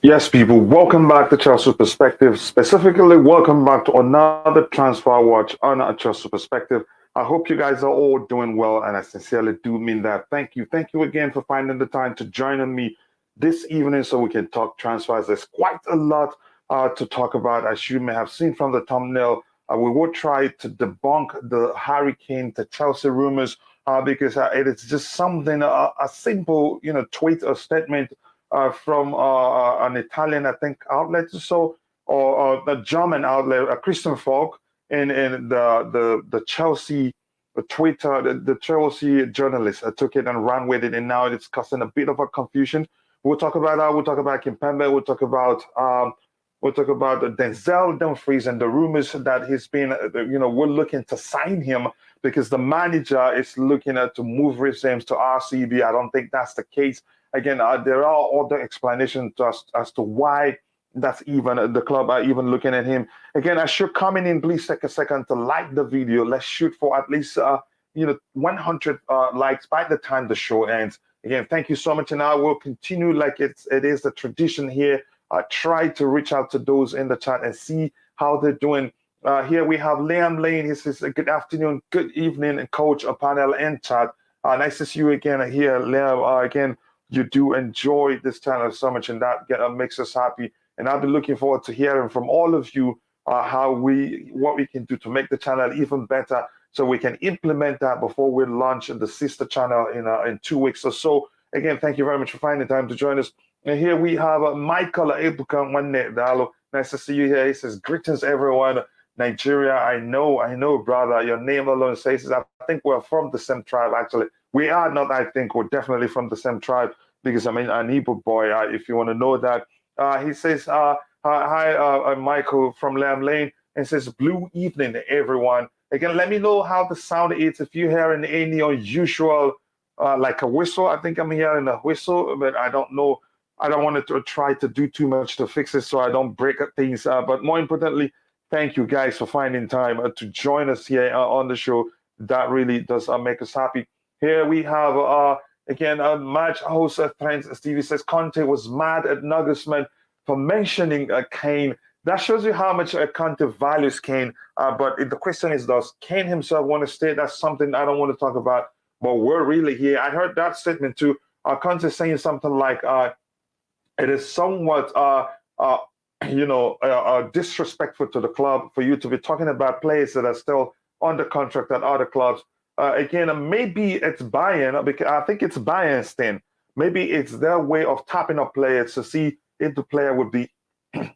Yes, people, welcome back to Chelsea Perspective. Specifically, welcome back to another transfer watch on a Chelsea Perspective. I hope you guys are all doing well, and I sincerely do mean that. Thank you. Thank you again for finding the time to join on me this evening so we can talk transfers. There's quite a lot to talk about, as you may have seen from the thumbnail. We will try to debunk the Harry Kane to Chelsea rumors because it is just something, a simple, tweet or statement from an Italian, I think, outlet or so, or the German outlet, Christian Falk, in the Chelsea Twitter, the Chelsea journalist took it and ran with it, and now it's causing a bit of a confusion. We'll talk about that. We'll talk about Kimpembe. We'll talk about Denzel Dumfries and the rumors that he's been, we're looking to sign him because the manager is looking at to move Rich James to RCB. I don't think that's the case. Again, there are other explanations as to why that's even the club are even looking at him. Again, I should comment in, please take a second to like the video. Let's shoot for at least 100 likes by the time the show ends. Again, thank you so much, and I will continue like it is the tradition here. I try to reach out to those in the chat and see how they're doing. Here we have Liam Lane. He says, good afternoon, good evening, coach, a panel and chat. Nice to see you again here, Liam. Again, you do enjoy this channel so much, and that makes us happy. And I'll be looking forward to hearing from all of you what we can do to make the channel even better, so we can implement that before we launch the sister channel in 2 weeks or so. Again, thank you very much for finding time to join us. And here we have Michael Ebuka Nwanne Dalo. Nice to see you here. He says, greetings everyone. Nigeria, I know, brother. Your name alone says it. I think we're from the same tribe, actually. We are not, I think, we're definitely from the same tribe because I'm an Igbo boy, if you want to know that. He says, hi, Michael from Lamb Lane, and says, blue evening, everyone. Again, let me know how the sound is. If you're hearing any unusual, like a whistle, I think I'm hearing a whistle, but I don't know. I don't want to try to do too much to fix it so I don't break things. But more importantly, thank you guys for finding time to join us here on the show. That really does make us happy. Here we have, again, a match host, Stevie says, Conte was mad at Nagelsmann for mentioning Kane. That shows you how much Conte values Kane. But the question is, does Kane himself want to stay? That's something I don't want to talk about. But we're really here. I heard that statement too. Conte saying something like, it is somewhat, disrespectful to the club for you to be talking about players that are still under contract at other clubs. Again, maybe it's Bayern, because I think it's Bayern's thing. Maybe it's their way of tapping up players to see if the player would be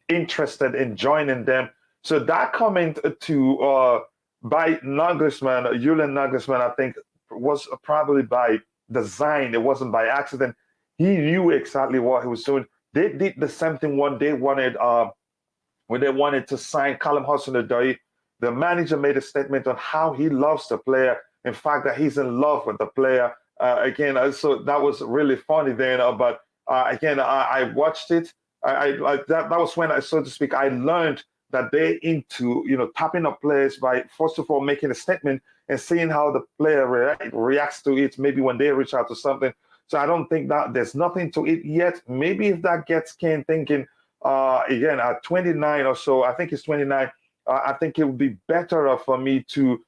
interested in joining them. So that comment by Nagelsmann, Julian Nagelsmann, I think was probably by design. It wasn't by accident. He knew exactly what he was doing. They did the same thing when they wanted to sign Callum Hudson-Odoi. The manager made a statement on how he loves the player. In fact, that he's in love with the player. So that was really funny then. But again, I watched it. That was when so to speak, I learned that they're into tapping up players by first of all making a statement and seeing how the player reacts to it. Maybe when they reach out to something. So I don't think that there's nothing to it yet. Maybe if that gets Kane thinking again at 29 or so, I think it's 29. I think it would be better for me to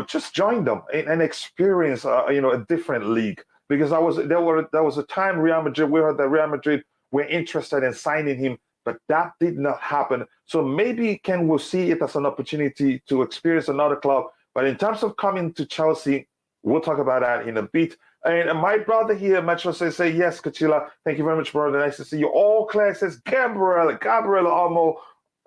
just join them and experience, a different league. Because there was a time we heard that Real Madrid were interested in signing him, but that did not happen. So maybe Ken will see it as an opportunity to experience another club. But in terms of coming to Chelsea, we'll talk about that in a bit. And my brother here, Metro says, yes, Kachila, thank you very much, brother. Nice to see you. All clear, says Gabriel Almo.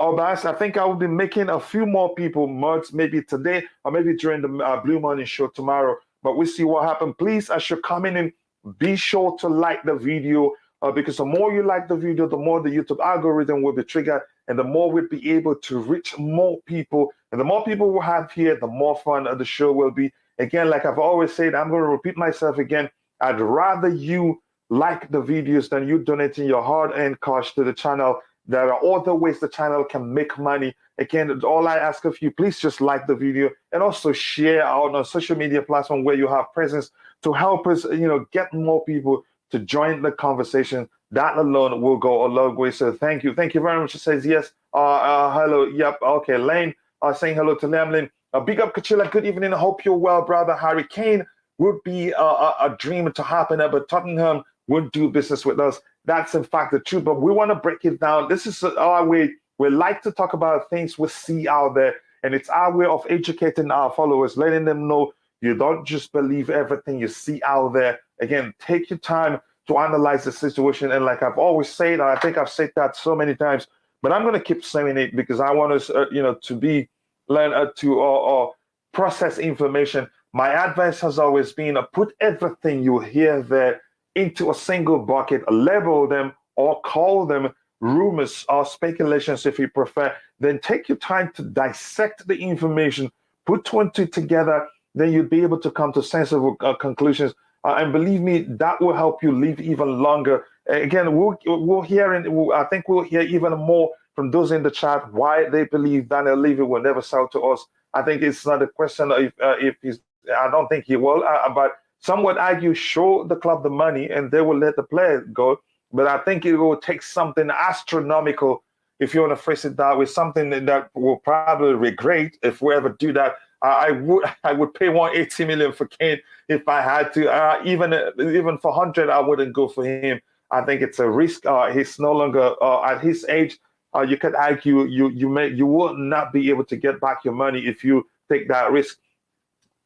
Obas, I think I will be making a few more people merge maybe today or maybe during the Blue Morning show tomorrow. But we'll see what happens. Please, as you're coming in, be sure to like the video because the more you like the video, the more the YouTube algorithm will be triggered and the more we'll be able to reach more people. And the more people we'll have here, the more fun the show will be. Again, like I've always said, I'm going to repeat myself again. I'd rather you like the videos than you donating your hard-earned cash to the channel. There are other ways the channel can make money. Again, all I ask of you, please just like the video and also share on a social media platform where you have presence to help us, get more people to join the conversation. That alone will go a long way. So thank you. Thank you very much. It says yes. Hello. Yep. Okay. Lane saying hello to Liam Lynn. Big up Kachila. Good evening. I hope you're well, brother. Harry Kane would be a dream to happen, but Tottenham would do business with us. That's in fact the truth. But we want to break it down. This is our way. We like to talk about things we see out there, and it's our way of educating our followers, letting them know you don't just believe everything you see out there. Again, take your time to analyze the situation. And like I've always said, I think I've said that so many times, but I'm going to keep saying it because I want us, to be learn to process information. My advice has always been put everything you hear there into a single bucket, label them or call them rumors or speculations if you prefer. Then take your time to dissect the information, put two and two together, then you'll be able to come to sensible conclusions. And believe me, that will help you live even longer. Again, we'll hear, and I think we'll hear even more from those in the chat why they believe Daniel Levy will never sell to us. I think it's not a question of if he's. I don't think he will, but some would argue show the club the money and they will let the player go. But I think it will take something astronomical, if you want to phrase it that way, something that we'll probably regret if we ever do that. I would pay 180 million for Kane if I had to. Even for 100, I wouldn't go for him. I think it's a risk. He's no longer at his age. You could argue you will not be able to get back your money if you take that risk.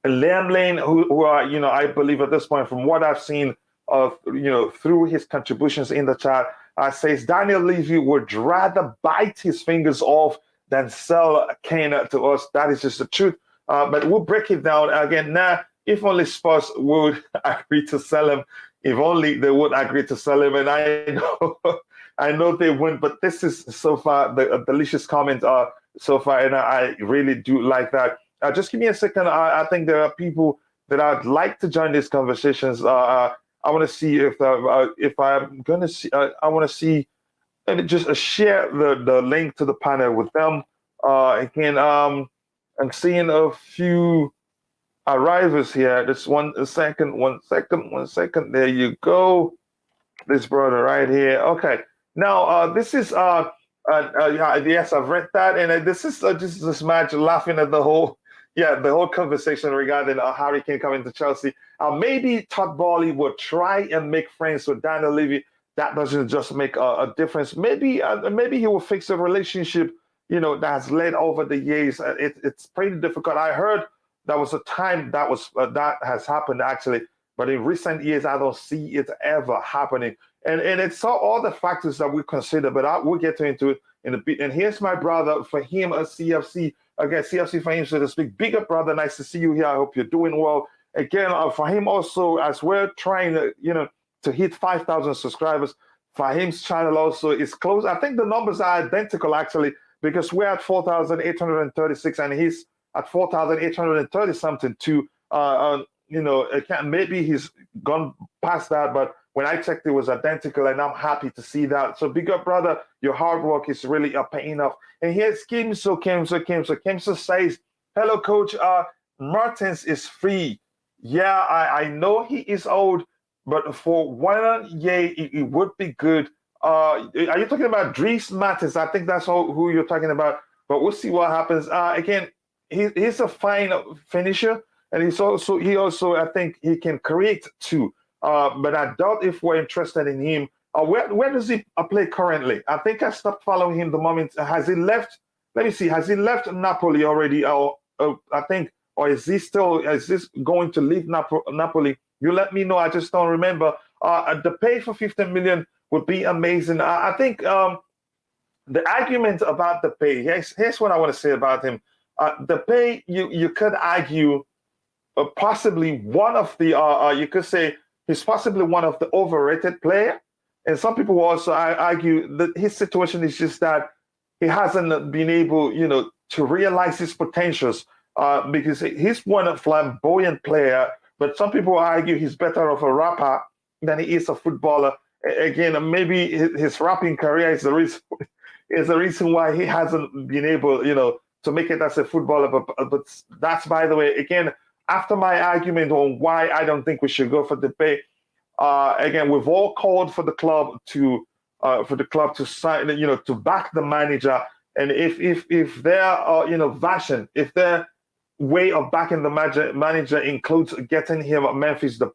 Liam Lane, who are I believe at this point, from what I've seen of through his contributions in the chat, says Daniel Levy would rather bite his fingers off than sell Kane to us. That is just the truth. But we'll break it down again. Now, if only Spurs would agree to sell him, if only they would agree to sell him, and I know they wouldn't. But this is so far the delicious comment so far, and I really do like that. Just give me a second. I think there are people that I'd like to join these conversations. I want to see if I'm going to see. I want to see, and just share the link to the panel with them. Again, I'm seeing a few arrivals here. Just one second. There you go. This brother right here. Okay. Now, this is yes, I've read that, and this is just this match laughing at the whole conversation regarding Harry Kane coming to Chelsea. Maybe Todd Boehly will try and make friends with Daniel Levy. That doesn't just make a difference. Maybe he will fix a relationship that has led over the years. It's pretty difficult. I heard there was a time that has happened actually, but in recent years I don't see it ever happening. And it's all the factors that we consider, but we'll get into it in a bit. And here's my brother, for him, a CFC. Again, CFC for him, so to speak. Big up, brother. Nice to see you here. I hope you're doing well. Again, for him also, as we're trying to hit 5,000 subscribers, Fahim's channel also is close. I think the numbers are identical, actually, because we're at 4,836 and he's at 4,830 something too. Maybe he's gone past that, but when I checked, it was identical, and I'm happy to see that. So big up, brother. Your hard work is really paying off. And here's Kimso says, hello, coach. Martins is free. Yeah, I know he is old, but for 1 year, it would be good. Are you talking about Dries Martins? I think that's who you're talking about, but we'll see what happens. Again, he's a fine finisher, and he also, I think he can create too. But I doubt if we're interested in him. Where does he play currently? I think I stopped following him the moment. Has he left? Let me see. Has he left Napoli already? Or is this going to leave Napoli? You let me know. I just don't remember. The pay for 15 million would be amazing. I think the argument about the pay. Here's what I want to say about him. The pay, you could argue, possibly one of the you could say he's possibly one of the overrated player. And some people will also argue that his situation is just that he hasn't been able, to realize his potentials because he's one flamboyant player. But some people argue he's better of a rapper than he is a footballer. Again, maybe his rapping career is the reason why he hasn't been able, to make it as a footballer. But that's, by the way, again, after my argument on why I don't think we should go for the pay. Again, we've all called for the club to sign, to back the manager. And if their version, if their way of backing the manager includes getting him at Memphis the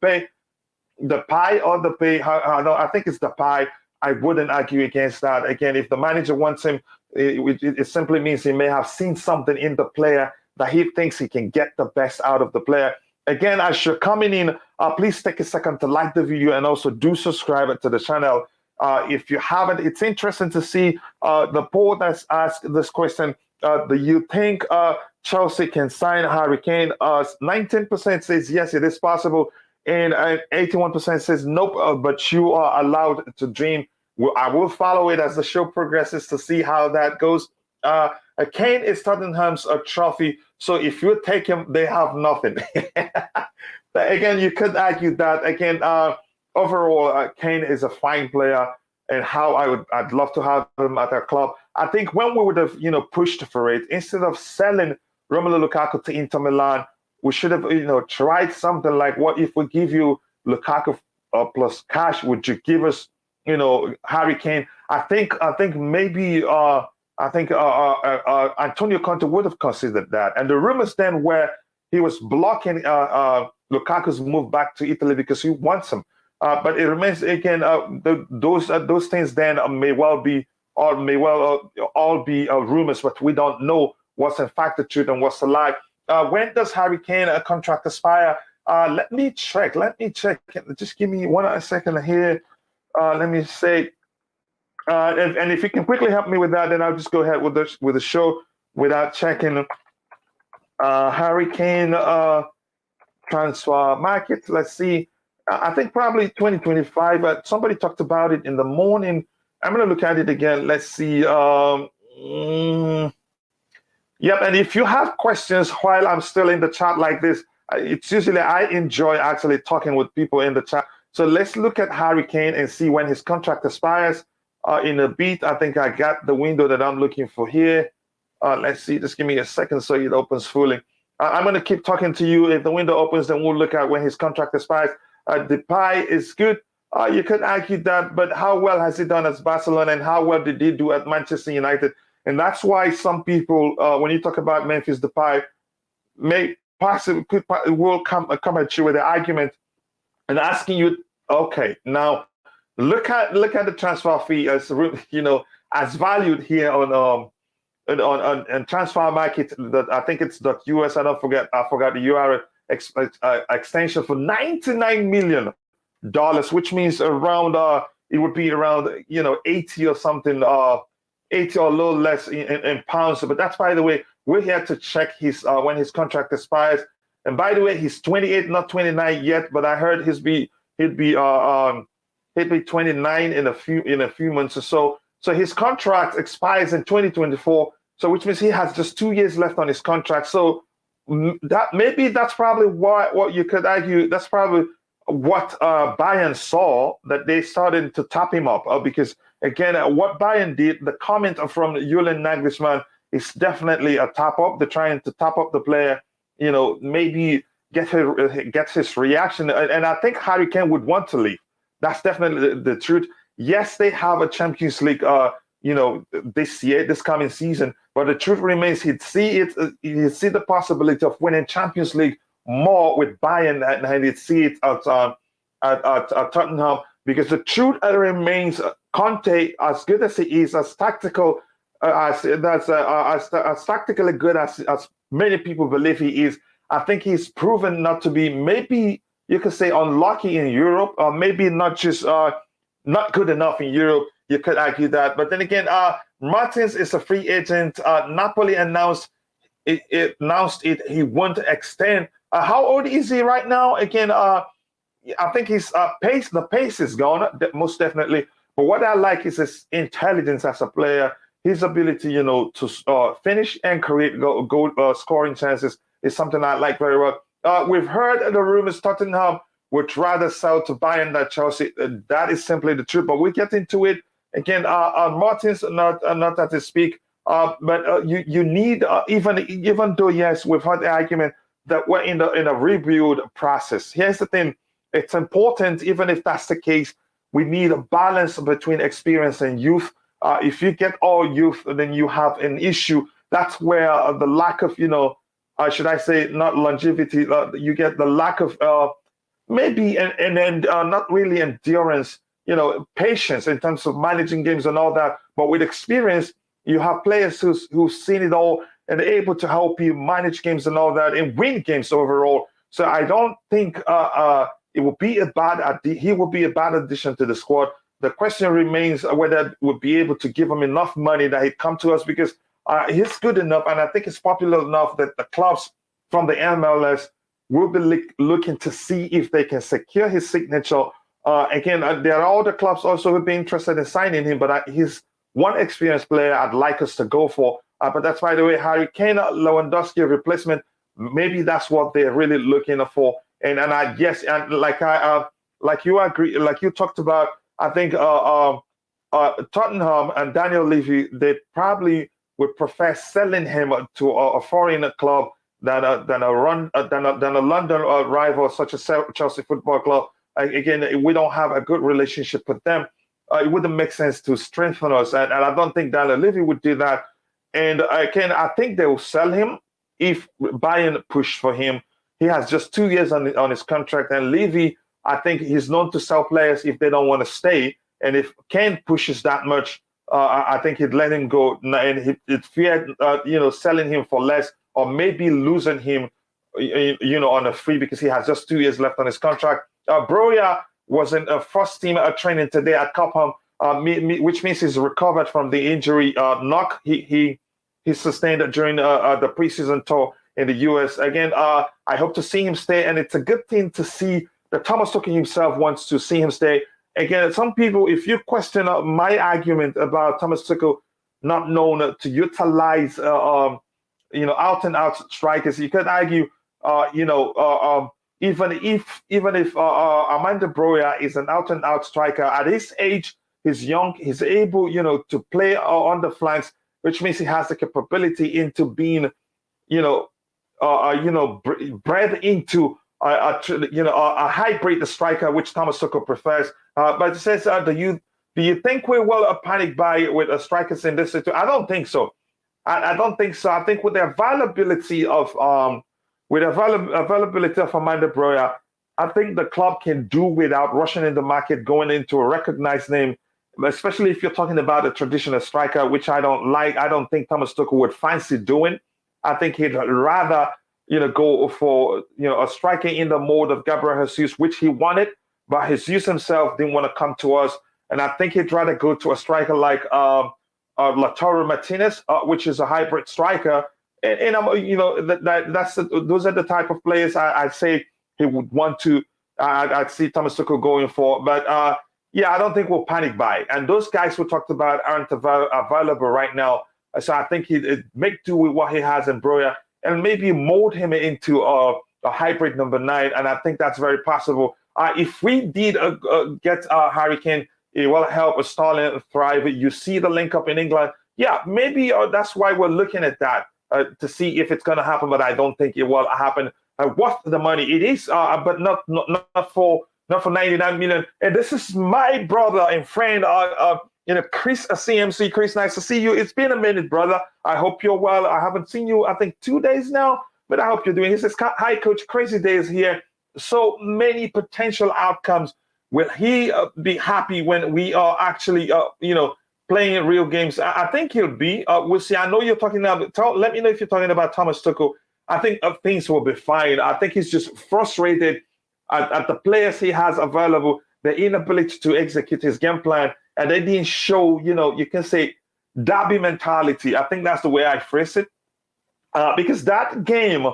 pie or the pay, no, I think it's the pie. I wouldn't argue against that. Again, if the manager wants him, it simply means he may have seen something in the player that he thinks he can get the best out of the player. Again, as you're coming in, please take a second to like the video and also do subscribe to the channel. If you haven't, it's interesting to see the poll that's asked this question. Do you think Chelsea can sign Harry Kane? 19% says yes, it is possible. And 81% says nope, but you are allowed to dream. I will follow it as the show progresses to see how that goes. Kane is Tottenham's trophy, so if you take him, they have nothing. Again, you could argue that. Again, overall, Kane is a fine player, and I'd love to have him at our club. I think when we would have, pushed for it, instead of selling Romelu Lukaku to Inter Milan, we should have, tried something like, what if we give you Lukaku plus cash? Would you give us, Harry Kane? I think maybe Antonio Conte would have considered that. And the rumors then were he was blocking Lukaku's move back to Italy because he wants him. But it remains again those things then may well all be rumors, but we don't know what's in fact the truth and what's the lie. When does Harry Kane contract expire? Let me check. Just give me 1 second here. Let me say, and if you can quickly help me with that, then I'll just go ahead with the show without checking. Harry Kane transfer market. Let's see. I think probably 2025. Somebody talked about it in the morning. I'm going to look at it again. Let's see. Yep, and if you have questions while I'm still in the chat like this, it's usually I enjoy actually talking with people in the chat. So let's look at Harry Kane and see when his contract expires. In a bit, I think I got the window that I'm looking for here. Let's see, just give me a second so it opens fully. I'm going to keep talking to you. If the window opens, then we'll look at when his contract expires. The pie is good. You could argue that, but how well has he done at Barcelona and how well did he do at Manchester United? And that's why some people, when you talk about Memphis Depay, will come at you with the argument and asking you, okay, now look at the transfer fee as as valued here on transfer market. That I think it's .us. I forgot the URL extension for $99 million, which means around it would be around 80 or something. 80 or a little less in pounds. But that's, by the way, we're here to check his when his contract expires. And by the way, he's 28, not 29 yet. But I heard he'd be 29 in a few months or so. So his contract expires in 2024. So which means he has just 2 years left on his contract. So that's probably what you could argue. That's probably what Bayern saw, that they started to tap him up because. Again, what Bayern did, the comment from Julian Nagelsmann is definitely a tap up. They're trying to tap up the player, maybe get his reaction. And I think Harry Kane would want to leave. That's definitely the truth. Yes, they have a Champions League, this coming season. But the truth remains, he'd see the possibility of winning Champions League more with Bayern, and he'd see it at Tottenham. Because the truth remains, Conte, as good as he is, as tactical as tactically good as many people believe he is, I think he's proven not to be, maybe you could say, unlucky in Europe, or maybe not just not good enough in Europe. You could argue that. But then again, Martins is a free agent. Napoli announced it. He won't extend. How old is he right now? Again, I think his pace. The pace is gone, most definitely. But what I like is his intelligence as a player. His ability, to finish and create goal scoring chances is something I like very well. We've heard the rumors Tottenham would rather sell to Bayern than Chelsea. That is simply the truth. But we get into it again. Martins not at his peak, but you need even though yes, we've had the argument that we're in a rebuild process. Here's the thing: it's important, even if that's the case, we need a balance between experience and youth. If you get all youth, then you have an issue. That's where the lack of, should I say, not longevity, you get the lack of maybe and not really endurance, patience in terms of managing games and all that. But with experience, you have players who've seen it all and are able to help you manage games and all that and win games overall. So I don't think it will be he will be a bad addition to the squad. The question remains whether we'll be able to give him enough money that he'd come to us, because he's good enough, and I think it's popular enough that the clubs from the MLS will be looking to see if they can secure his signature. Again, there are other clubs also who would be interested in signing him, but he's one experienced player I'd like us to go for. But that's, by the way, Harry Kane, Lewandowski replacement. Maybe that's what they're really looking for. And I guess, and like you agree, like you talked about, I think Tottenham and Daniel Levy, they probably would prefer selling him to a foreign club than a London rival such as Chelsea Football Club. Again, we don't have a good relationship with them. It wouldn't make sense to strengthen us, and I don't think Daniel Levy would do that. And again, I think they will sell him if Bayern push for him. He has just 2 years on his contract, and Levy, I think he's known to sell players if they don't want to stay. And if Kane pushes that much, I think he'd let him go, and he'd fear, selling him for less, or maybe losing him, on a free, because he has just 2 years left on his contract. Broja was in a first team training today at Cobham, which means he's recovered from the injury knock he sustained during the preseason tour in the US. Again, I hope to see him stay, and it's a good thing to see that Thomas Tuchel himself wants to see him stay. Again, some people, if you question my argument about Thomas Tuchel not known to utilize, out and out strikers, you could argue, even if Armando Broja is an out and out striker at his age, he's young, he's able, to play on the flanks, which means he has the capability into being, bred into a hybrid striker, which Thomas Tuchel prefers. But it says, do you think we will panic buy with strikers in this situation? I don't think so. I don't think so. I think with the availability of Armando Broja, I think the club can do without rushing in the market, going into a recognized name, especially if you're talking about a traditional striker, which I don't like. I don't think Thomas Tuchel would fancy doing. I think he'd rather, go for, a striker in the mold of Gabriel Jesus, which he wanted, but Jesus himself didn't want to come to us. And I think he'd rather go to a striker like Lautaro Martinez, which is a hybrid striker. And those are the type of players I'd say he would want to. I'd see Thomas Tuchel going for. But I don't think we'll panic buy. And those guys we talked about aren't available right now. So I think he'd make do with what he has in Broja and maybe mold him into a hybrid number 9. And I think that's very possible. If we did get Harry Kane, it will help Sterling thrive. You see the link up in England. Yeah, maybe that's why we're looking at that to see if it's going to happen. But I don't think it will happen. What's the money? It is, but not for 99 million. And this is my brother and friend, Chris CMC. Chris, nice to see you. It's been a minute, brother. I hope you're well. I haven't seen you, I think, 2 days now, but I hope you're doing. He says, hi, Coach. Crazy days here. So many potential outcomes. Will he be happy when we are actually, playing real games? I think he'll be. We'll see. I know you're talking about. Let me know if you're talking about Thomas Tuchel. I think things will be fine. I think he's just frustrated at the players he has available, the inability to execute his game plan, and they didn't show, you can say, derby mentality. I think that's the way I phrase it. Because that game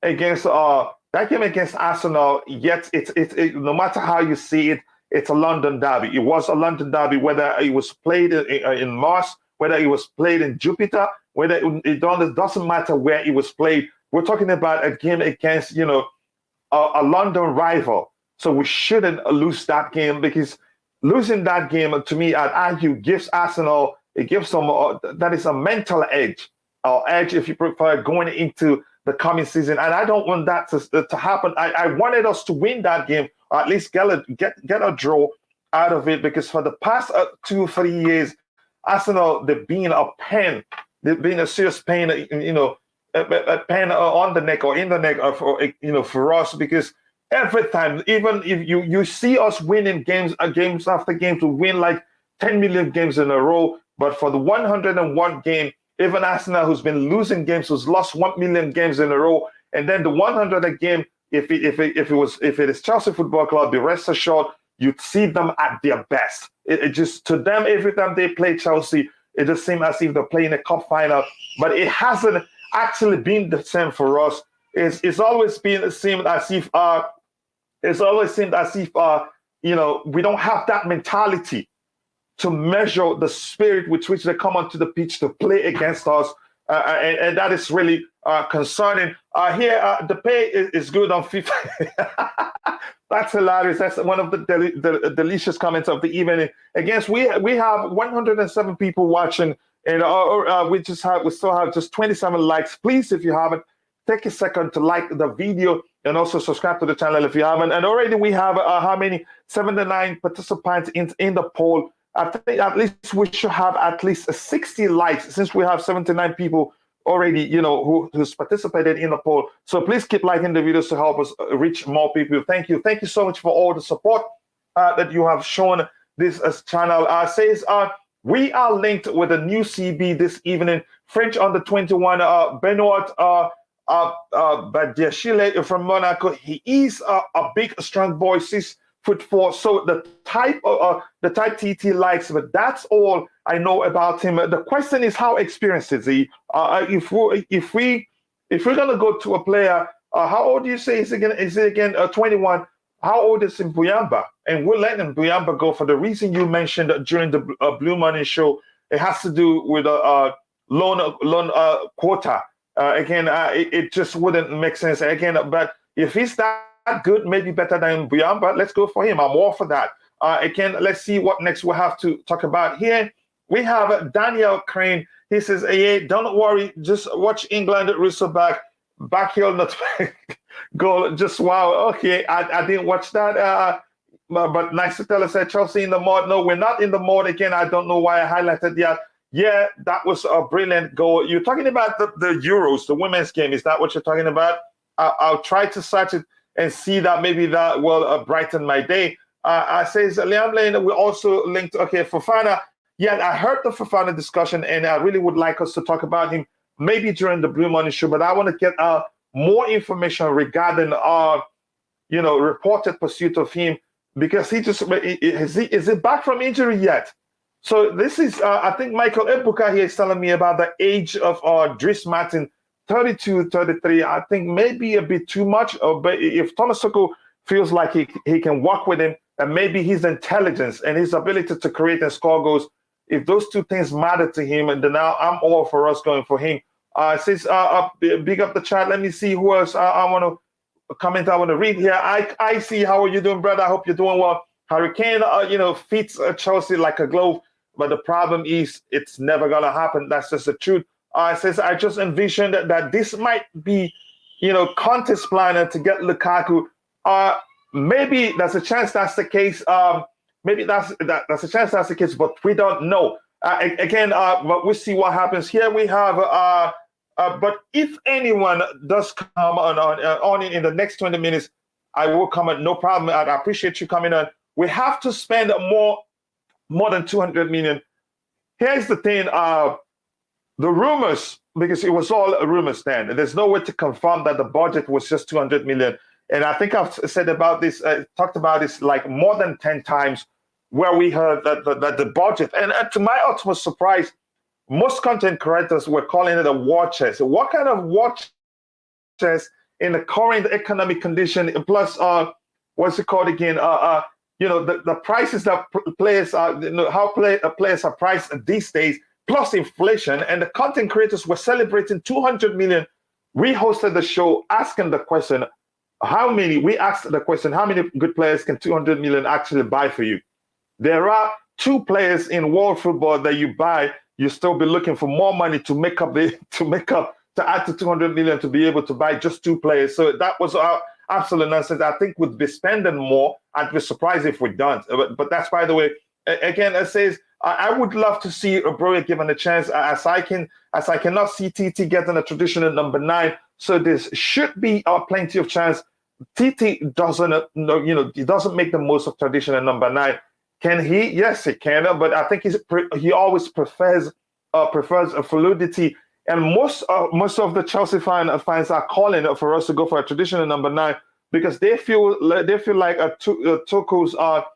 against Arsenal, yet it's no matter how you see it, it's a London derby. It was a London derby, whether it was played in Mars, whether it was played in Jupiter, whether it doesn't matter where it was played. We're talking about a game against, a London rival. So we shouldn't lose that game, because losing that game, to me, I'd argue, gives Arsenal, it gives them, that is a mental edge, or edge, if you prefer, going into the coming season. And I don't want that to happen. I wanted us to win that game or at least get a draw out of it, because for the past 2-3 years, Arsenal, they've been a pain. They've been a serious pain, a pain on the neck or in the neck for us, because every time, even if you see us winning games after games, we win like 10 million games in a row. But for the 101 game, even Arsenal, who's been losing games, who's lost 1 million games in a row, and then the 100th game, if it is Chelsea Football Club, be rest assured you'd see them at their best. It just, to them, every time they play Chelsea, it just seems as if they're playing a cup final. But it hasn't actually been the same for us. It's always seemed as if we don't have that mentality to measure the spirit with which they come onto the pitch to play against us, and that is really concerning. Here, the pay is good on FIFA. That's hilarious. That's one of the delicious comments of the evening. Against we have 107 people watching, and we still have just 27 likes. Please, if you haven't, take a second to like the video and also subscribe to the channel if you haven't. And already we have how many? 79 participants in the poll. I think at least we should have at least 60 likes, since we have 79 people already, who's participated in the poll. So please keep liking the videos to help us reach more people. Thank you. Thank you so much for all the support that you have shown this channel. Says we are linked with a new CB this evening. French under 21, Benoit Badiashile from Monaco. He is a big, strong boy, 6'4". So the type TT likes, but that's all I know about him. The question is, how experienced is he? If we're gonna go to a player, how old do you say is he again? 21. How old is Mbuyamba? And we're letting Mbuyamba go for the reason you mentioned during the Blue Money show. It has to do with a loan quota. It just wouldn't make sense again. But if he's that good, maybe better than Mbuyamba, let's go for him. I'm all for that. Let's see what next we'll have to talk about here. We have Daniel Crane. He says, hey, don't worry, just watch England Russo back heel, not goal. Just wow. Okay, I didn't watch that. But nice to tell us that Chelsea in the mud. No, we're not in the mud. Again, I don't know why I highlighted that. Yeah, that was a brilliant goal. You're talking about the Euros, the women's game. Is that what you're talking about? I'll try to search it and see that maybe that will brighten my day. Says Liam Lane, we also linked, okay, Fofana. Yeah, I heard the Fofana discussion, and I really would like us to talk about him maybe during the Blue Money show, but I want to get more information regarding our, reported pursuit of him, because is he back from injury yet? So this is, I think Michael Ebuka here is telling me about the age of Dries Martin, 32, 33. I think maybe a bit too much, but if Thomas Tuchel feels like he can work with him, and maybe his intelligence and his ability to create and score goals, if those two things matter to him, and then now I'm all for us going for him. Since big up the chat, let me see who else I want to comment. I want to read here. I see. How are you doing, brother? I hope you're doing well. Harry Kane, fits Chelsea like a glove, but the problem is it's never gonna happen. That's just the truth. Says I just envisioned that this might be, Conte's plan to get Lukaku. Maybe there's a chance that's the case. Maybe that's a chance that's the case, but we don't know. But we'll see what happens. Here we have, but if anyone does come on in the next 20 minutes, I will comment. No problem. I appreciate you coming on. We have to spend more than 200 million. Here's the thing. The rumors, because it was all rumors then. There's no way to confirm that the budget was just 200 million. And I think I've said about this, talked about this like more than 10 times, where we heard that the budget, and to my utmost surprise, most content creators were calling it a war chest. What kind of war chest in the current economic condition? Plus, what's it called again? The prices that players are, how players are priced these days, plus inflation, and the content creators were celebrating 200 million. We hosted the show asking the question, how many good players can 200 million actually buy for you? There are two players in world football that you buy, you still be looking for more money to add to 200 million to be able to buy just two players. So that was absolute nonsense. I think we'd be spending more. I'd be surprised if we don't. But that's, by the way, again, it says I would love to see Broya given a chance, as I cannot see TT getting a traditional number 9. So there should be plenty of chance. TT doesn't, he doesn't make the most of traditional number 9. Can he? Yes, he can. But I think he always prefers a fluidity. And most of the Chelsea fans are calling for us to go for a traditional number 9 because they feel like Tuchel's are,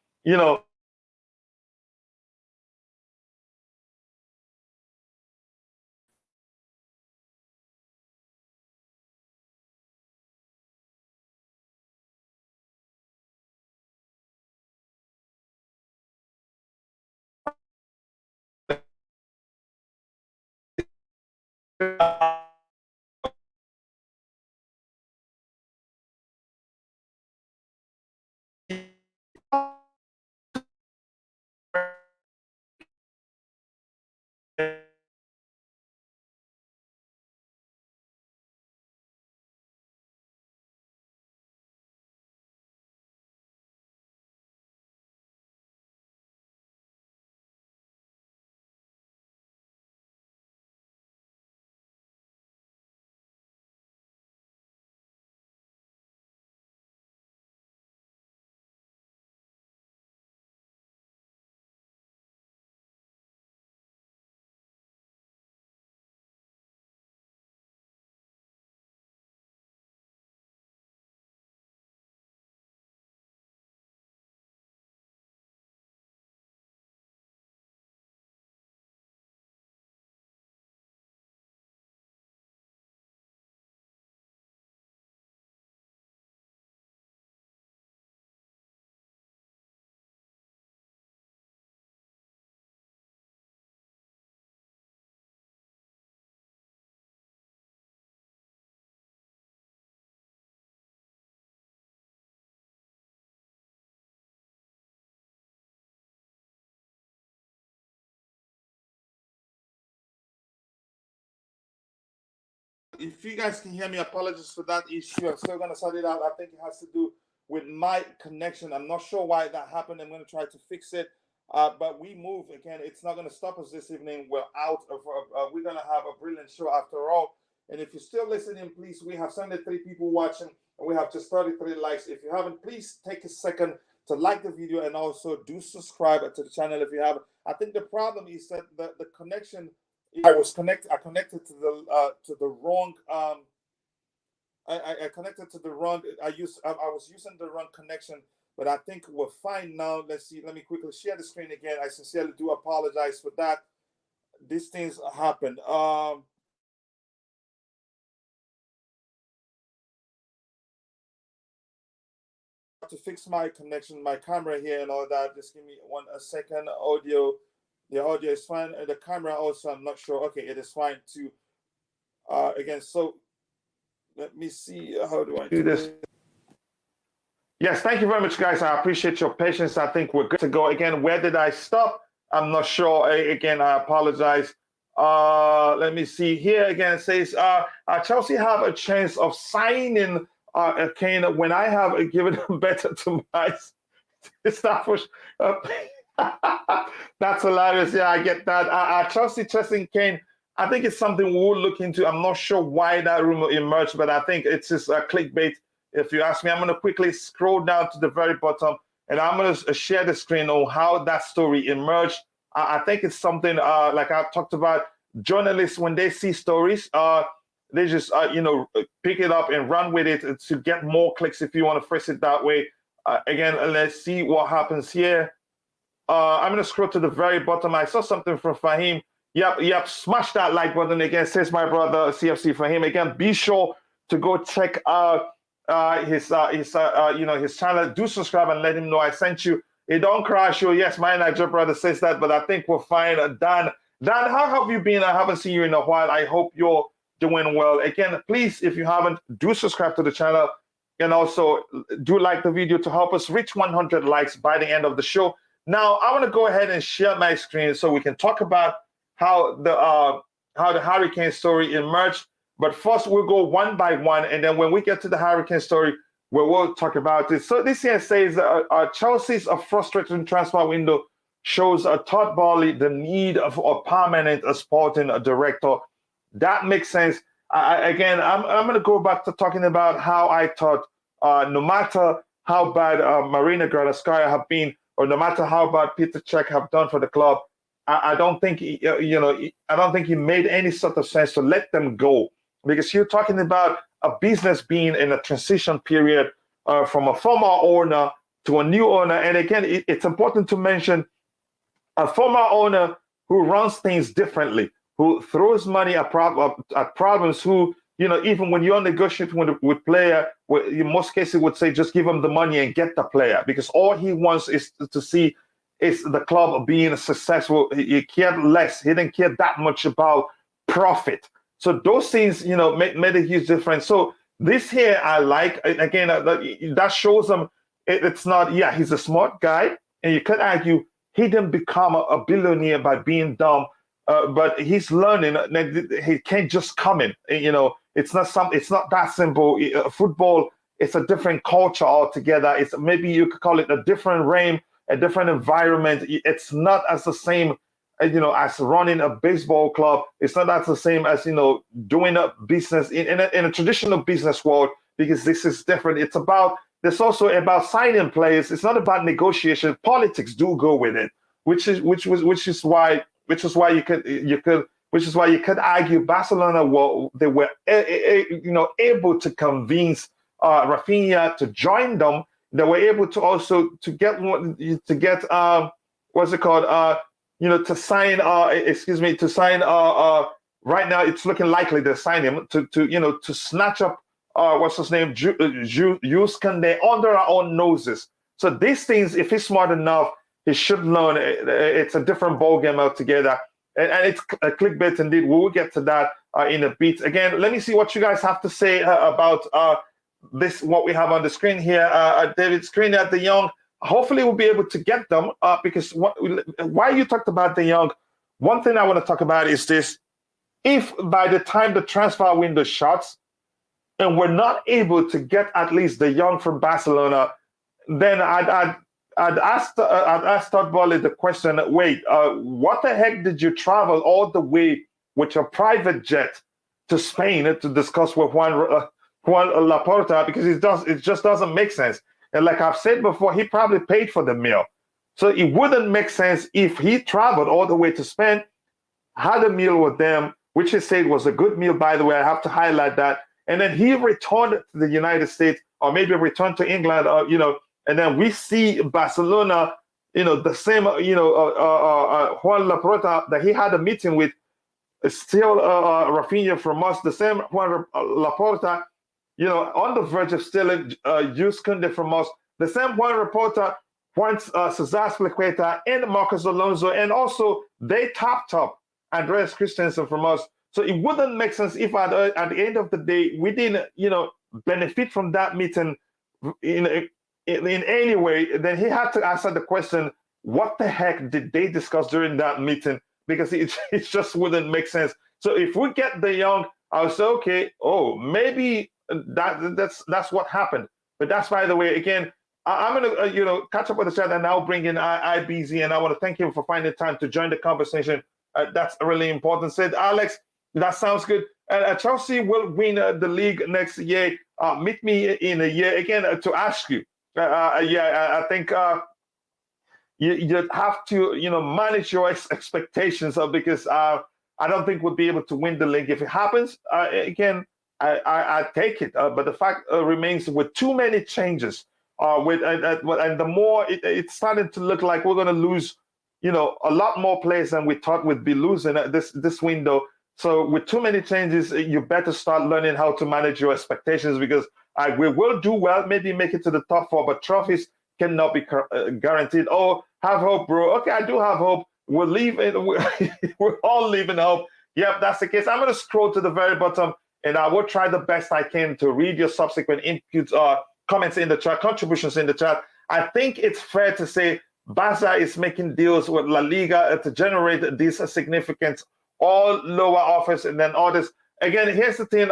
if you guys can hear me, apologies for that issue. I'm still going to sort it out. I think it has to do with my connection. I'm not sure why that happened. I'm going to try to fix it. But we move again. It's not going to stop us this evening. We're out of. We're going to have a brilliant show after all. And if you're still listening, please, we have 73 people watching, and we have just 33 likes. If you haven't, please take a second to like the video and also do subscribe to the channel if you haven't. I think the problem is that the connection. I connected to the wrong. I connected to the wrong. I was using the wrong connection, but I think we're fine now. Let's see. Let me quickly share the screen again. I sincerely do apologize for that. These things happened. To fix my connection, my camera here, and all that. Just give me a second. The audio is fine. And the camera also, I'm not sure. Okay, it is fine too. Again, so let me see. How do I do this? Yes, thank you very much, guys. I appreciate your patience. I think we're good to go. Again, where did I stop? I'm not sure. Again, I apologize. Let me see here. Again, it says Chelsea have a chance of signing Kane when I have given him better to my staff. That's hilarious. Yeah, I get that. Chelsea chasing Kane. I think it's something we'll look into. I'm not sure why that rumor emerged, but I think it's just a clickbait. If you ask me, I'm going to quickly scroll down to the very bottom, and I'm going to share the screen on how that story emerged. I think it's something like I talked about. Journalists, when they see stories, they just pick it up and run with it to get more clicks, if you want to phrase it that way. Again, let's see what happens here. I'm going to scroll to the very bottom. I saw something from Fahim. Yep. Smash that like button again, says my brother CFC Fahim. Again, be sure to go check out his channel. Do subscribe and let him know I sent you. It don't crash you. Yes, my Niger brother says that, but I think we're fine. Dan, how have you been? I haven't seen you in a while. I hope you're doing well. Again, please, if you haven't, do subscribe to the channel and also do like the video to help us reach 100 likes by the end of the show. Now, I want to go ahead and share my screen so we can talk about how the Harry Kane story emerged. But first, we'll go one by one, and then when we get to the Harry Kane story, we will talk about it. So this here says Chelsea's a frustrating transfer window shows Todd Boehly the need of a permanent sporting director. That makes sense. Again, I'm going to go back to talking about how I thought no matter how bad Marina Granovskaya have been, or no matter how bad Peter Cech have done for the club, I don't think I don't think it made any sort of sense to let them go, because you're talking about a business being in a transition period from a former owner to a new owner. And again, it's important to mention a former owner who runs things differently, who throws money at problems, who, even when you're negotiating with player, in most cases would say just give him the money and get the player, because all he wants is to see is the club being successful. He cared less. He didn't care that much about profit. So those things, made a huge difference. So this here I like. Again, that shows him it's not, yeah, he's a smart guy, and you could argue he didn't become a billionaire by being dumb, but he's learning that he can't just come in. It's not that simple. Football, it's a different culture altogether. It's, maybe you could call it a different realm, a different environment. It's not as the same, as running a baseball club. It's not as the same as doing a business in a traditional business world, because this is different. There's also about signing players. It's not about negotiation. Politics do go with it, which is why you could argue Barcelona they were able to convince Rafinha to join them. They were able to also to get what's it called, to sign right now it's looking likely to sign him to snatch up what's his name, Jules Koundé under our own noses. So these things, if he's smart enough, he should learn. It's a different ballgame altogether. And it's a clickbait indeed. We will get to that in a bit. Again, let me see what you guys have to say about this, what we have on the screen here. David Skriniar, De Jong, hopefully we'll be able to get them because why you talked about De Jong, one thing I want to talk about is this. If by the time the transfer window shuts, and we're not able to get at least De Jong from Barcelona, then I'd ask Todd Boehly the question: wait, what the heck did you travel all the way with your private jet to Spain to discuss with Juan Laporta? Because it just doesn't make sense. And like I've said before, he probably paid for the meal, so it wouldn't make sense if he traveled all the way to Spain, had a meal with them, which he said was a good meal, by the way. I have to highlight that. And then he returned to the United States, or maybe returned to England, and then we see Barcelona, the same, Juan Laporta that he had a meeting with, still Rafinha from us, the same Juan Laporta, on the verge of stealing Jules Koundé from us, the same Juan Laporta wants Cesar Azpilicueta and Marcos Alonso, and also they topped up Andreas Christensen from us. So it wouldn't make sense if at the end of the day we didn't, benefit from that meeting in any way. Then he had to answer the question: what the heck did they discuss during that meeting? Because it just wouldn't make sense. So if we get De Jong, I'll say, okay, maybe that's what happened. But that's, by the way, again, I'm gonna catch up with the chat, and I'll bring in IBZ, and I want to thank him for finding time to join the conversation. That's really important. Said Alex. That sounds good. Chelsea will win the league next year. Meet me in a year again to ask you. I think you have to manage your expectations because I don't think we'll be able to win the league. If it happens, again, I take it. But the fact remains, with too many changes, and the more it's starting to look like we're going to lose, a lot more players than we thought we'd be losing at this window. So with too many changes, you better start learning how to manage your expectations, because we will do well, maybe make it to the top four, but trophies cannot be guaranteed. Oh, have hope, bro. Okay, I do have hope. We're all leaving hope. Yep, that's the case. I'm going to scroll to the very bottom, and I will try the best I can to read your subsequent inputs, comments in the chat, contributions in the chat. I think it's fair to say Barca is making deals with La Liga to generate these significant all lower offers, and then others. Again, here's the thing: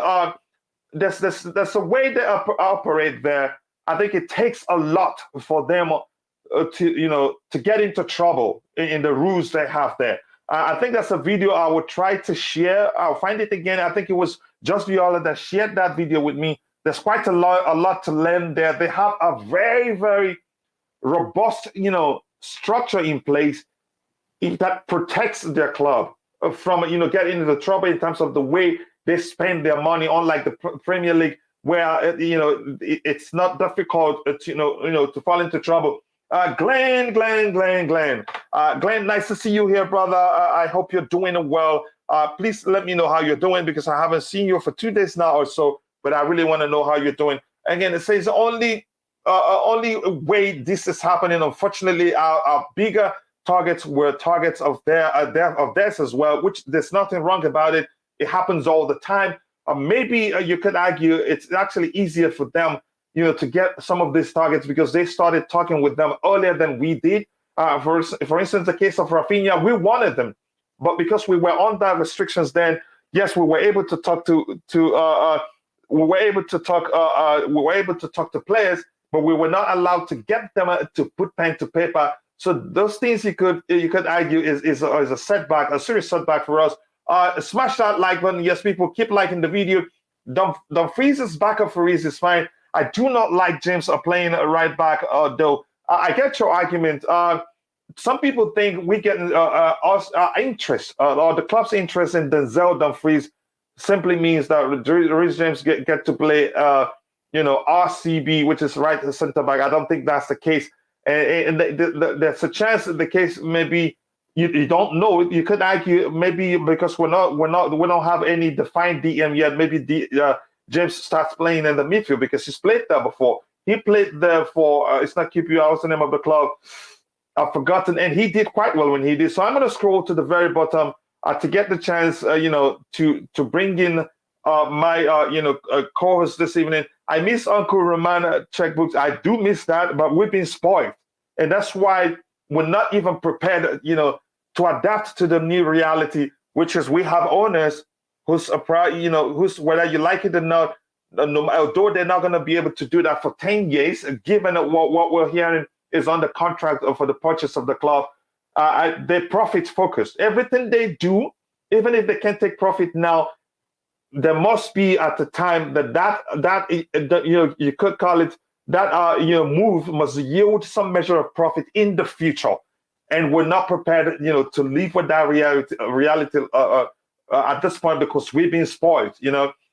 there's a way they operate there. I think it takes a lot for them to get into trouble in the rules they have there. I think that's a video I would try to share. I'll find it again. I think it was Just Viola that shared that video with me. There's quite a lot to learn there. They have a very, very robust, structure in place that protects their club from, getting into trouble in terms of the way they spend their money. Unlike the Premier League, where it's not difficult to fall into trouble. Glenn, nice to see you here, brother. I hope you're doing well. Please let me know how you're doing, because I haven't seen you for 2 days now or so, but I really want to know how you're doing. Again, it says only way this is happening, unfortunately, our bigger targets were targets of theirs as well, which there's nothing wrong about it. It happens all the time. Maybe you could argue it's actually easier for them to get some of these targets because they started talking with them earlier than we did. For instance, the case of Rafinha, we wanted them, but because we were under restrictions then, yes, we were able to talk to players, but we were not allowed to get them to put pen to paper. So those things you could argue is a setback, a serious setback for us. Smash that like button. Yes, people, keep liking the video. Dumfries' backup for Reese is fine. I do not like James playing right back, though. I get your argument. Some people think we get interest, or the club's interest in Denzel Dumfries simply means that Reece James get to play, RCB, which is right center back. I don't think that's the case. And there's a chance that the case maybe you don't know. You could argue maybe because we don't have any defined DM yet. Maybe James starts playing in the midfield because he's played there before. He played there for it's not QPR. What's the name of the club? I've forgotten, and he did quite well when he did. So I'm going to scroll to the very bottom to get the chance, to bring in my co-host this evening. I miss Uncle Roman checkbooks. I do miss that, but we've been spoiled, and that's why we're not even prepared, to adapt to the new reality, which is we have owners who's whether you like it or not, although they're not going to be able to do that for 10 years, given what we're hearing is under contract for the purchase of the club. They're profit focused. Everything they do, even if they can't take profit now, there must be at the time that you could call it that move must yield some measure of profit in the future, and we're not prepared to live with that reality at this point because we've been spoiled.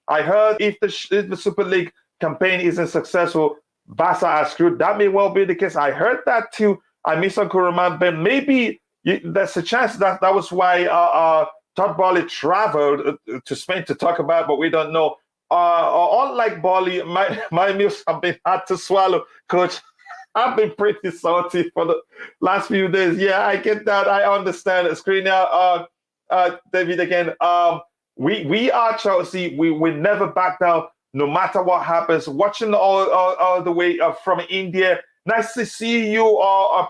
I heard if the Super League campaign isn't successful, Barca are screwed. That may well be the case. I heard that too. I miss Uncle Roman, but maybe there's a chance that was why Todd Bowley traveled to Spain to talk about, but we don't know. Unlike Bowley, my meals have been hard to swallow, Coach. I've been pretty salty for the last few days. Yeah, I get that. I understand. Skriniar, David again. We are Chelsea. We never back down, no matter what happens. Watching all the way from India. Nice to see you,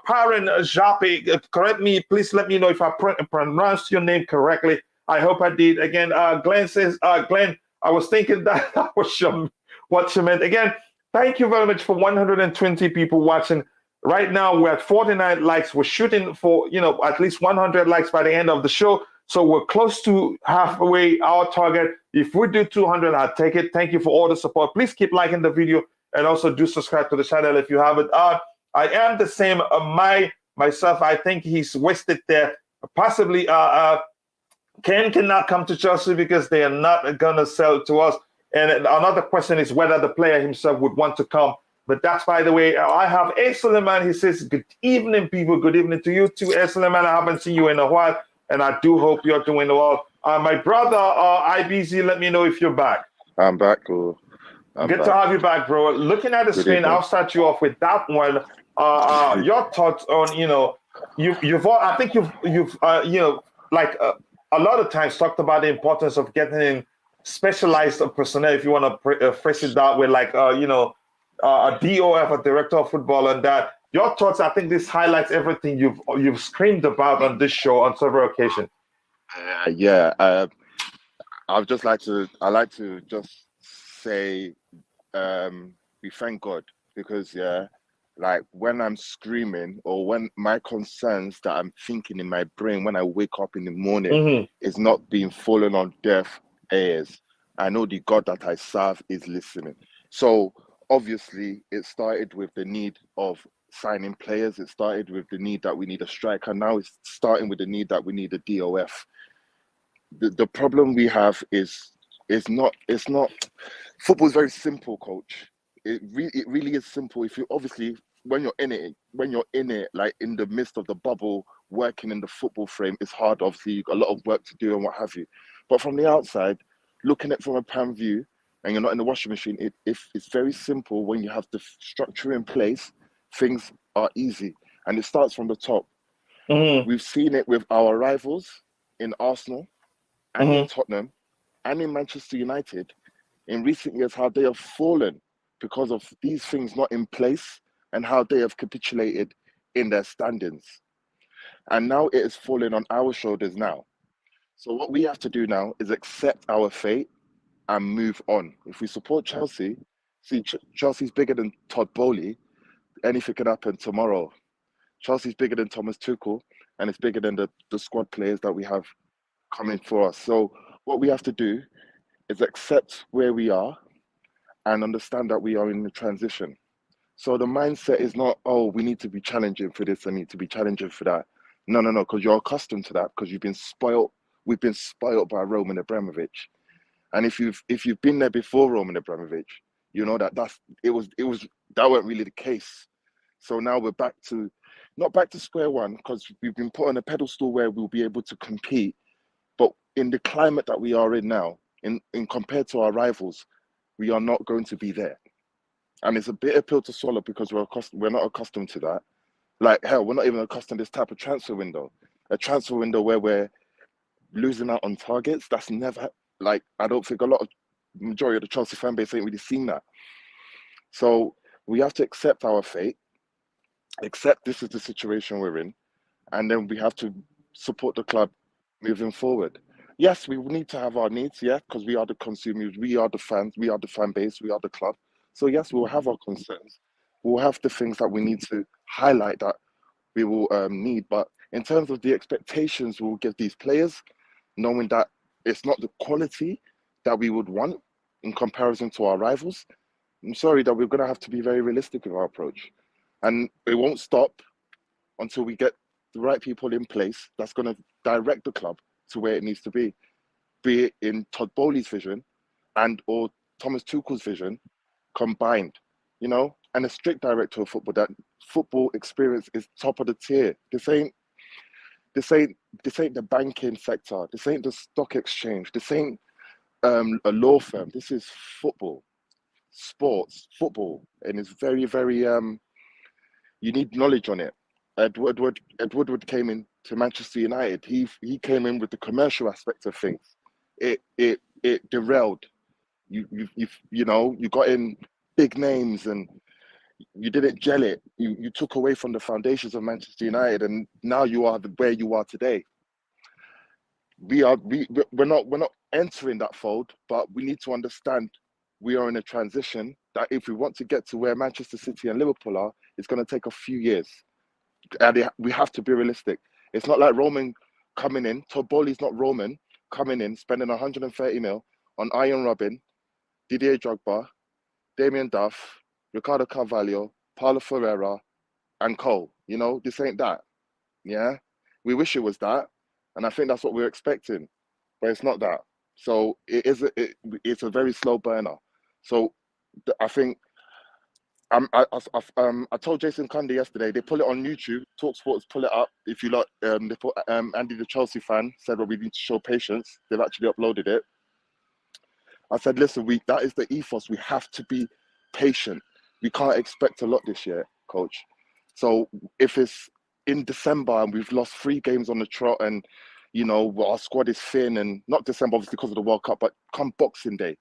Paran Japi. Correct me, please. Let me know if I pronounced your name correctly. I hope I did. Again, Glenn says, Glenn, I was thinking that was what you meant. Again, thank you very much for 120 people watching. Right now, we're at 49 likes. We're shooting for at least 100 likes by the end of the show. So we're close to halfway our target. If we do 200, I'll take it. Thank you for all the support. Please keep liking the video. And also do subscribe to the channel if you haven't. I am the same. Myself, I think he's wasted there. Possibly, Kane cannot come to Chelsea because they are not going to sell to us. And another question is whether the player himself would want to come. But that's, by the way, I have A. Suleiman. He says, good evening, people. Good evening to you too, A. Suleiman. I haven't seen you in a while, and I do hope you're doing well. My brother, IBZ, let me know if you're back. I'm back, cool. Good to have you back, bro. Looking at the screen, I'll start you off with that one. Your thoughts on, I think you've like a lot of times talked about the importance of getting in specialized personnel, if you want to phrase it that way, like a DOF, a director of football, and that. Your thoughts? I think this highlights everything you've screamed about on this show on several occasions. I like to just say we thank God because like when I'm screaming or when my concerns that I'm thinking in my brain when I wake up in the morning is not being fallen on deaf ears. I know the God that I serve is listening. So obviously it started with the need of signing players. It started with the need that we need a striker. Now it's starting with the need that we need a DOF. The problem we have is it's not football is very simple, coach. It really is simple. If you obviously when you're in it, like in the midst of the bubble, working in the football frame, it's hard. Obviously, you've got a lot of work to do and what have you. But from the outside, looking at it from a pan view, and you're not in the washing machine, it's very simple. When you have the structure in place, things are easy, and it starts from the top. We've seen it with our rivals in Arsenal and in Tottenham and in Manchester United in recent years, how they have fallen because of these things not in place and how they have capitulated in their standings. And now it is falling on our shoulders now. So what we have to do now is accept our fate and move on. If we support Chelsea, see, Chelsea's bigger than Todd Bowley. Anything can happen tomorrow. Chelsea's bigger than Thomas Tuchel, and it's bigger than the squad players that we have coming for us. So what we have to do is accept where we are and understand that we are in the transition. So the mindset is not, oh, we need to be challenging for this, I need to be challenging for that. No, because you're accustomed to that because you've been spoiled. We've been spoiled by Roman Abramovich. And if you've been there before Roman Abramovich, you know that that weren't really the case. So now we're not back to square one because we've been put on a pedestal where we'll be able to compete. But in the climate that we are in now, in compared to our rivals, we are not going to be there. And it's a bitter pill to swallow because we're not accustomed to that. Like, hell, we're not even accustomed to this type of transfer window. A transfer window where we're losing out on targets. That's never, like, I don't think majority of the Chelsea fan base ain't really seen that. So we have to accept our fate, accept this is the situation we're in, and then we have to support the club moving forward. Yes, we need to have our needs, yeah, because we are the consumers, we are the fans, we are the fan base, we are the club. So yes, we'll have our concerns. We'll have the things that we need to highlight that we will need. But in terms of the expectations we'll give these players, knowing that it's not the quality that we would want in comparison to our rivals, I'm sorry that we're going to have to be very realistic with our approach. And it won't stop until we get the right people in place that's going to direct the club to where it needs to be it in Todd Bowley's vision and or Thomas Tuchel's vision combined, you know, and a strict director of football that football experience is top of the tier. This ain't the banking sector. This ain't the stock exchange. This ain't a law firm. This is football, sports, football, and it's very, very you need knowledge on it. Ed Woodward came in to Manchester United. He came in with the commercial aspect of things. It derailed. You know, you got in big names and you didn't gel it. You took away from the foundations of Manchester United, and now you are where you are today. We're not entering that fold, but we need to understand we are in a transition that if we want to get to where Manchester City and Liverpool are, it's going to take a few years. And we have to be realistic. It's not like Roman coming in. Todd Bowley's not Roman coming in, spending 130 mil on Iron Robin, Didier Drogba, Damien Duff, Ricardo Carvalho, Paulo Ferreira, and Cole. You know, this ain't that. Yeah, we wish it was that, and I think that's what we're expecting, but it's not that. So it's a very slow burner. So I think I told Jason Cundy yesterday. They pull it on YouTube. TalkSports pull it up. If you like, they put Andy the Chelsea fan said, "Well, we need to show patience." They've actually uploaded it. I said, "Listen, that is the ethos. We have to be patient. We can't expect a lot this year, coach. So if it's in December and we've lost 3 games on the trot, and you know our squad is thin, and not December obviously because of the World Cup, but come Boxing Day."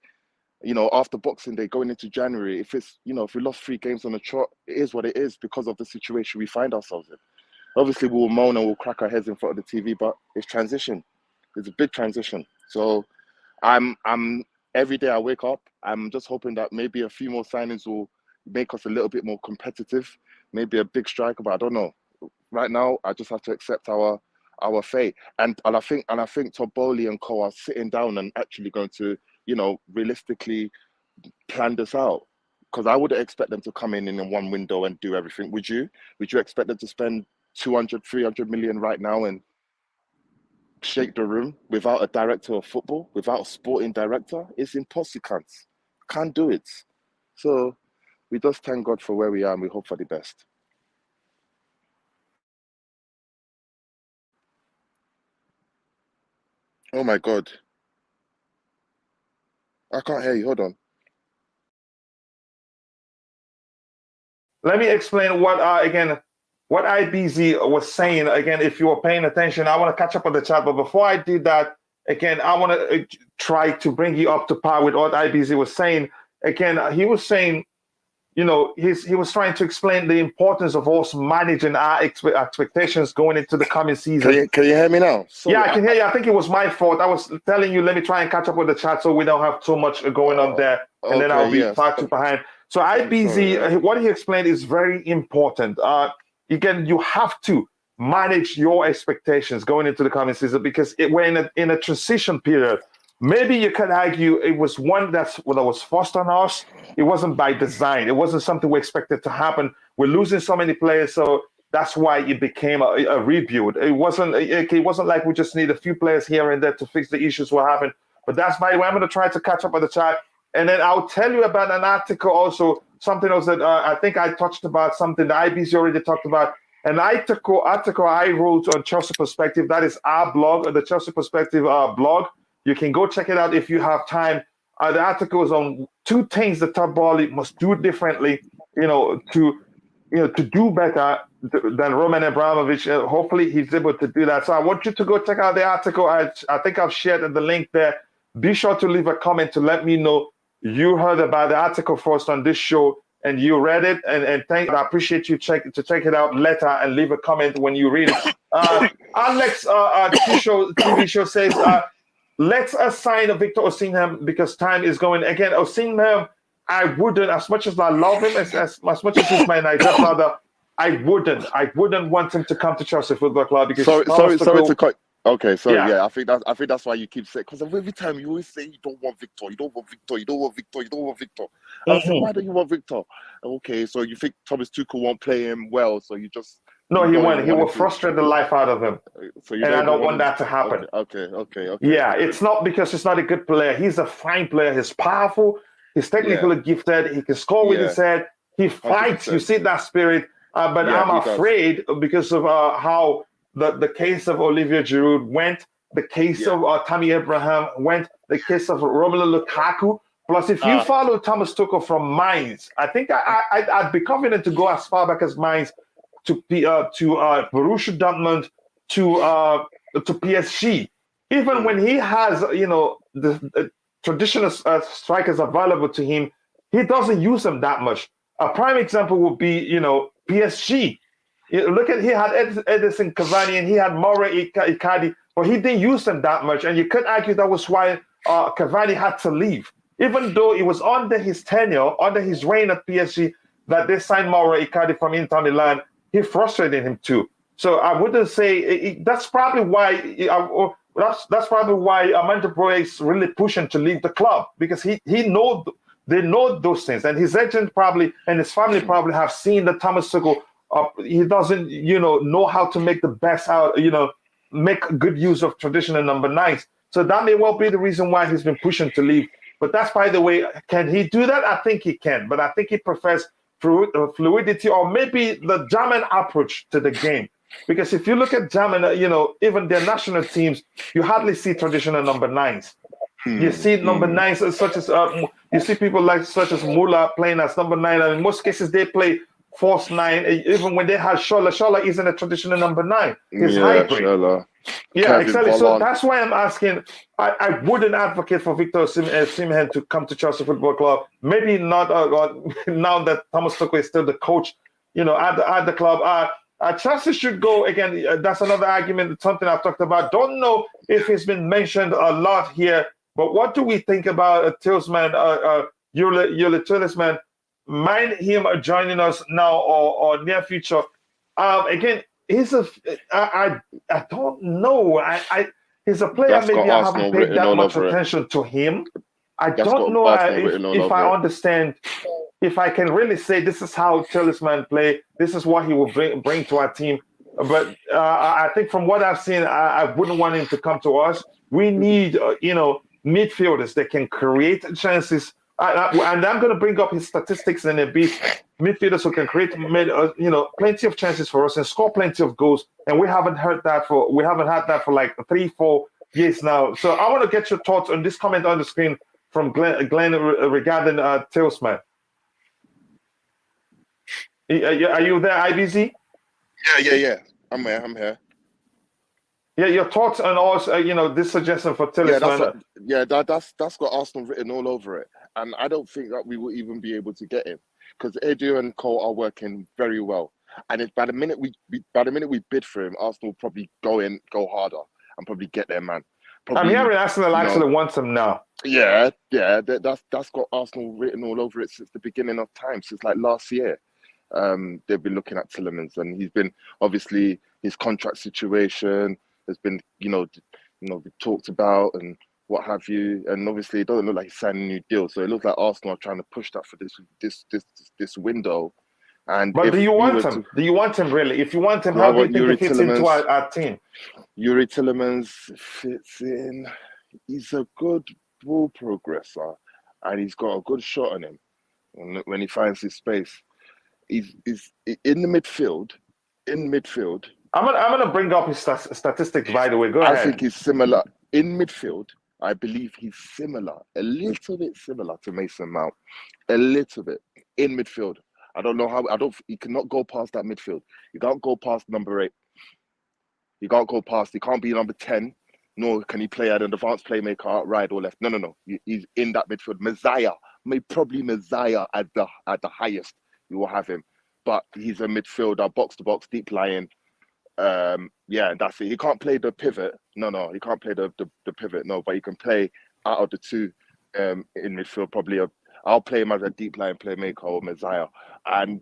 You know, after Boxing Day, going into January, if we lost 3 games on the trot, it is what it is because of the situation we find ourselves in. Obviously, we'll moan and we'll crack our heads in front of the TV, but it's transition. It's a big transition. So I'm every day I wake up, I'm just hoping that maybe a few more signings will make us a little bit more competitive. Maybe a big striker, but I don't know. Right now, I just have to accept our fate. And I think Toboli and co are sitting down and actually going to, realistically plan this out. Because I wouldn't expect them to come in one window and do everything. Would you? Would you expect them to spend 200, 300 million right now and shake the room without a director of football, without a sporting director? It's impossible. Can't do it. So we just thank God for where we are and we hope for the best. Oh my God. I can't hear you. Hold on. Let me explain what IBZ was saying. Again, if you were paying attention, I want to catch up on the chat. But before I do that, again, I want to try to bring you up to par with what IBZ was saying. Again, he was saying, he was trying to explain the importance of us managing our expectations going into the coming season. Can you hear me now? Sorry, yeah, I can hear you. I think it was my fault. I was telling you, let me try and catch up with the chat so we don't have too much going on there. And then I'll be far too behind. So IBZ, what he explained is very important. Again, you have to manage your expectations going into the coming season because we're in a transition period. Maybe you could argue it was one that was forced on us. It wasn't by design. It wasn't something we expected to happen. We're losing so many players, so that's why it became a rebuild. It wasn't like we just need a few players here and there to fix the issues we're having. But that's by the way, I'm going to try to catch up on the chat. And then I'll tell you about an article also, something else that I think I touched about, something that IBC already talked about. An article I wrote on Chelsea Perspective. That is our blog, the Chelsea Perspective blog. You can go check it out if you have time. The article is on 2 things the top ball must do differently, to do better than Roman Abramovich. Hopefully he's able to do that. So I want you to go check out the article. I think I've shared the link there. Be sure to leave a comment to let me know you heard about the article first on this show and you read it. And I appreciate you check it out later and leave a comment when you read it. Alex TV show says, let's assign Victor Osimhen because time is going. Again, Osimhen, I wouldn't, as much as I love him, as much as he's my Niger brother, I wouldn't want him to come to Chelsea Football Club because sorry to cut. Okay, sorry. Yeah, I think that's why you keep saying, because every time you always say you don't want Victor, you don't want Victor, you don't want Victor, you don't want Victor. I said, why don't you want Victor? Okay, so you think Thomas Tuchel won't play him well, so you just no, he won't. He will frustrate the life out of him, and I don't want that to happen. Okay. Yeah, it's not because he's not a good player. He's a fine player. He's powerful. He's technically gifted. He can score with his head. He fights. 100%. You see that spirit. But I'm afraid because of how the case of Olivier Giroud went, the case of Tammy Abraham went, the case of Romelu Lukaku. Plus, if you follow Thomas Tuchel from Mainz, I think I'd be confident to go as far back as Mainz to Borussia Dortmund to PSG. Even when he has the traditional strikers available to him, he doesn't use them that much. A prime example would be PSG. Look at he had Edison Cavani and he had Mauro Icardi, but he didn't use them that much. And you could argue that was why Cavani had to leave, even though it was under his tenure, under his reign at PSG, that they signed Mauro Icardi from Inter Milan. He frustrated him too. So I wouldn't say that's probably why. That's probably why Armando Broja is really pushing to leave the club because they know those things, and his agent probably and his family probably have seen that Thomas Tuchel. He doesn't, know how to make the best out, make good use of traditional number 9s. So that may well be the reason why he's been pushing to leave. But that's, by the way, can he do that? I think he can, but I think he prefers fluidity or maybe the German approach to the game. Because if you look at German, even their national teams, you hardly see traditional number 9s. You see number 9s such as you see people such as Muller playing as number 9, and in most cases they play false 9. Even when they have Scholler isn't a traditional number 9. He's hybrid. Scholler. Yeah, exactly. So that's why I'm asking. I wouldn't advocate for Victor Osimhen to come to Chelsea Football Club. Maybe not now that Thomas Tuchel is still the coach. At the club. Chelsea should go again. That's another argument. Something I've talked about. Don't know if it's been mentioned a lot here. But what do we think about Tillsman, Uli Tillsman? mind him joining us now or near future. Again, I don't know. He's a player. That's Maybe got I Arsenal haven't paid written that all much over it. attention to him. I That's don't got know Arsenal written all if over I it. understand. If I can really say this is how Talisman play, this is what he will bring to our team. But I think from what I've seen, I wouldn't want him to come to us. We need, midfielders that can create chances. And I'm going to bring up his statistics in a bit. Midfielders who can create, plenty of chances for us and score plenty of goals. And we haven't had that for like 3-4 years now. So I want to get your thoughts on this comment on the screen from Glenn regarding Talisman. Are you there, IBZ? Yeah. I'm here. Yeah, your thoughts on also, this suggestion for Talisman. That's got Arsenal written all over it, and I don't think that we will even be able to get him because Edu and Cole are working very well. And by the minute we bid for him, Arsenal will probably go harder and probably get their man. I'm hearing Arsenal actually wants him now. Yeah, that's got Arsenal written all over it since the beginning of time, since like last year. They've been looking at Tielemans, and he's been obviously his contract situation has been, talked about and what have you. And obviously, it doesn't look like he's signing a new deal. So it looks like Arsenal are trying to push that for this window. But do you want him? Do you want him really? If you want him, how do you think he fits into our team? Yuri Tielemans fits in. He's a good ball progressor, and he's got a good shot on him when he finds his space. He's in the midfield. I'm gonna bring up his statistics. By the way, go ahead. I think he's similar in midfield. I believe he's a little bit similar to Mason Mount, a little bit in midfield. I don't know how. He cannot go past that midfield. You can't go past number 8. You can't go past. He can't be number 10. Nor can he play at an advanced playmaker out right or left. No. He's in that midfield. Messiah at the highest. You will have him, but he's a midfielder, box to box, deep lying. That's it. He can't play the pivot. No, he can't play the pivot. No, but he can play out of the two in midfield. Probably I'll play him as a deep lying playmaker or Messiah. And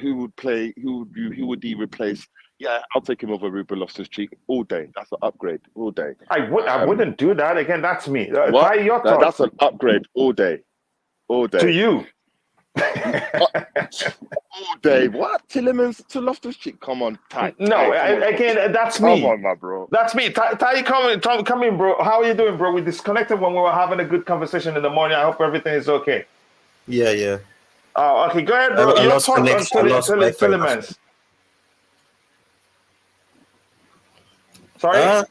who would he replace? Yeah, I'll take him over Ruben Loftus-Cheek all day. That's an upgrade all day. I wouldn't do that again. That's me. What? That's an upgrade all day. To you. All day. What? Tielemans to Loftus-Cheek? Come on, Ty. No, again, that's me. Come on, my bro. That's me. Ty, come in, bro. How are you doing, bro? We disconnected when we were having a good conversation in the morning. I hope everything is okay. Yeah. Oh, okay. Go ahead, bro. Your thoughts on Tielemans. Sorry?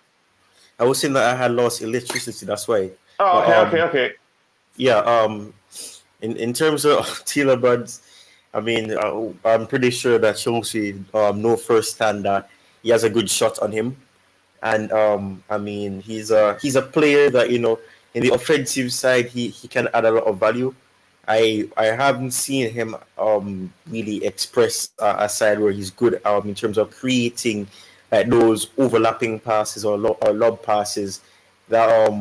I was saying that I had lost electricity. That's why. Oh, okay. Yeah. In terms of Tielemans, I mean, I'm pretty sure that Chelsea know firsthand that he has a good shot on him, and I mean, he's a player that in the offensive side he can add a lot of value. I haven't seen him really express a side where he's good in terms of creating those overlapping passes or lob passes that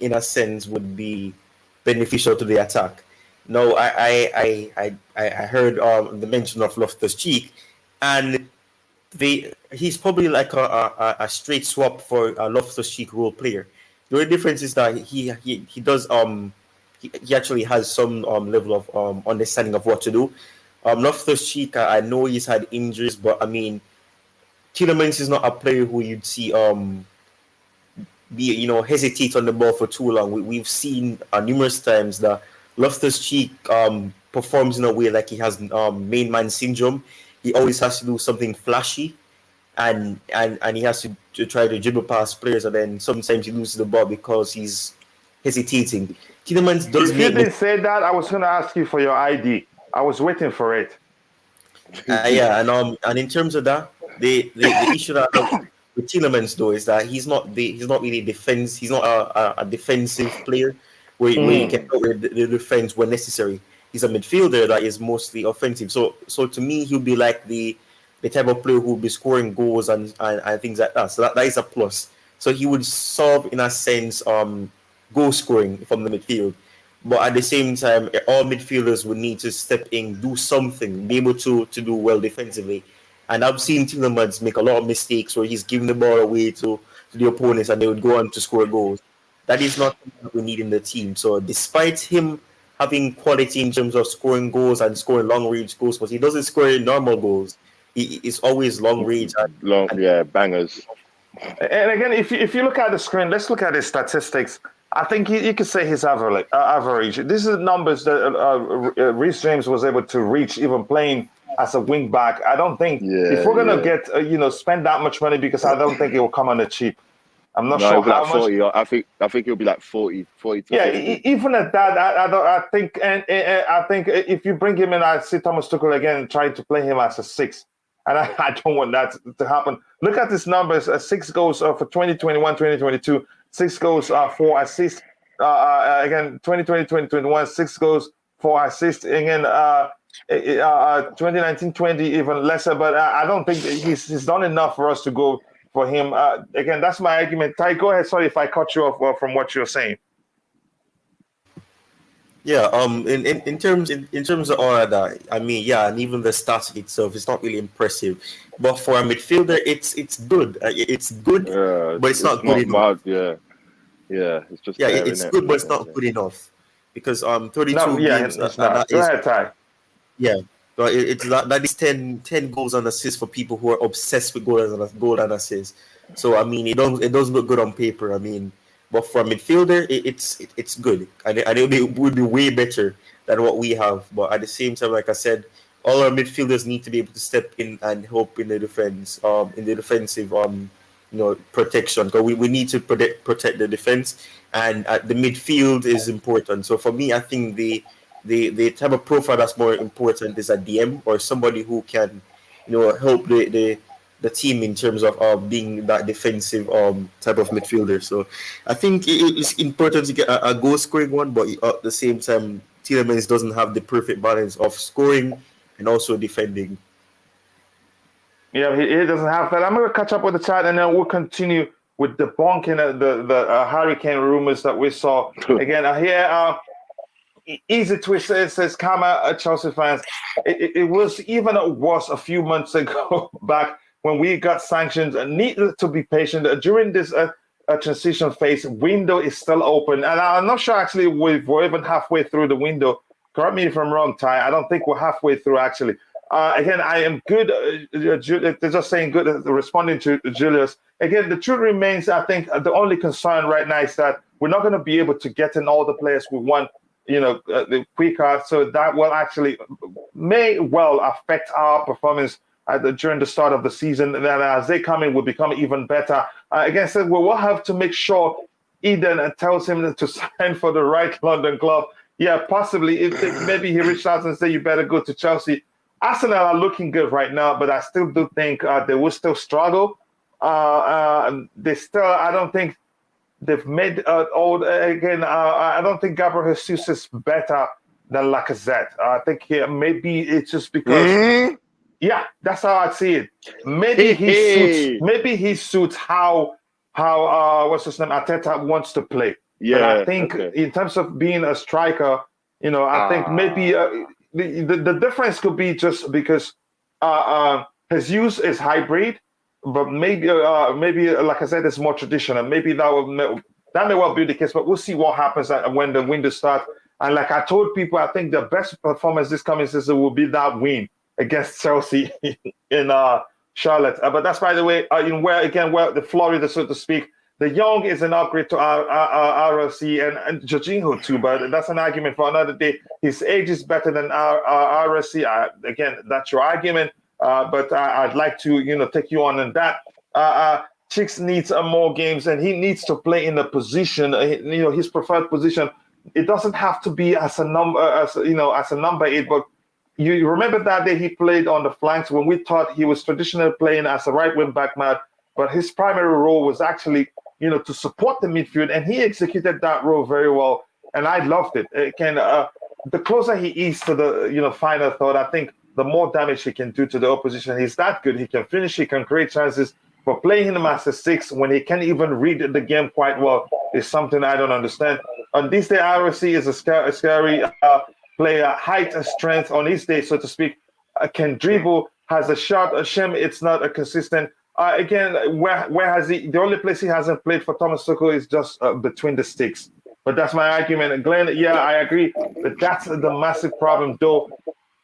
in a sense would be beneficial to the attack. No, I heard the mention of Loftus-Cheek, and he's probably like a straight swap for a Loftus-Cheek role player. The only difference is that he does he actually has some level of understanding of what to do. Loftus-Cheek, I know he's had injuries, but I mean, Tielemans is not a player who you'd see hesitate on the ball for too long. We've seen numerous times that Loftus-Cheek performs in a way like he has main man syndrome. He always has to do something flashy, and he has to try to dribble past players, and then sometimes he loses the ball because he's hesitating. Tielemans does. If you didn't say that, I was going to ask you for your ID. I was waiting for it. And in terms of that, the issue that with Tielemans though is that he's not really defense. He's not a defensive player where he can go with the defense when necessary. He's a midfielder that is mostly offensive. So to me, he'll be like the type of player who will be scoring goals and things like that. So that is a plus. So he would solve in a sense goal scoring from the midfield. But at the same time, all midfielders would need to step in, do something, be able to do well defensively. And I've seen Tielemans make a lot of mistakes where he's giving the ball away to the opponents and they would go on to score goals. That is not what we need in the team. So despite him having quality in terms of scoring goals and scoring long range goals, but he doesn't score normal goals. It's always long range. Bangers. And again, if you look at the screen, let's look at his statistics. I think you could say his average. This is numbers that Reece James was able to reach even playing as a wing back. I don't think if we're gonna get spend that much money, because I don't think it will come on the cheap. I'm not sure how much. 40, I think it'll be like 40 to 50. Even at that, I think if you bring him in, I see Thomas Tuchel again trying to play him as a 6. And I don't want that to happen. Look at his numbers: 6 goals for 2021, 2022, 6 goals, 4 assists. Again, 2020, 2021, 6 goals, 4 assists. Again, 2019, 20 even lesser. But I don't think he's done enough for us to go for him. Again, that's my argument. Ty, go ahead. Sorry if I cut you off from what you're saying. Yeah, in terms of all of that, I mean, yeah, and even the stats itself, it's not really impressive. But for a midfielder, it's good. It's good, but it's not good enough. It's just it's good, but it's not good enough because 32 games. Go ahead, Ty. Yeah, but that is 10 goals and assists for people who are obsessed with goal and assists. So I mean, it does look good on paper. I mean. But for a midfielder, it's good. And it would be way better than what we have. But at the same time, like I said, all our midfielders need to be able to step in and help in the defense, in the defensive, protection. Because we need to protect the defense, and the midfield is important. So for me, I think the type of profile that's more important is a DM or somebody who can, help the team in terms of being that defensive type of midfielder. So I think it's important to get a goal scoring one, but at the same time, Tielemans doesn't have the perfect balance of scoring and also defending. Yeah, he doesn't have that. I'm going to catch up with the chat, and then we'll continue with debunking the Harry Kane rumors that we saw. Again, here, easy twist says, Kama, Chelsea fans, it was even worse a few months ago back when we got sanctions. Need to be patient during this transition phase. Window is still open, and I'm not sure actually we're even halfway through the window. Correct me if I'm wrong, Ty. I don't think we're halfway through actually. Again, I am good. They're just saying good. Responding to Julius. Again, the truth remains. I think the only concern right now is that we're not going to be able to get in all the players we want. The quicker, so that will actually may well affect our performance during the start of the season. And as they come in, will become even better. Again, so we will have to make sure Eden tells him to sign for the right London club. Yeah, possibly. If maybe he reached out and said, you better go to Chelsea. Arsenal are looking good right now, but I still do think they will still struggle. I don't think they've made I don't think Gabriel Jesus is better than Lacazette. I think maybe it's just because yeah, that's how I see it. Maybe he suits how what's his name, Arteta wants to play. Yeah, but I think in terms of being a striker, I think maybe the difference could be just because his use is hybrid, but maybe like I said, it's more traditional. Maybe that may well be the case, but we'll see what happens when the window starts. And like I told people, I think the best performance this coming season will be that win against Chelsea in Charlotte. But that's, by the way, where the Florida, so to speak. The Young is an upgrade to RFC and Jorginho too, but that's an argument for another day. His age is better than RFC. Again, that's your argument, but I'd like to take you on that. Chicks needs more games, and he needs to play in a position, his preferred position. It doesn't have to be as a number, as a number 8, but you remember that day he played on the flanks when we thought he was traditionally playing as a right wing back man, but his primary role was actually to support the midfield, and he executed that role very well, and I loved it. The closer he is to the final third, I think the more damage he can do to the opposition. He's that good. He can finish. He can create chances. But playing him as a 6 when he can't even read the game quite well is something I don't understand. on this day, RSC is a scary player, height and strength on his day, so to speak. Can dribble, has a shot. A shame it's not a consistent. Again, where has he? The only place he hasn't played for Thomas Tuchel is just between the sticks. But that's my argument. And Glenn, yeah, I agree. But that's the massive problem, though.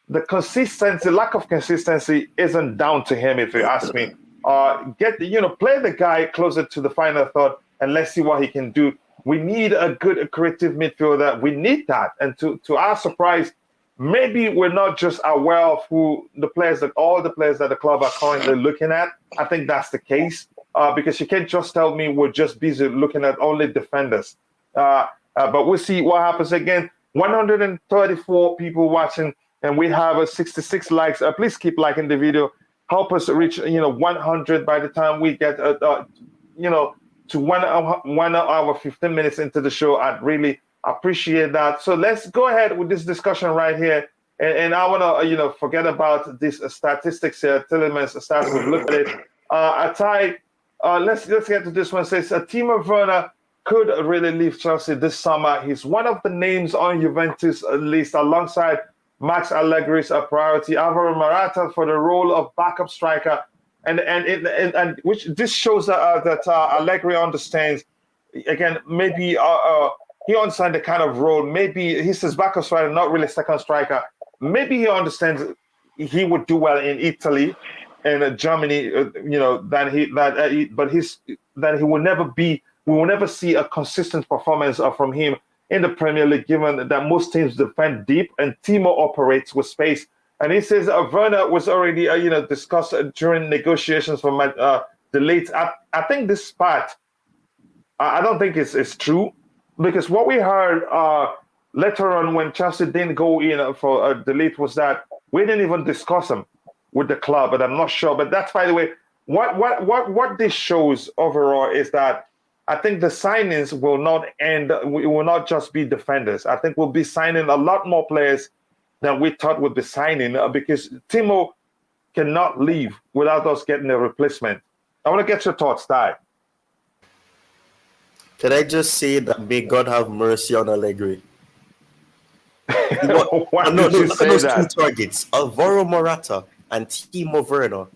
The consistency, lack of consistency, isn't down to him, if you ask me. Play the guy closer to the final third, and let's see what he can do. We need a good creative midfielder. We need that. And to our surprise, maybe we're not just aware of who the players that all the players that the club are currently looking at. I think that's the case because you can't just tell me we're just busy looking at only defenders. But we'll see what happens again. 134 people watching, and we have 66 likes. Please keep liking the video. Help us reach 100 by the time we get to 1 hour 15 minutes into the show. I'd really appreciate that. So let's go ahead with this discussion right here. And I want to forget about these statistics here. Tillemans stats. We've looked at it. Let's get to this one. It says Timo Werner could really leave Chelsea this summer. He's one of the names on Juventus list alongside Max Allegri's a priority, Alvaro Morata for the role of backup striker, and which this shows that Allegri understands. Again, maybe he understands the kind of role. Maybe he's his backup striker, not really second striker. Maybe he understands he would do well in Italy and Germany. But he will never be. We will never see a consistent performance from him in the Premier League, given that most teams defend deep and Timo operates with space. And he says Werner was already, discussed during negotiations for the late. I think this part, I don't think it's true, because what we heard later on when Chelsea didn't go in for the late was that we didn't even discuss him with the club, but I'm not sure. But that's, by the way, what this shows overall is that I think the signings will not end. We will not just be defenders. I think we'll be signing a lot more players than we thought would be signing because Timo cannot leave without us getting a replacement. I want to get your thoughts, Ty. Can I just say that may God have mercy on Allegri? Why did you say those that? two targets, Alvaro Morata and Timo Werner.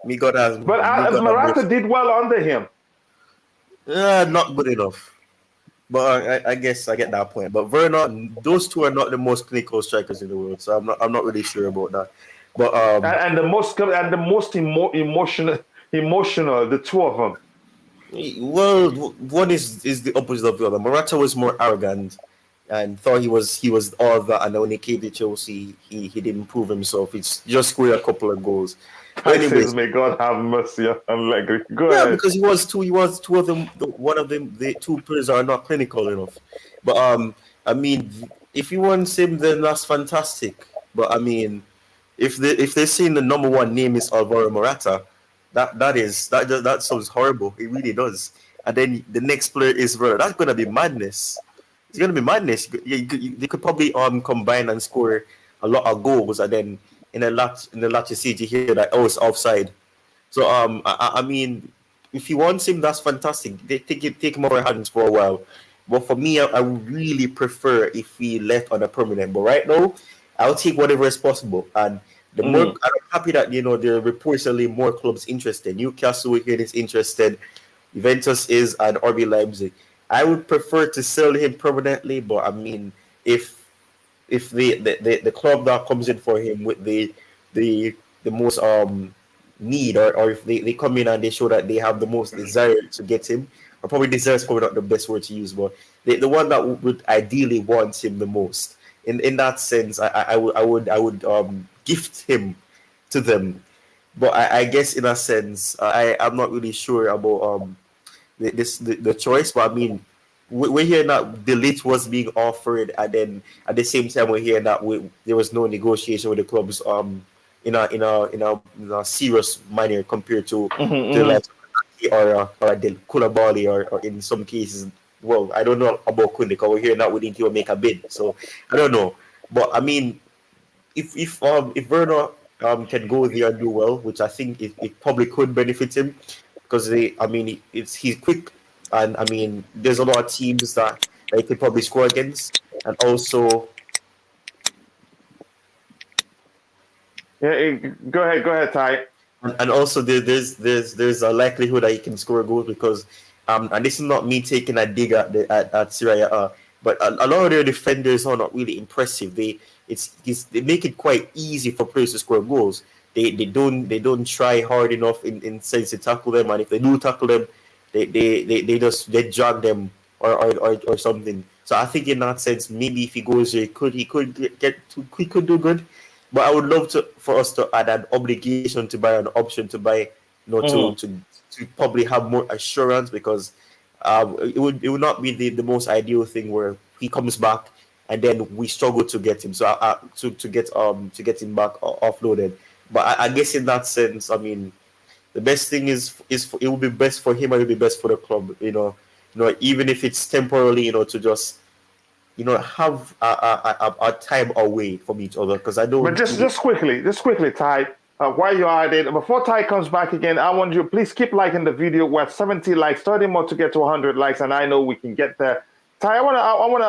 May God have. But Morata did well under him. Not good enough. But I guess I get that point. But Werner, those two are not the most clinical strikers in the world, so I'm not really sure about that. But and the most emotional, the two of them. Well, one is the opposite of the other. Morata was more arrogant and thought he was all that, and when he came to Chelsea, he didn't prove himself. It's just scored a couple of goals. Anyways, may God have mercy on Allegri. Go ahead. Because he was two of them. One of them, the two players are not clinical enough. But I mean, if he wants him, then that's fantastic. But I mean, if they're saying the number one name is Alvaro Morata, that sounds horrible. It really does. And then the next player is Werner. That's gonna be madness. It's gonna be madness. They could probably combine and score a lot of goals, and then in the latter stage you hear that it's offside. So I mean, if he wants him, that's fantastic. They take him over hands for a while. But for me, I would really prefer if he left on a permanent. But right now, I'll take whatever is possible. And the more I'm happy that there are reportedly more clubs interested. Newcastle is interested, Juventus is, and RB Leipzig. I would prefer to sell him permanently, but I mean, if the club that comes in for him with the most need, or if they come in and they show that they have the most desire to get him, or probably desire is probably not the best word to use, but the one that would ideally want him the most. In that sense, I would gift him to them. But I guess in a sense, I'm not really sure about the choice. But I mean, we're hearing that the Lit was being offered, and then at the same time we're hearing that there was no negotiation with the clubs in a serious manner compared to the likes of or Del Koulibaly or in some cases. Well, I don't know about Koundé because we're hearing that we didn't even make a bid, so I don't know. But I mean, if Werner can go there and do well, which I think it probably could benefit him, because he's quick, and I mean, there's a lot of teams that that he could probably score against, and also. Yeah, go ahead, Ty. And also there's a likelihood that he can score a goal because and this is not me taking a dig at Syria, but a lot of their defenders are not really impressive. They make it quite easy for players to score goals. They don't try hard enough in sense to tackle them, and if they do tackle them, they jog them or something. So I think in that sense, maybe if he goes there, he could do good. But I would love for us to add an obligation to buy, an option to buy, to probably have more assurance, because it would not be the most ideal thing where he comes back and then we struggle to get him. So to get him back offloaded. But I guess in that sense, I mean, the best thing is it will be best for him and it will be best for the club. Even if it's temporarily, to just have a time away from each other, because I don't. But just quickly, Ty. While you are at it, before Ty comes back again, I want you please keep liking the video. We're at 70 likes, 30 more to get to 100 likes, and I know we can get there. Ty, I want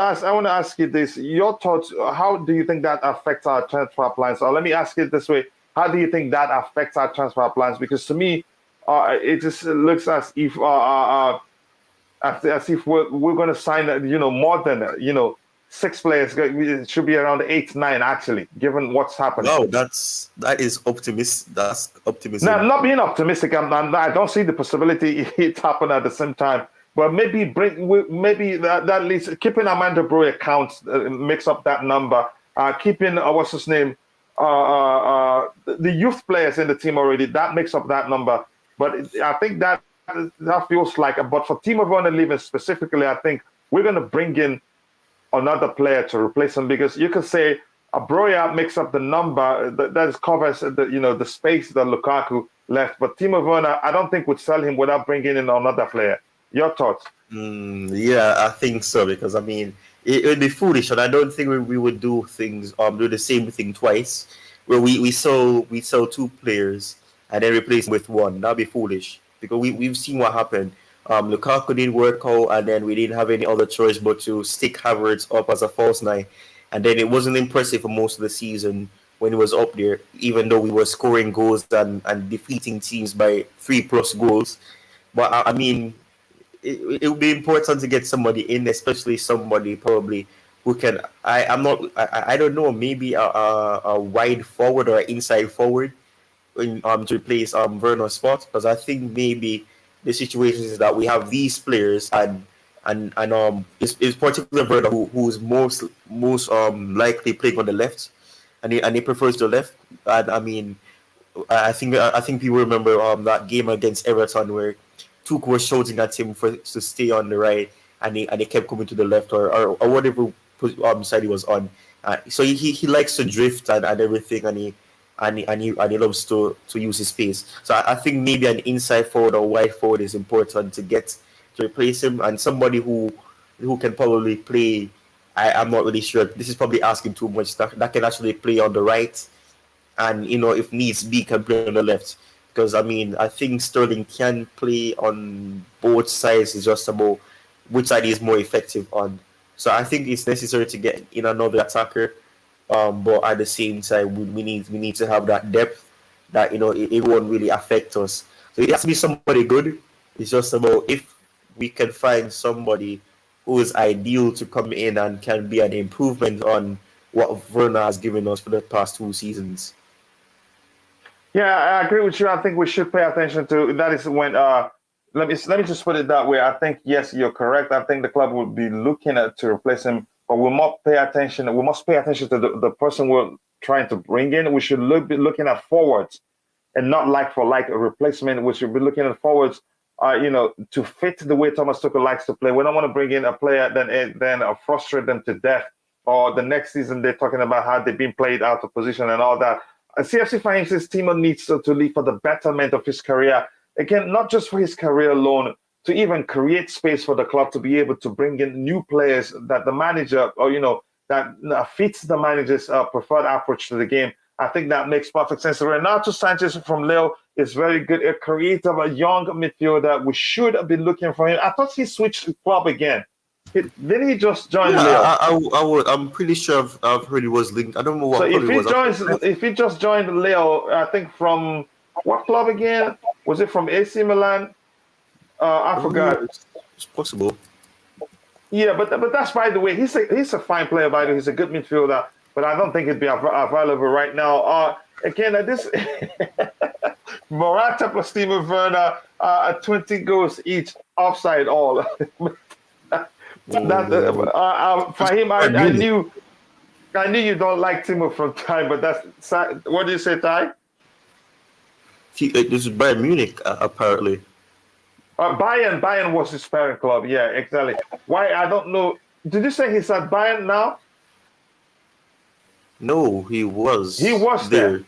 to ask you this: your thoughts? How do you think that affects our transfer plans? Or let me ask it this way: how do you think that affects our transfer plans? Because to me, it just looks as if we're going to sign, more than 6 players. It should be around 8, 9 actually, given what's happened. No, that is optimistic. That's optimism. No, I'm not being optimistic. I don't see the possibility it happen at the same time. But maybe that leads keeping Amanda Broya counts, mix up that number. Keeping what's his name, the youth players in the team already, that makes up that number. But I think that feels like. But for Timo Werner leaving specifically, I think we're going to bring in another player to replace him, because you could say Broya makes up the number that covers the space that Lukaku left. But Timo Werner, I don't think would sell him without bringing in another player. Your thoughts? Yeah, I think so, because I mean it would be foolish, and I don't think we would do the same thing twice, where we sell 2 players and then replace them with one. That'd be foolish, because we've seen what happened. Lukaku didn't work out, and then we didn't have any other choice but to stick Havertz up as a false 9, and then it wasn't impressive for most of the season when he was up there, even though we were scoring goals and defeating teams by 3+ goals. But I mean, it would be important to get somebody in, especially somebody probably who can. I don't know, maybe a wide forward or an inside forward to replace Werner's spot, because I think maybe the situation is that we have these players and it's particularly Werner who's most likely playing on the left, and he prefers the left. And I mean, I think people remember that game against Everton where Tuchel was shouting at him to stay on the right, and he kept coming to the left or whatever side he was on. So he likes to drift and everything, and he loves to use his pace. So I think maybe an inside forward or wide forward is important to get to replace him, and somebody who can probably play. I'm not really sure. This is probably asking too much. That can actually play on the right, and if needs be, can play on the left. Because I mean, I think Sterling can play on both sides. It's just about which side is more effective on. So I think it's necessary to get in another attacker. But at the same time, we need to have that depth that it won't really affect us. So it has to be somebody good. It's just about if we can find somebody who is ideal to come in and can be an improvement on what Werner has given us for the past 2 seasons. Yeah, I agree with you. I think we should pay attention to that. Is when let me just put it that way. I think yes, you're correct. I think the club will be looking at to replace him, but we must pay attention. We must pay attention to the person we're trying to bring in. We should be looking at forwards and not like for like a replacement. We should be looking at forwards, to fit the way Thomas Tuchel likes to play. We don't want to bring in a player then frustrate them to death, or the next season they're talking about how they've been played out of position and all that. CFC Finance's Timo needs to leave for the betterment of his career. Again, not just for his career alone, to even create space for the club to be able to bring in new players that the manager, or that fits the manager's preferred approach to the game. I think that makes perfect sense. Renato Sanchez from Lille is very good, a creative, a young midfielder. We should have been looking for him. I thought he switched club again. Didn't he just join Yeah, Lille? I'm pretty sure I've heard he was linked. I don't know what So club it was. if he just joined Lille, I think from what club again? Was it from AC Milan? I forgot. It's possible. Yeah, but that's by the way. He's a fine player, by the way. He's a good midfielder, but I don't think he'd be available right now. Again, this Morata plus Timo Werner, 20 goals each, offside all. For him, I knew you don't like Timo from time, but that's what do you say, Ty? This is Bayern Munich, apparently. Bayern was his parent club. Yeah, exactly. Why? I don't know. Did you say he's at Bayern now? No, he was. He was there.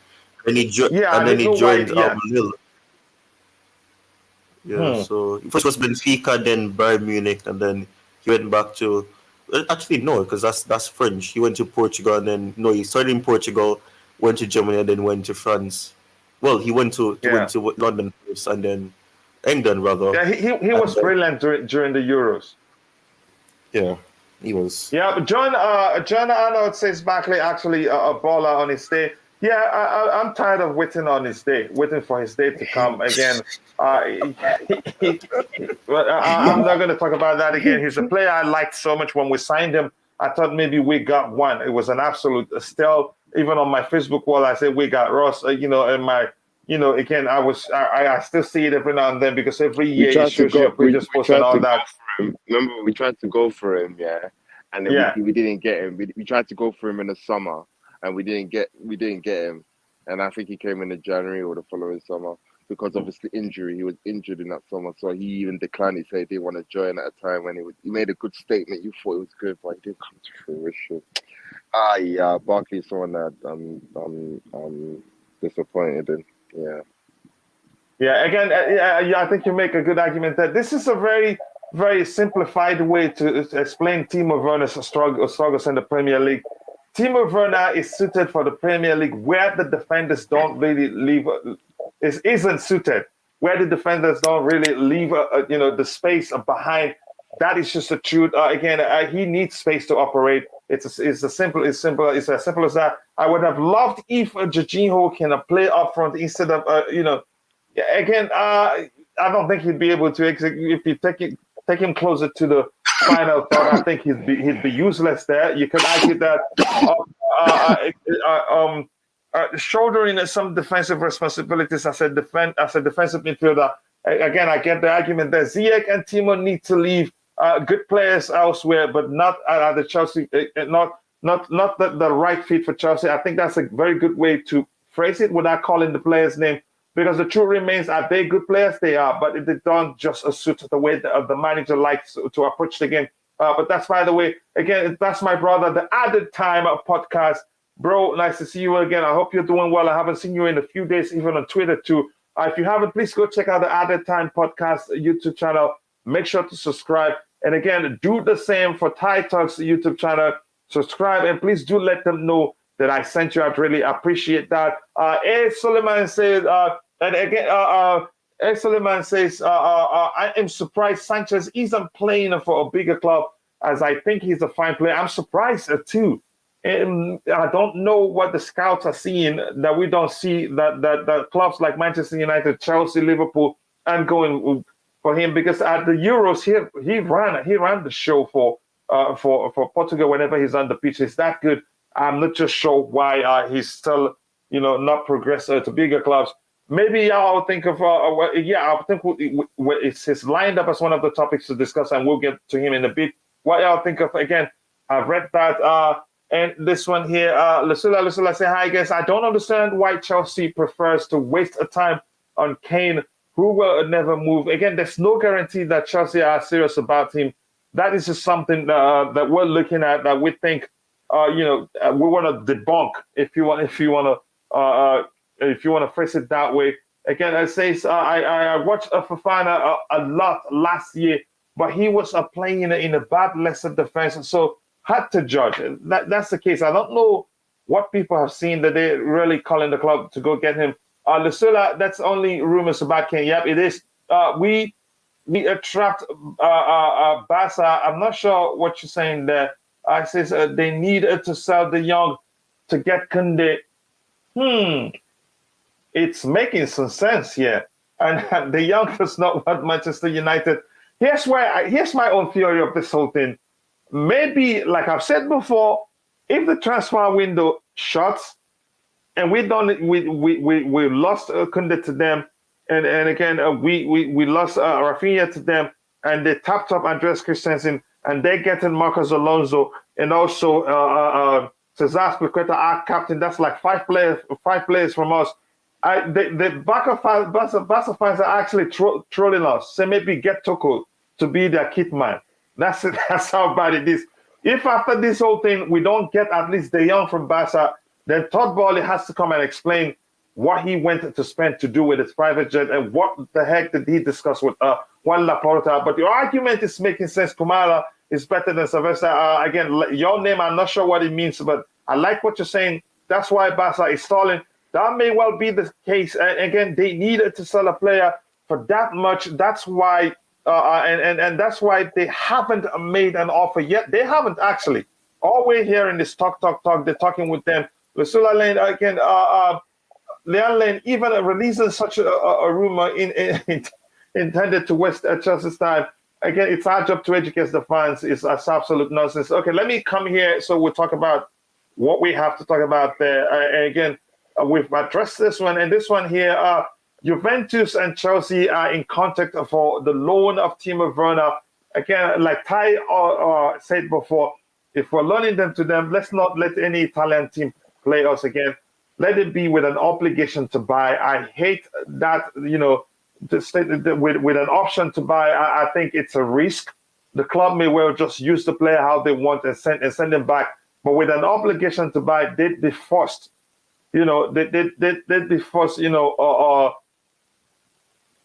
And he joined Lille. Yeah, so first was Benfica, then Bayern Munich, and then he went back to. Actually, no, because that's French. He went to Portugal, and then he started in Portugal, went to Germany, and then went to France. Well, he went to London first, and then England rather. Yeah, he was brilliant during the Euros. Yeah, he was. Yeah, but John Arnold says Barkley actually a baller on his day. Yeah, I'm tired of waiting for his day to come again. I'm not going to talk about that again. He's a player I liked so much when we signed him. I thought maybe we got one. It was an absolute steal. Even on my Facebook wall, I said we got Ross. Again, I still see it every now and then because every year he shows you a previous post and all that. Remember, we tried to go for him, and then we didn't get him. We tried to go for him in the summer, and we didn't get him. And I think he came in January or the following summer because obviously injury. He was injured in that summer, so he even declined. He said he didn't want to join at a time when he made a good statement. You thought it was good, but it didn't come to fruition. Barkley's someone that I'm disappointed in. Yeah. Again, I think you make a good argument that this is a very, very simplified way to explain Timo Werner's struggles in the Premier League. Timo Werner is suited for the Premier League where the defenders don't really leave. Isn't suited where the defenders don't really leave. The space behind. That is just the truth. He needs space to operate. It's as simple as that. I would have loved if Jorginho can play up front instead of I don't think he'd be able to execute if you take him closer to the final third. I think he'd be useless there. You could argue that shouldering some defensive responsibilities as a defensive midfielder. Again, I get the argument that Ziyech and Timo need to leave. Good players elsewhere, but not at the Chelsea. Not the right fit for Chelsea. I think that's a very good way to phrase it without calling the player's name. Because the truth remains, are they good players? They are, but they don't just suit the way the manager likes to approach the game. But that's, by the way, again, that's my brother, the Added Time podcast. Bro, nice to see you again. I hope you're doing well. I haven't seen you in a few days, even on Twitter too. If you haven't, please go check out the Added Time podcast YouTube channel. Make sure to subscribe. And again, do the same for TyTalk's YouTube channel. Subscribe, and please do let them know that I sent you. I'd really appreciate that. A. Suleiman says, A. Suleiman says, I am surprised Sanchez isn't playing for a bigger club, as I think he's a fine player. I'm surprised too. And I don't know what the scouts are seeing that we don't see, that clubs like Manchester United, Chelsea, Liverpool, and going for him, because at the Euros he ran the show for Portugal whenever he's on the pitch. He's that good. I'm not just sure why he's still not progressed to bigger clubs. Maybe I'll think of I think it's lined up as one of the topics to discuss, and we'll get to him in a bit. What y'all think of? Again, I've read that. And this one here, Lucilla say, hi guys. I don't understand why Chelsea prefers to waste a time on Kane, who will never move. Again, there's no guarantee that Chelsea are serious about him. That is just something that we're looking at, that we think, we want to debunk, if you want to phrase it that way. Again, it says I watched Fofana a lot last year, but he was playing in a bad lesser defense, so had to judge. That's the case. I don't know what people have seen that they're really calling the club to go get him. Lucilla, that's only rumors about Kane. Yep, it is. we attract Barca. I'm not sure what you're saying there. I says they need to sell the young to get Kunde. It's making some sense here. And the young does not want Manchester United. Here's my own theory of this whole thing. Maybe, like I've said before, if the transfer window shuts and we lost Kunde to them, and again we lost Rafinha to them, and they tapped up Andreas Christensen, and they're getting Marcos Alonso and also Cesar Azpilicueta, our captain. That's like five players from us. The Barca fans are actually trolling us. So maybe get Tuchel to be their kit man. That's how bad it is. If after this whole thing we don't get at least De Jong from Barca, then Todd Boehly has to come and explain what he went to spend to do with his private jet and what the heck did he discuss with Juan Laporta. But your argument is making sense. Kumara is better than Sylvester. Again, your name, I'm not sure what it means, but I like what you're saying. That's why Barca is stalling. That may well be the case. Again, they needed to sell a player for that much. That's why, and that's why they haven't made an offer yet. They haven't actually. All we're hearing is talk. They're talking with them. Ursula Lane again. Leon Lane even releasing such a rumor intended to waste Chelsea's time. Again, it's our job to educate the fans. It's absolute nonsense. Okay, let me come here so we'll talk about what we have to talk about there. And again, we've addressed this one. And this one here, Juventus and Chelsea are in contact for the loan of Timo Werner. Again, like Ty said before, if we're loaning them to them, let's not let any Italian team play us again. Let it be with an obligation to buy. I hate that, with an option to buy. I think it's a risk. The club may well just use the player how they want and send them back. But with an obligation to buy, they'd be forced. They'd be forced. Again,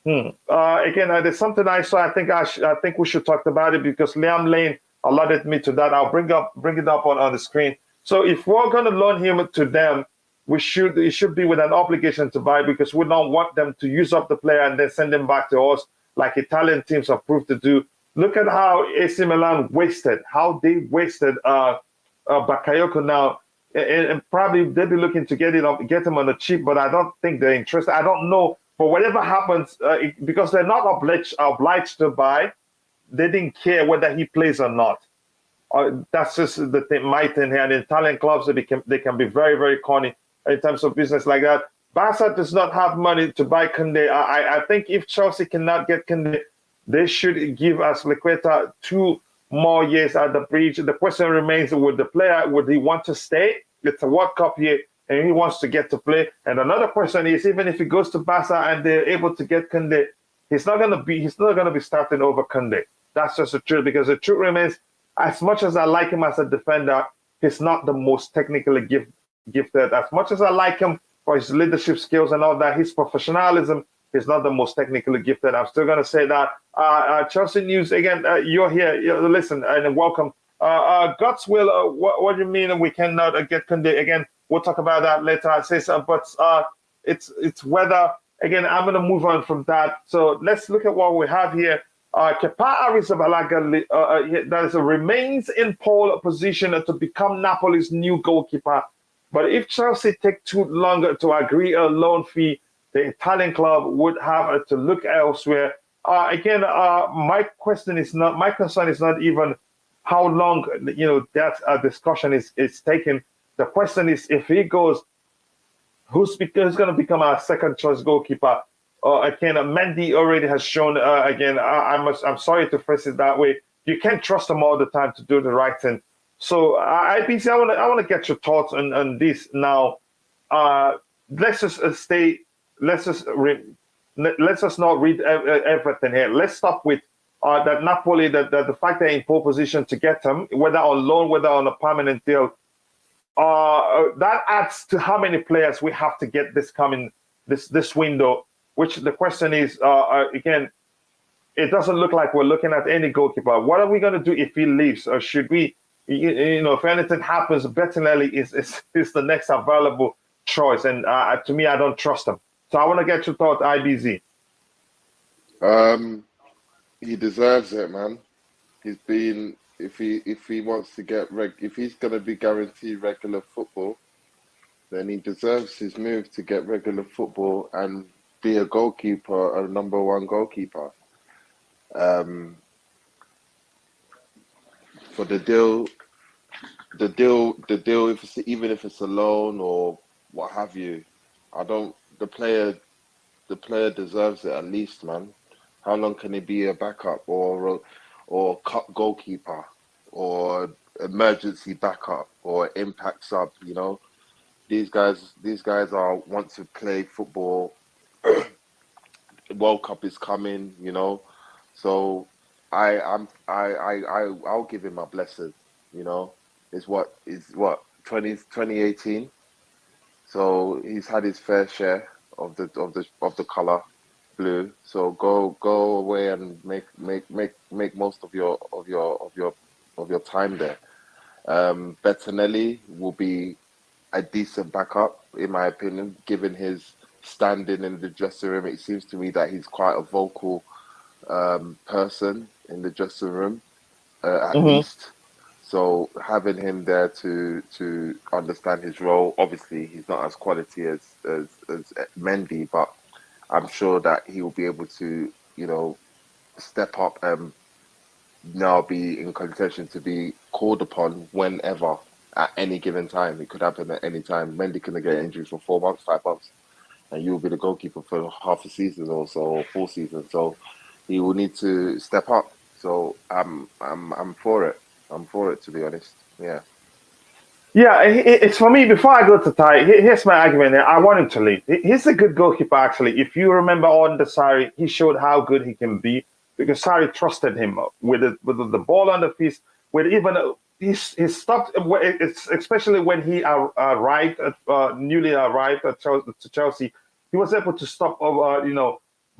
there's something I saw. I think we should talk about it because Liam Lane allotted me to that. I'll bring it up on the screen. So if we're going to loan him to them, it should be with an obligation to buy because we don't want them to use up the player and then send him back to us like Italian teams have proved to do. Look at how AC Milan wasted Bakayoko now, and probably they'll be looking to get him on the cheap, but I don't think they're interested. I don't know, but whatever happens, because they're not obliged to buy, they didn't care whether he plays or not. That's just the thing, my thing here. And in Italian clubs, they can be very, very corny in terms of business like that. Barca does not have money to buy Kunde. I think if Chelsea cannot get Kunde, they should give Azpilicueta 2 more years at the bridge. The question remains, would the player, would he want to stay? It's a World Cup year, and he wants to get to play. And another question is, even if he goes to Barca and they're able to get Kunde, he's not going to be starting over Kunde. That's just the truth, because the truth remains, as much as I like him as a defender, he's not the most technically gifted. As much as I like him for his leadership skills and all that, his professionalism, he's not the most technically gifted. I'm still going to say that. Chelsea News, again, you're here. Listen, and welcome. Guts will, what do you mean we cannot get Kunde? Again, we'll talk about that later. I say so, but it's whether, again, I'm going to move on from that. So let's look at what we have here. Kepa Arrizabalaga that remains in pole position to become Napoli's new goalkeeper. But if Chelsea take too long to agree a loan fee, the Italian club would have to look elsewhere. Again, my concern is not even how long that discussion is taking. The question is, if he goes, who's going to become our second choice goalkeeper? Again, Mendy already has shown. Again, I'm sorry to phrase it that way. You can't trust him all the time to do the right thing. So, IBC, I want to get your thoughts on this now. Let's just stay. Let's just not read everything here. Let's stop with that Napoli. That the fact they're in pole position to get him, whether on loan, whether on a permanent deal. That adds to how many players we have to get this window. Which the question is, again, it doesn't look like we're looking at any goalkeeper. What are we going to do if he leaves? Or should we, if anything happens, Bettinelli is the next available choice. And to me, I don't trust him. So I want to get your thought, IBZ. He deserves it, man. He's been if he wants to get if he's gonna be guaranteed regular football, then he deserves his move to get regular football and be a goalkeeper, a number one goalkeeper. For the deal, if it's, even if it's a loan or what have you, I don't. The player deserves it at least, man. How long can he be a backup or cut goalkeeper or emergency backup or impact sub? You know, these guys are want to play football. World Cup is coming, you know, so I'll give him a blessing. You know, it's what 2018. So he's had his fair share of the color blue. So go away and make most of your time there. Bettinelli will be a decent backup, in my opinion, given his standing in the dressing room. It seems to me that he's quite a vocal person in the dressing room, at least. So having him there to understand his role, obviously he's not as quality as Mendy, but I'm sure that he will be able to, you know, step up and now be in contention to be called upon whenever at any given time. It could happen at any time. Mendy can get injured for 4 months, 5 months, and you will be the goalkeeper for half a season or so, or full season. So he will need to step up. So I'm for it. I'm for it, to be honest. Yeah. Yeah, it's for me. Before I go to Ty, here's my argument. I want him to leave. He's a good goalkeeper, actually. If you remember on the Sarri, he showed how good he can be because Sarri trusted him with the ball on the feet. With even he stopped. It's especially when he arrived, newly arrived to Chelsea. He was able to stop,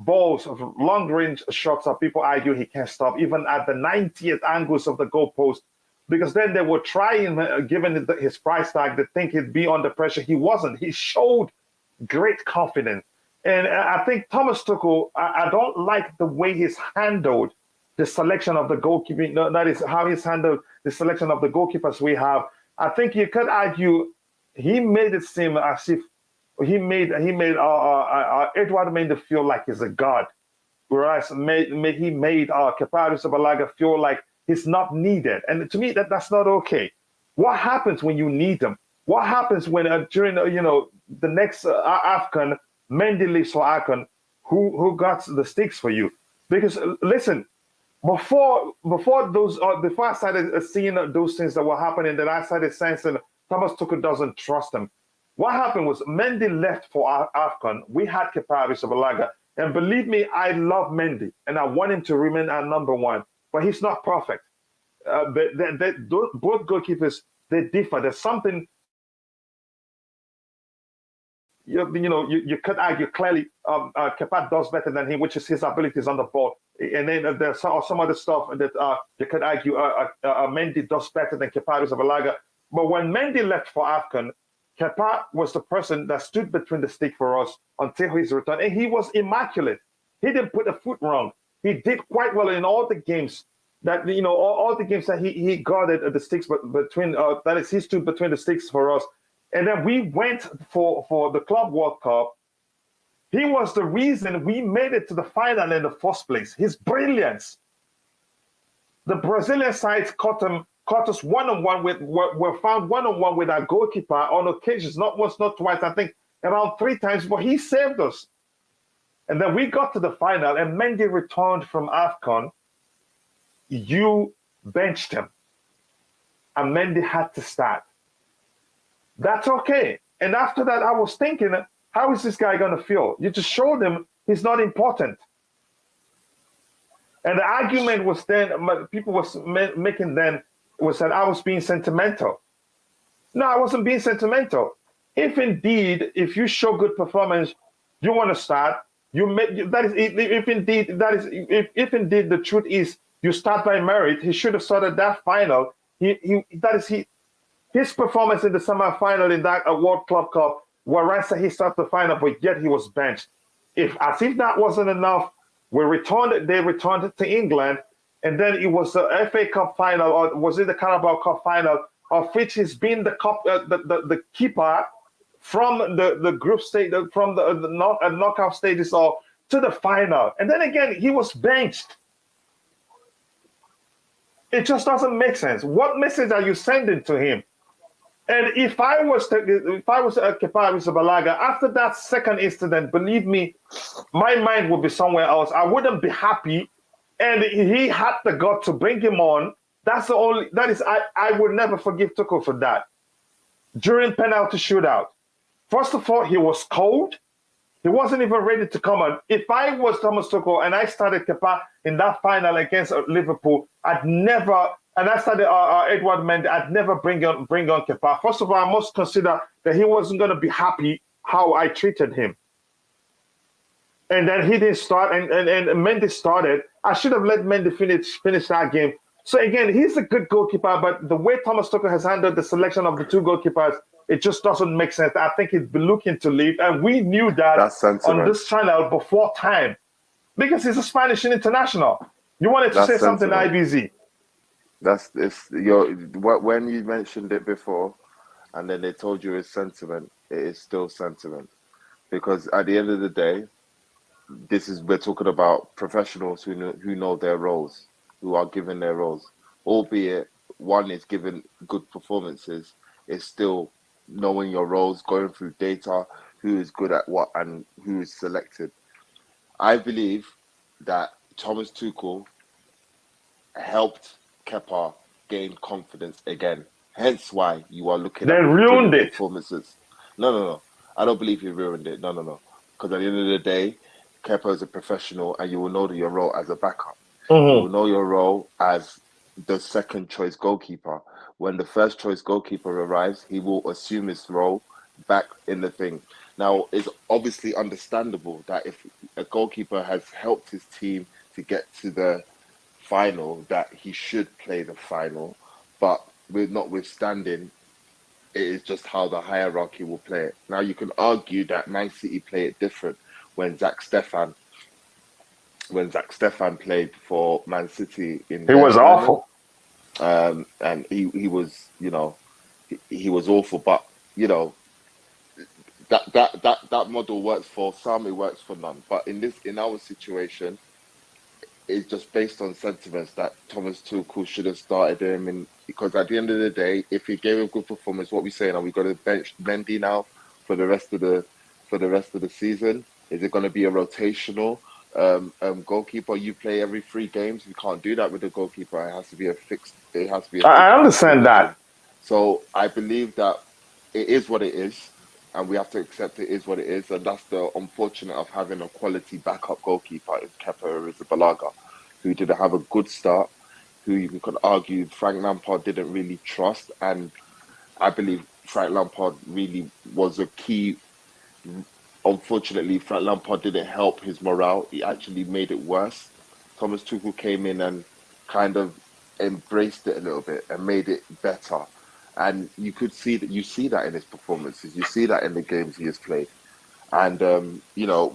balls of long range shots that people argue he can't stop, even at the 90th angles of the goalpost because then they were trying, given his price tag, to think he'd be under pressure. He wasn't. He showed great confidence. And I think Thomas Tuchel, I don't like the way he's handled the selection of the goalkeeping. No, that is how he's handled the selection of the goalkeepers we have. I think you could argue he made it seem as if he made Edouard Mendy feel like he's a god, whereas he made Kepa Arrizabalaga feel like he's not needed. And to me, that's not okay. What happens when you need them? What happens when during the next AFCON, Mendy leaves for AFCON, who got the sticks for you? Because listen, before I started seeing those things that were happening, that I started sensing Thomas Tuchel doesn't trust them. What happened was Mendy left for AFCON. We had Kepa Arrizabalaga, and believe me, I love Mendy, and I want him to remain our number one. But he's not perfect. Both goalkeepers, they differ. There's something you could argue clearly Kepa does better than him, which is his abilities on the ball. And then there's some other stuff that you could argue Mendy does better than Kepa Arrizabalaga. But when Mendy left for AFCON, Kepa was the person that stood between the stick for us until his return. And he was immaculate. He didn't put a foot wrong. He did quite well in all the games that, all the games that he guarded the sticks between, that is, he stood between the sticks for us. And then we went for the Club World Cup. He was the reason we made it to the final in the first place. His brilliance. The Brazilian sides caught us one-on-one were found one-on-one with our goalkeeper on occasions, not once, not twice, I think around 3 times, but he saved us. And then we got to the final, and Mendy returned from AFCON. You benched him, and Mendy had to start. That's okay. And after that, I was thinking, how is this guy going to feel? You just showed him he's not important. And the argument was then, people was making then, was that I was being sentimental. No, I wasn't being sentimental. If indeed you show good performance, you want to start. If indeed the truth is you start by merit, he should have started that final. His performance in the semi-final in that World Club Cup, whereas he started the final, but yet he was benched. If that wasn't enough, They returned it to England, and then it was the FA Cup final, or was it the Carabao Cup final, of which he's been the keeper from the group stage, from the knockout stages or to the final. And then again, he was benched. It just doesn't make sense. What message are you sending to him? And if I was Kepa Arrizabalaga, after that second incident, believe me, my mind would be somewhere else. I wouldn't be happy. And he had the gut to bring him on. I would never forgive Tuchel for that. During penalty shootout, first of all, he was cold. He wasn't even ready to come on. If I was Thomas Tuchel and I started Kepa in that final against Liverpool, I'd never, and I started Edouard Mendy, I'd never bring on Kepa. First of all, I must consider that he wasn't going to be happy how I treated him. And then he didn't start, and Mendy started. I should have let Mendy finish that game. So again, he's a good goalkeeper, but the way Thomas Tuchel has handled the selection of the two goalkeepers, it just doesn't make sense. I think he'd be looking to leave, and we knew that on this channel before time, because he's a Spanish international. You wanted to say something, IBZ? When you mentioned it before, and then they told you it's sentiment. It is still sentiment, because at the end of the day, we're talking about professionals who know their roles, who are given their roles, albeit one is given good performances. It's still knowing your roles, going through data, who is good at what and who is selected. I believe that Thomas Tuchel helped Kepa gain confidence again. Hence why you are looking at ruined it. Performances. No. I don't believe he ruined it. No. Because at the end of the day, Kepa is a professional, and you will know your role as a backup. Mm-hmm. You will know your role as the second choice goalkeeper. When the first choice goalkeeper arrives, he will assume his role back in the thing. Now, it's obviously understandable that if a goalkeeper has helped his team to get to the final, that he should play the final. But notwithstanding, it is just how the hierarchy will play it. Now, you can argue that Man City play it different when Zach Stefan played for Man City in he was awful. And he was, he was awful, but that model works for some, it works for none. But in our situation, it's just based on sentiments that Thomas Tuchel should have started him because at the end of the day, if he gave a good performance, what we saying, are we going to bench Mendy now for the rest of the season? Is it going to be a rotational goalkeeper? You play every 3 games. You can't do that with a goalkeeper. It has to be a fixed. I understand that. So I believe that it is what it is, and we have to accept it is what it is. And that's the unfortunate of having a quality backup goalkeeper is Kepa Arrizabalaga, who didn't have a good start, who you could argue Frank Lampard didn't really trust, and I believe Frank Lampard really was a key. Unfortunately, Frank Lampard didn't help his morale. He actually made it worse. Thomas Tuchel came in and kind of embraced it a little bit and made it better. And you could see that. You see that in his performances. You see that in the games he has played. And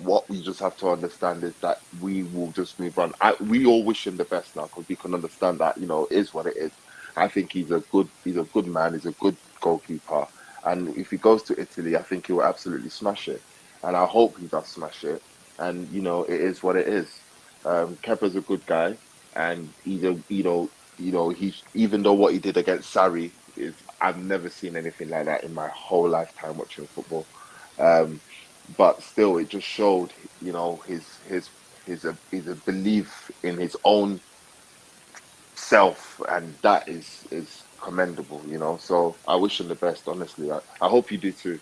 what we just have to understand is that we will just move on. We all wish him the best now because we can understand that it is what it is. I think he's a good man. He's a good goalkeeper. And if he goes to Italy, I think he will absolutely smash it. And I hope he does smash it. And it is what it is. Kepa's a good guy, and he's even though what he did against Sarri is, I've never seen anything like that in my whole lifetime watching football. But still, it just showed his belief in his own self, and that is commendable. So I wish him the best. Honestly, I hope you do too.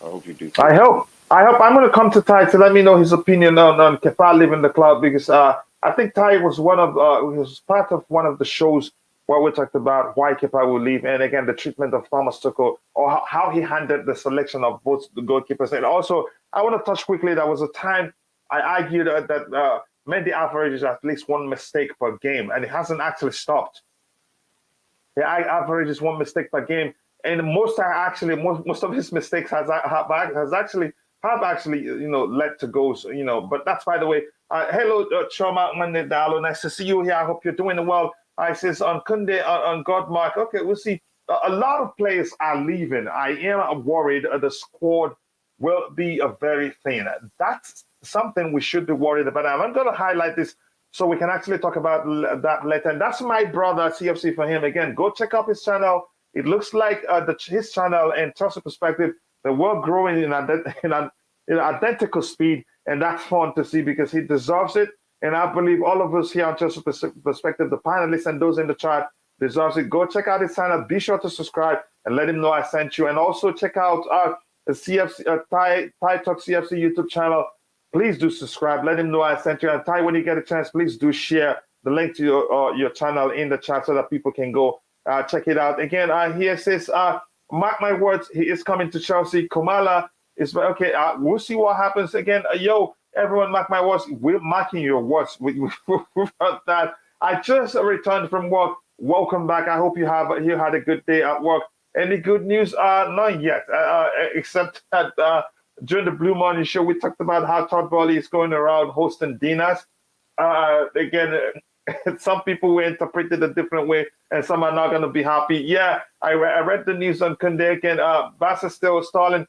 I hope. I'm going to come to Ty to let me know his opinion on Kepa leaving the club, because I think Ty was was part of one of the shows where we talked about why Kepa will leave, and again the treatment of Thomas Tuchel, or how he handled the selection of both the goalkeepers. And also, I want to touch quickly. There was a time I argued that Mendy averages at least 1 mistake per game, and it hasn't actually stopped. He averages 1 mistake per game, and most of his mistakes has actually have actually, led to goals, but that's by the way. Hello, Choma Mandalo. Nice to see you here. I hope you're doing well. I says on Kunde, on Godmark. Okay, we'll see. A lot of players are leaving. I am worried the squad will be very thin. That's something we should be worried about. I'm going to highlight this so we can actually talk about that later. And that's my brother, CFC for him. Again, go check out his channel. It looks like his channel and Chelsea Perspective, they were growing in identical speed. And that's fun to see because he deserves it. And I believe all of us here on Chelsea Perspective, the panelists and those in the chat, deserves it. Go check out his channel. Be sure to subscribe and let him know I sent you. And also check out the CFC, TyTalkzCFC YouTube channel. Please do subscribe. Let him know I sent you. And Ty, when you get a chance, please do share the link to your channel in the chat so that people can go check it out. Again, here it says, mark my words, he is coming to Chelsea. Kumala is okay. We'll see what happens. Again, everyone, mark my words. We're marking your words. We heard that. I just returned from work. Welcome back. I hope you had a good day at work. Any good news? Not yet, except that during the Blue Morning Show, we talked about how Todd Boehly is going around hosting dinners. Again, some people will interpret it a different way, and some are not going to be happy. Yeah, I read the news on Kunde again. Barca still stalling.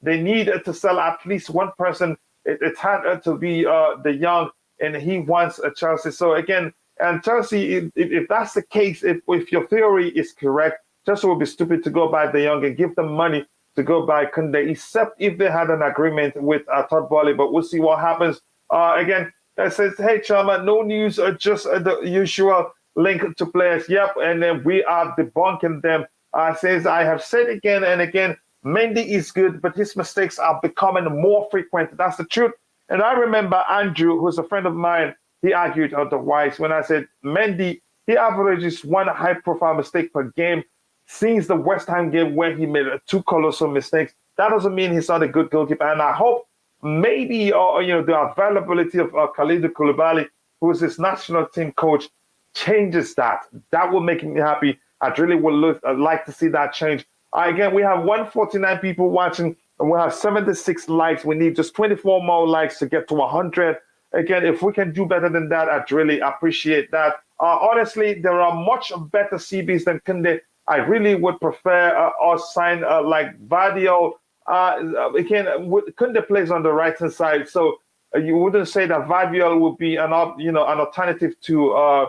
They need to sell at least one person. It's had to be De Jong, and he wants a Chelsea. So again, and Chelsea, if that's the case, if your theory is correct, Chelsea would be stupid to go buy De Jong and give them money to go buy Kunde, except if they had an agreement with Todd Boehly. But we'll see what happens. Again, it says, hey, Chama, no news, just the usual link to players. Yep, and then we are debunking them. Says, I have said again and again, Mendy is good, but his mistakes are becoming more frequent. That's the truth. And I remember Andrew, who's a friend of mine, he argued otherwise when I said Mendy, he averages one high-profile mistake per game since the West Ham game where he made two colossal mistakes. That doesn't mean he's not a good goalkeeper. And I hope maybe the availability of Khalidou Koulibaly, who is his national team coach, changes that. That will make me happy. I really would like to see that change. Again, we have 149 people watching, and we have 76 likes. We need just 24 more likes to get to 100. Again, if we can do better than that, I'd really appreciate that. Honestly, there are much better CBs than Kunde. I really would prefer us sign like Vadio. Again, Kunde plays on the right-hand side, so you wouldn't say that Vadio would be an alternative to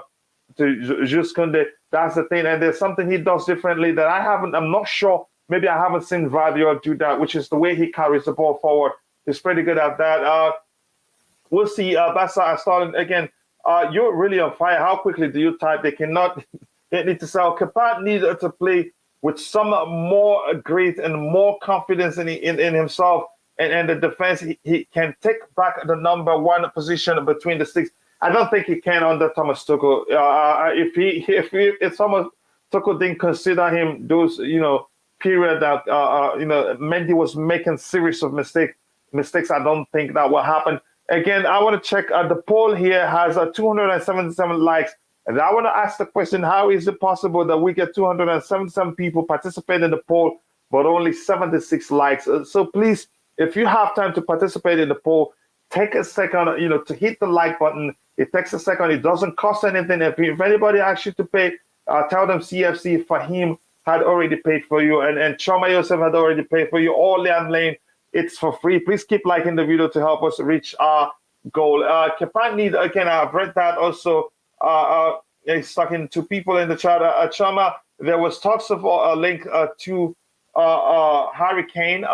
Jules Kunde. That's the thing, and there's something he does differently that I'm not sure. Maybe I haven't seen Vadio do that, which is the way he carries the ball forward. He's pretty good at that. We'll see. Barca are starting again. You're really on fire. How quickly do you type? They need to sell. Kepa needs to play with some more grit and more confidence in himself and the defense. He can take back the number one position between the six. I don't think he can under Thomas Tuchel. If Thomas Tuchel didn't consider him those period that Mendy was making series of mistakes, I don't think that will happen. Again, I want to check the poll here has 277 likes. And I want to ask the question, how is it possible that we get 277 people participate in the poll, but only 76 likes? So please, if you have time to participate in the poll, take a second, to hit the like button. It takes a second. It doesn't cost anything. If anybody asks you to pay, tell them CFC Fahim had already paid for you, and Choma Yosef had already paid for you. All Liam Lane, it's for free. Please keep liking the video to help us reach our goal. Kepan need, again, I've read that also. He's talking to people in the chat. Chama, there was talks of a link to Harry Kane,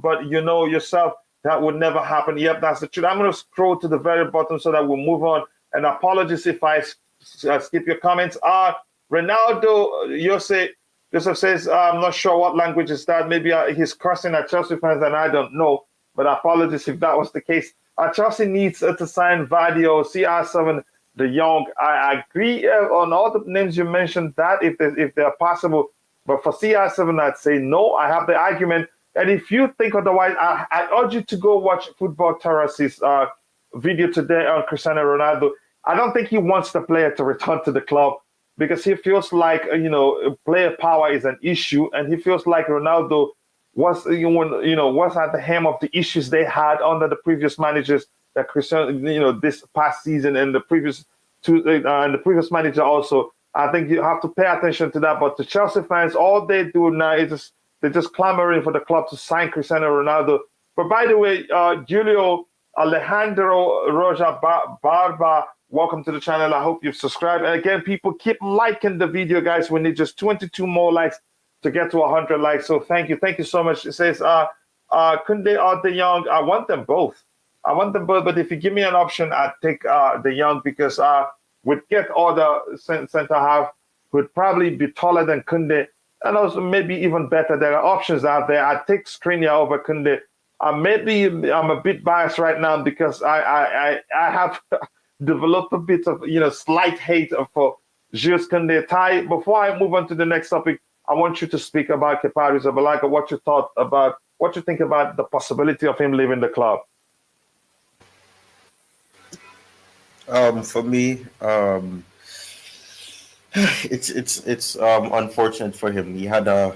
but you know yourself that would never happen. Yep, that's the truth. I'm going to scroll to the very bottom so that we'll move on. And apologies if I skip your comments. Ronaldo, Joseph says, I'm not sure what language is that. Maybe he's cursing at Chelsea fans and I don't know. But apologies if that was the case. Chelsea needs to sign Vadio, CR7, De Jong. I agree on all the names you mentioned that if they're possible. But for CR7, I'd say no. I have the argument. And if you think otherwise, I urge you to go watch Football Terrace's video today on Cristiano Ronaldo. I don't think he wants the player to return to the club because he feels like, player power is an issue. And he feels like Ronaldo what's what's at the hem of the issues they had under the previous managers that Christian, this past season and the previous and the previous manager also. I think you have to pay attention to that. But the Chelsea fans, all they do now is they're just clamoring for the club to sign Cristiano Ronaldo. But by the way, Julio Alejandro Roja Barba, welcome to the channel. I hope you've subscribed. And again, people keep liking the video, guys. We need just 22 more likes to get to 100 likes. So thank you so much. It says, Kunde or De Jong, I want them both. But if you give me an option, I'd take De Jong because with get all the center half would probably be taller than Kunde and also maybe even better. There are options out there. I'd take Skriniar over Kunde. Maybe I'm a bit biased right now because I have developed a bit of slight hate for Jules Kunde. Ty, before I move on to the next topic, I want you to speak about Kepa Arrizabalaga, what you think about the possibility of him leaving the club. For me, it's unfortunate for him. He had a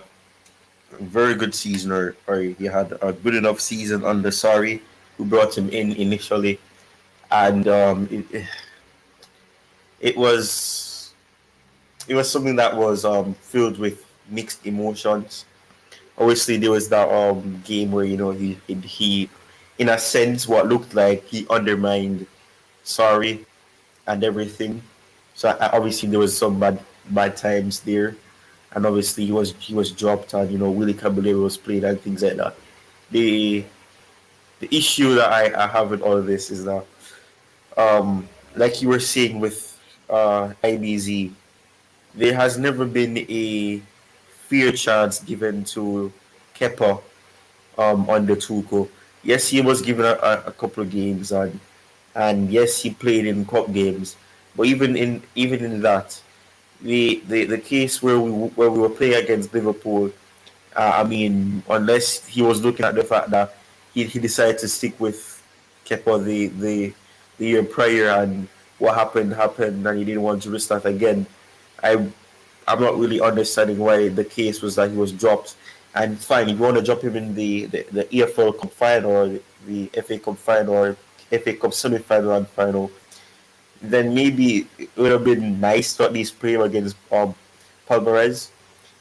very good season, or he had a good enough season under Sarri, who brought him in initially, and it was something that was filled with mixed emotions. Obviously, there was that game where he in a sense what looked like he undermined Sarri and everything. So obviously there was some bad times there, and obviously he was dropped, and Willie Caballero was played and things like that. The issue that I have with all of this is that like you were saying with IBZ, there has never been a fair chance given to Kepa under Tuchel. Yes, he was given a couple of games, and yes, he played in cup games. But even in that, the case where we were playing against Liverpool, I mean, unless he was looking at the fact that he decided to stick with Kepa the year prior, and what happened, and he didn't want to restart again. I'm not really understanding why the case was that he was dropped. And fine, if you want to drop him in the EFL Cup final, or the FA Cup final, or FA Cup semi-final and final, then maybe it would have been nice to at least play him against Palmeiras,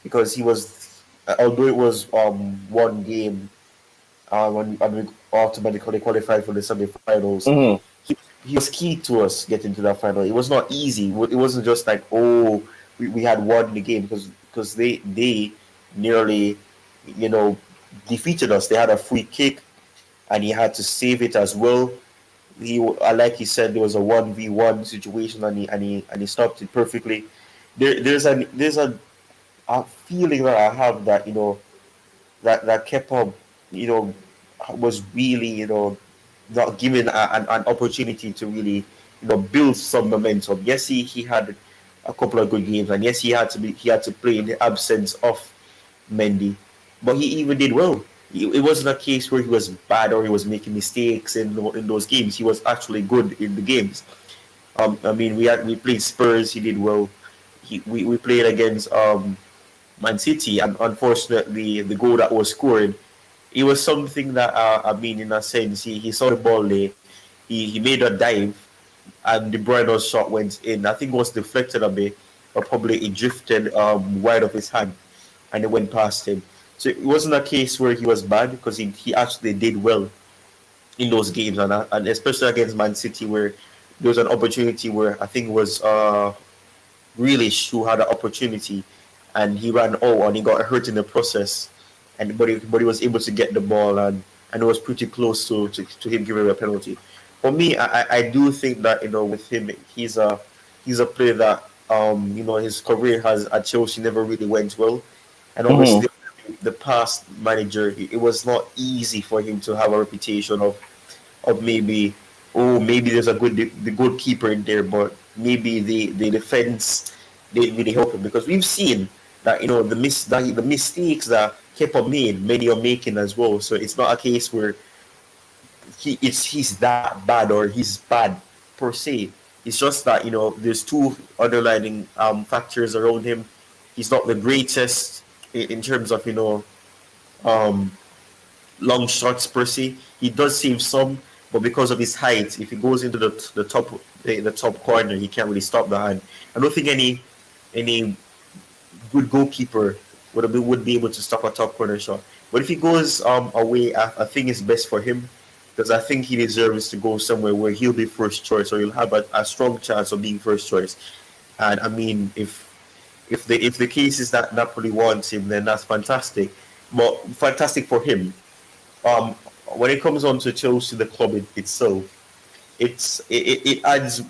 because he was, although it was one game when we automatically qualified for the semi-finals, he was key to us getting to that final. It was not easy. It wasn't just like, we had won the game, because they nearly defeated us. They had a free kick and he had to save it as well. Like he said, there was a 1v1 situation, and he stopped it perfectly. There's a feeling that I have that that Kepa was really not given an opportunity to really build some momentum. Yes, he had a couple of good games, and yes, he had to play in the absence of Mendy, but he even did well. It wasn't a case where he was bad or he was making mistakes in those games. He was actually good in the games. I mean, we played Spurs. He did well. We played against Man City, and unfortunately, the goal that was scored, it was something that I mean, in a sense, he saw the ball there. He made a dive, and De Bruyne's shot went in. I think it was deflected a bit, or probably it drifted wide of his hand, and it went past him. So it wasn't a case where he was bad, because he actually did well in those games, and especially against Man City, where there was an opportunity where I think it was Grealish who had an opportunity, and he ran and he got hurt in the process, but he was able to get the ball, and it was pretty close to him giving a penalty. For me, I do think that with him, he's a player that his career at Chelsea never really went well, and obviously the past manager, it was not easy for him to have a reputation of maybe there's the goalkeeper in there, but maybe the defense didn't really help him, because we've seen that the mistakes that Kepa made, many are making as well. So it's not a case where he's that bad or he's bad per se. It's just that there's two underlying factors around him. He's not the greatest in terms of um, long shots per se. He does save some, but because of his height, if he goes into the top corner, he can't really stop that. And I don't think any good goalkeeper would be able to stop a top corner shot. But if he goes away, I think it's best for him because I think he deserves to go somewhere where he'll be first choice or he'll have a strong chance of being first choice. And I mean, if the case is that Napoli wants him, then that's fantastic. But fantastic for him. Um, when it comes on to Chelsea, the club itself, it adds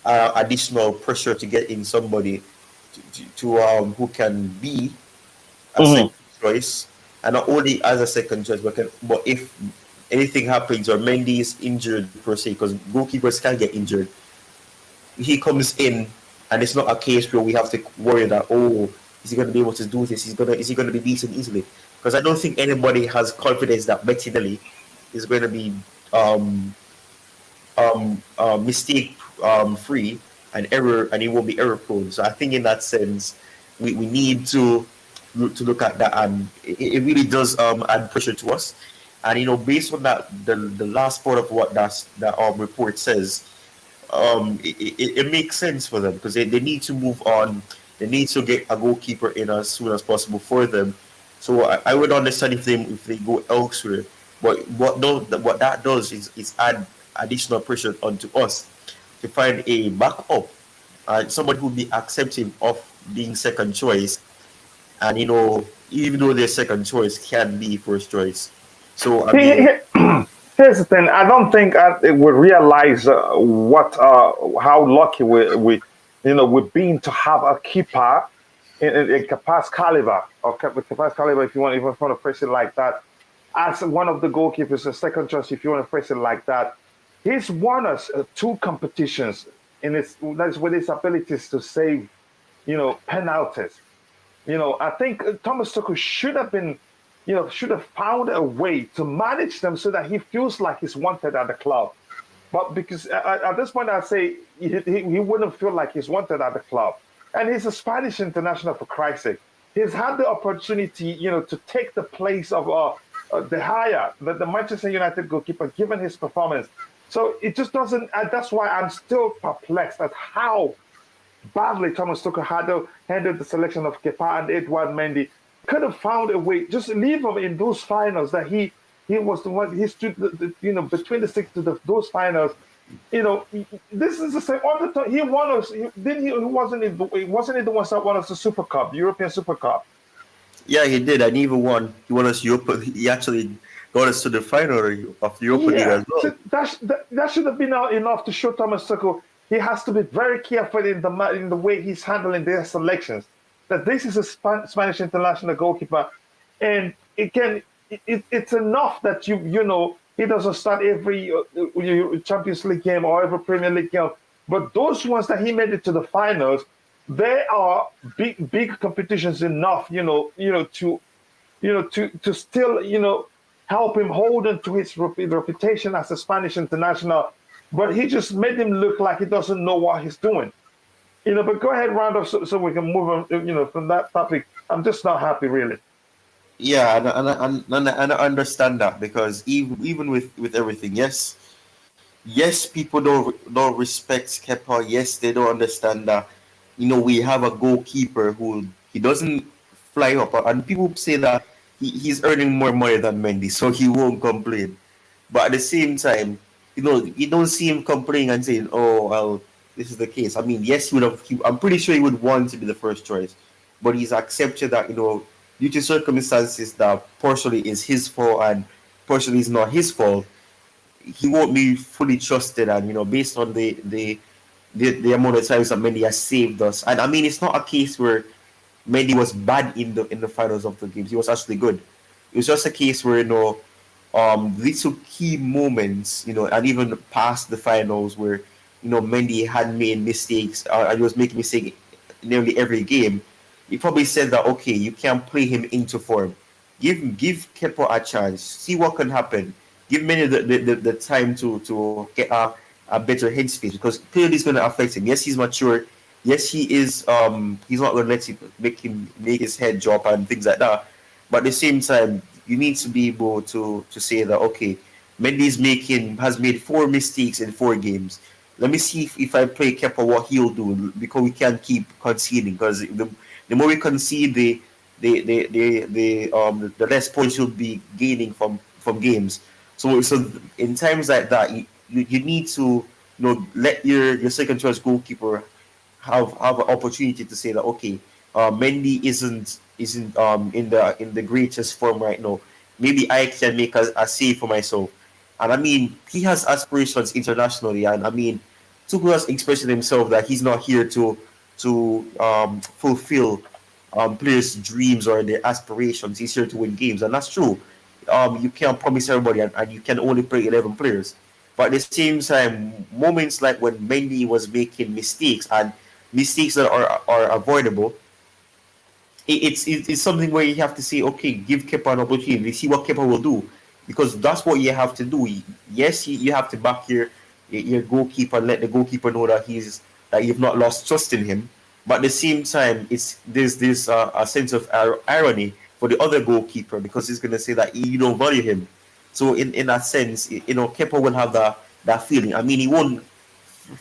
additional pressure to get in somebody who can be a second choice, and not only as a second choice, but if anything happens or Mendy is injured per se, because goalkeepers can get injured, he comes in, and it's not a case where we have to worry that is he going to be able to do this? Is he going to be decent easily? Because I don't think anybody has confidence that Bettinelli is going to be mistake free and he won't be error prone. So I think in that sense, we need to look at that, and it really does add pressure to us. And based on that, the last part of what that report says, it makes sense for them because they need to move on. They need to get a goalkeeper in as soon as possible for them. So I would understand if they go elsewhere, but what that does is add additional pressure onto us to find a backup, somebody who will be accepting of being second choice, and even though their second choice can be first choice. So I mean, Here's the thing. I don't think we realize how lucky we've been to have a keeper in Capaz caliber or Capaz caliber, if you want to phrase it like that, as one of the goalkeepers, a second choice, if you want to phrase it like that. He's won us two competitions that's with his abilities to save, penalties. I think Thomas Tuchel should have found a way to manage them so that he feels like he's wanted at the club. But because at this point, I'd say he wouldn't feel like he's wanted at the club. And he's a Spanish international, for Christ's sake. He's had the opportunity, to take the place of De Gea, the Manchester United goalkeeper, given his performance. So it just doesn't. That's why I'm still perplexed at how badly Thomas Tuchel handled the selection of Kepa and Edouard Mendy. Could have found a way, just leave him in those finals that he was the one. He stood, between the six to those finals. This is the same. All the time he won us. He wasn't in the one that won us the Super Cup, the European Super Cup. Yeah, he did, and he even won. He won us Europa. He actually got us to the final of the Europa League as well. So that should have been enough to show Thomas Tuchel he has to be very careful in the way he's handling their selections. That this is a Spanish international goalkeeper, and it's enough that he doesn't start every Champions League game or every Premier League game. But those ones that he made it to the finals, they are big competitions enough, to still, help him hold on to his reputation as a Spanish international. But he just made him look like he doesn't know what he's doing. But go ahead, round off so we can move on, from that topic. I'm just not happy, really. Yeah, and I understand that because even with everything, yes, people don't respect Kepa. Yes, they don't understand that. We have a goalkeeper who he doesn't fly up, and people say that he's earning more money than Mendy, so he won't complain. But at the same time, you don't see him complaining and saying, "Oh, well, this is the case." I mean, yes, I'm pretty sure he would want to be the first choice, but he's accepted that due to circumstances that partially is his fault and partially is not his fault, he won't be fully trusted. And based on the amount of times that Mendy has saved us, and I mean, it's not a case where Mendy was bad in the finals of the games. He was actually good. It was just a case where little key moments, and even past the finals where Mendy had made mistakes and he was making mistakes nearly every game. He probably said that okay, you can't play him into form. Give Kepa a chance. See what can happen. Give Mendy the time to get a better headspace because clearly it's going to affect him. Yes, he's mature. Yes, he is. He's not going to make his head drop and things like that. But at the same time, you need to be able to say that, okay, Mendy has made 4 mistakes in 4 games. Let me see if I play Kepa what he'll do, because we can't keep conceding, because the more we concede, the less points you'll be gaining from games. So in times like that, you need to let your second choice goalkeeper have an opportunity to say that, okay, Mendy isn't in the greatest form right now. Maybe I can make a save for myself. And I mean, he has aspirations internationally, and I mean, Tuchel has expressed himself that he's not here to fulfill players' dreams or their aspirations. He's here to win games, and that's true. You can't promise everybody, and you can only play 11 players. But at the same time, moments like when Mendy was making mistakes, and mistakes that are avoidable, it's something where you have to say, okay, give Kepa an opportunity, see what Kepa will do, because that's what you have to do. Yes, you have to back your goalkeeper and let the goalkeeper know that you've not lost trust in him. But at the same time, there's this a sense of irony for the other goalkeeper, because he's gonna say that you don't value him. So in that sense, Kepa will have that feeling. I mean, he won't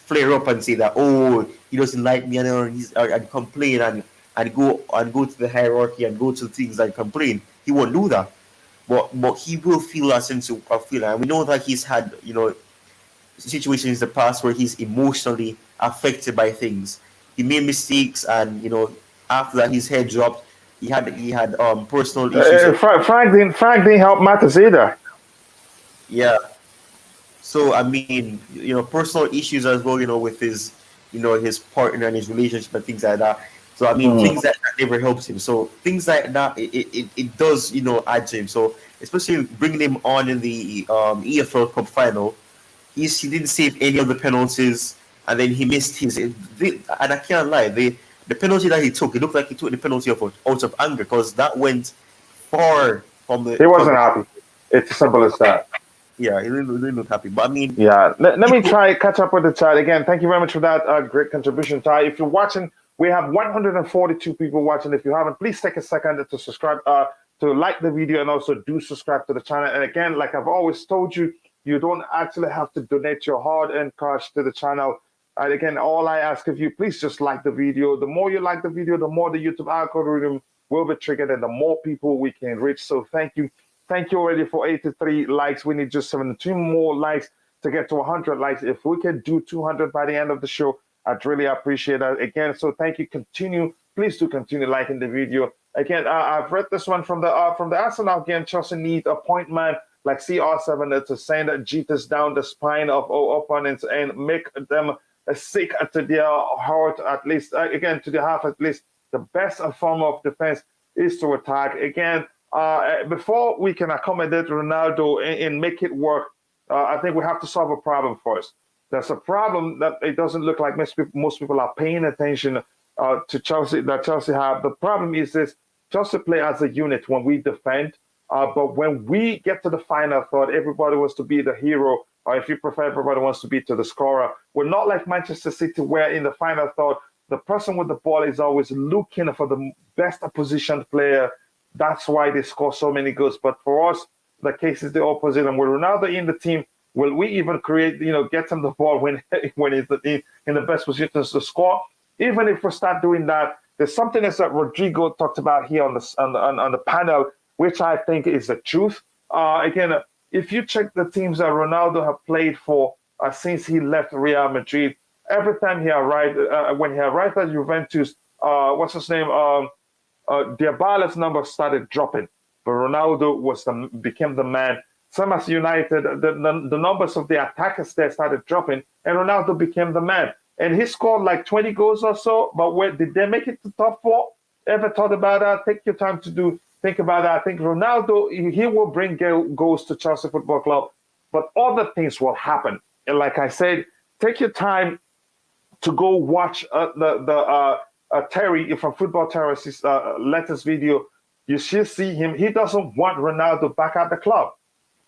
flare up and say that, oh, he doesn't like me, and complain and go to the hierarchy and go to things like complain. He won't do that, but he will feel a sense of feeling. And we know that he's had situations in the past where he's emotionally affected by things. He made mistakes, and after that his head dropped. He had personal issues. Frank didn't help matters either. Yeah. So I mean, personal issues as well, with his partner and his relationship and things like that. So I mean, things like that never helps him. So things like that, it does, add to him. So especially bringing him on in the EFL Cup final, he didn't save any of the penalties, and then he missed and I can't lie, the penalty that he took, it looked like he took the penalty out of anger, because that went far from the. He wasn't happy. It's as simple as that. Yeah, he didn't look happy. But I mean, yeah. Let me try catch up with the chat again. Thank you very much for that great contribution, Ty. If you're watching, we have 142 people watching. If you haven't, please take a second to subscribe, to like the video, and also do subscribe to the channel. And again, like I've always told you, you don't actually have to donate your hard-earned cash to the channel. And again, all I ask of you, please just like the video. The more you like the video, the more the YouTube algorithm will be triggered, and the more people we can reach. So thank you. Thank you already for 83 likes. We need just 72 more likes to get to 100 likes. If we can do 200 by the end of the show, I'd really appreciate that. Again, so thank you. Please do continue liking the video. Again, I've read this one from the Arsenal game. Chelsea need a point man like CR7 to send jitters down the spine of our opponents and make them sick to their heart, at least. Again, to the half, at least. The best form of defense is to attack. Again, before we can accommodate Ronaldo and make it work, I think we have to solve a problem first. There's a problem that it doesn't look like most people are paying attention to Chelsea, that Chelsea have. The problem is this: Chelsea play as a unit when we defend, but when we get to the final third, everybody wants to be the hero, or if you prefer, everybody wants to be to the scorer. We're not like Manchester City, where in the final third, the person with the ball is always looking for the best positioned player. That's why they score so many goals. But for us, the case is the opposite. And with Ronaldo in the team, will we even create, get him the ball when he's in the best positions to score? Even if we start doing that, there's something else that Rodrigo talked about here on the panel, which I think is the truth. Again, if you check the teams that Ronaldo have played for since he left Real Madrid, every time he arrived, when he arrived at Juventus, what's his name? Dybala's number started dropping, but Ronaldo became the man. Same as United, the numbers of the attackers there started dropping, and Ronaldo became the man. And he scored like 20 goals or so, but did they make it to top 4? Ever thought about that? Take your time to think about that. I think Ronaldo, he will bring goals to Chelsea Football Club, but other things will happen. And like I said, take your time to go watch Terry from Football Terrace's latest video. You should see him. He doesn't want Ronaldo back at the club.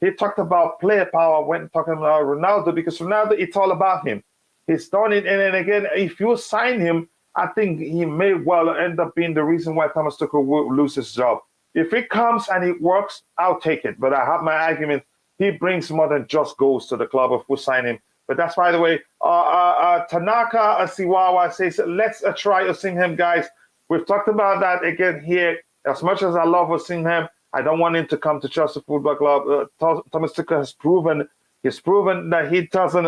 He talked about player power when talking about Ronaldo, because Ronaldo, it's all about him. He's done it. And then again, if you sign him, I think he may well end up being the reason why Thomas Tuchel will lose his job. If it comes and it works, I'll take it. But I have my argument. He brings more than just goals to the club if we sign him. But that's, by the way, Tanaka Asiwawa says, let's try Osimhen, guys. We've talked about that again here. As much as I love Osimhen, I don't want him to come to Chelsea Football Club. Thomas Tuchel has proven that he doesn't,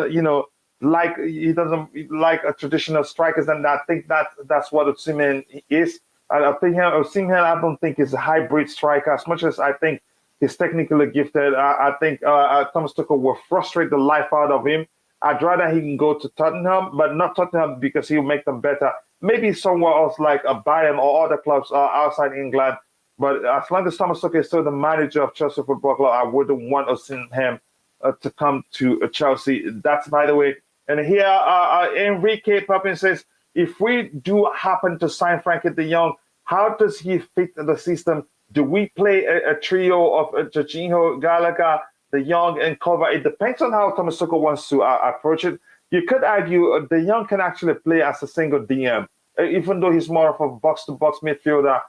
like a traditional strikers, and I think that's what Osimhen is. I think Osimhen, I don't think is a hybrid striker. As much as I think he's technically gifted, I think Thomas Tuchel will frustrate the life out of him. I'd rather he can go to Tottenham, but not Tottenham because he'll make them better. Maybe somewhere else like a Bayern or other clubs outside England. But as long as Thomas Tuchel is still the manager of Chelsea Football Club, I wouldn't want Osimhen to come to Chelsea. That's, by the way. And here, Enrique Papin says, if we do happen to sign Frankie de Jong, how does he fit the system? Do we play a trio of Jorginho, Gallagher, de Jong, and Cover? It depends on how Thomas Tuchel wants to approach it. You could argue de Jong can actually play as a single DM, even though he's more of a box-to-box midfielder.